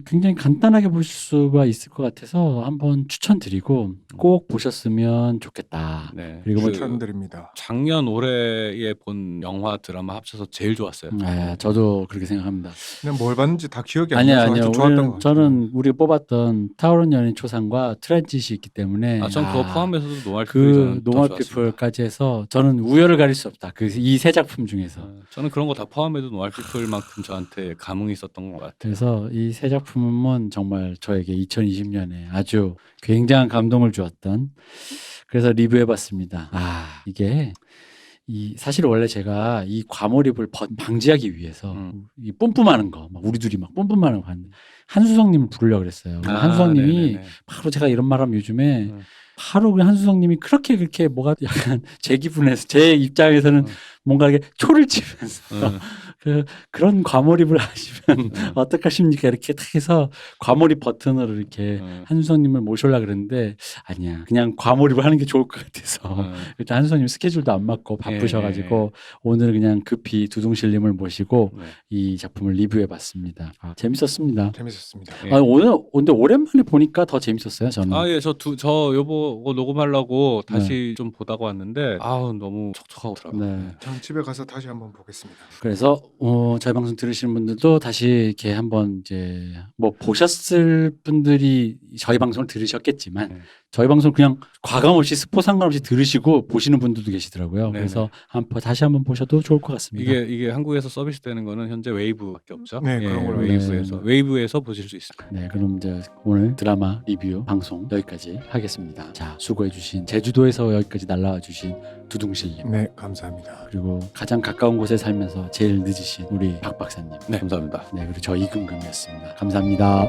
굉장히 간단하게 볼 수가 있을 것 같아서 한번 추천드리고 꼭 보셨으면 좋겠다. 네. 그리고 뭐 추천드립니다. 작년 올해에 본 영화 드라마 합쳐서 제일 좋았어요. 네, 저도 그렇게 생각합니다. 그냥 뭘 봤는지 다 기억이 안 아니요, 나서 아니요. 하여튼 좋았던 거 같아요. 저는 우리가 뽑았던 타오른 연인 초상과 트랜짓이 있기 때문에 전 그거 포함해서도 노말 그 노멀 피플까지 해서 저는 우열을 가릴 수 없다. 그 이 세 작품 중에서. 저는 그런 거 다 포함해도 노말 피플만큼 저한테 감흥이 있었던 것 같아요. 그래서 이 세 작품은 정말 저에게 2020년에 아주 굉장한 감동을 주었던 그래서 리뷰해봤습니다. 이게 사실 원래 제가 이 과몰입을 방지하기 위해서 이 뿜뿜하는 거, 막 우리 둘이 막 뿜뿜하는 거 하는데 한수성님을 부르려고 그랬어요. 한수성님이 네네네. 바로 제가 이런 말하면 요즘에 바로 그 한수성님이 그렇게 뭐가 약간 제 기분에서 제 입장에서는 뭔가 이렇게 초를 치면서 그런 과몰입을 하시면 어떡하십니까 이렇게 딱 해서 과몰입 버튼으로 이렇게 한수성님을 모셔려고 그랬는데 아니야 그냥 과몰입을 하는 게 좋을 것 같아서 일단 한수성님 스케줄도 안 맞고 바쁘셔가지고 오늘 그냥 급히 두둥실님을 모시고 이 작품을 리뷰해봤습니다. 재밌었습니다. 재밌었습니다. 오늘 근데 오랜만에 보니까 더 재밌었어요 저는. 예, 저 요거 녹음하려고 다시 좀 보다가 왔는데 너무 촉촉하더라고요. 네. 전 집에 가서 다시 한번 보겠습니다. 그래서 저희 방송 들으시는 분들도 다시 이렇게 한번 이제 뭐 보셨을 분들이 저희 방송을 들으셨겠지만 저희 방송 그냥 과감 없이 스포 상관없이 들으시고 보시는 분들도 계시더라고요. 네네. 그래서 다시 한번 보셔도 좋을 것 같습니다. 이게 한국에서 서비스되는 거는 현재 웨이브밖에 없죠. 네, 그런 걸로 웨이브에서 보실 수 있습니다. 네, 그럼 이제 오늘 드라마 리뷰 방송 여기까지 하겠습니다. 자, 수고해주신 제주도에서 여기까지 날라와주신 두둥실님. 네, 감사합니다. 그리고 가장 가까운 곳에 살면서 제일 늦으신 우리 박 박사님. 네, 감사합니다. 네, 그리고 저 이금금이었습니다. 감사합니다.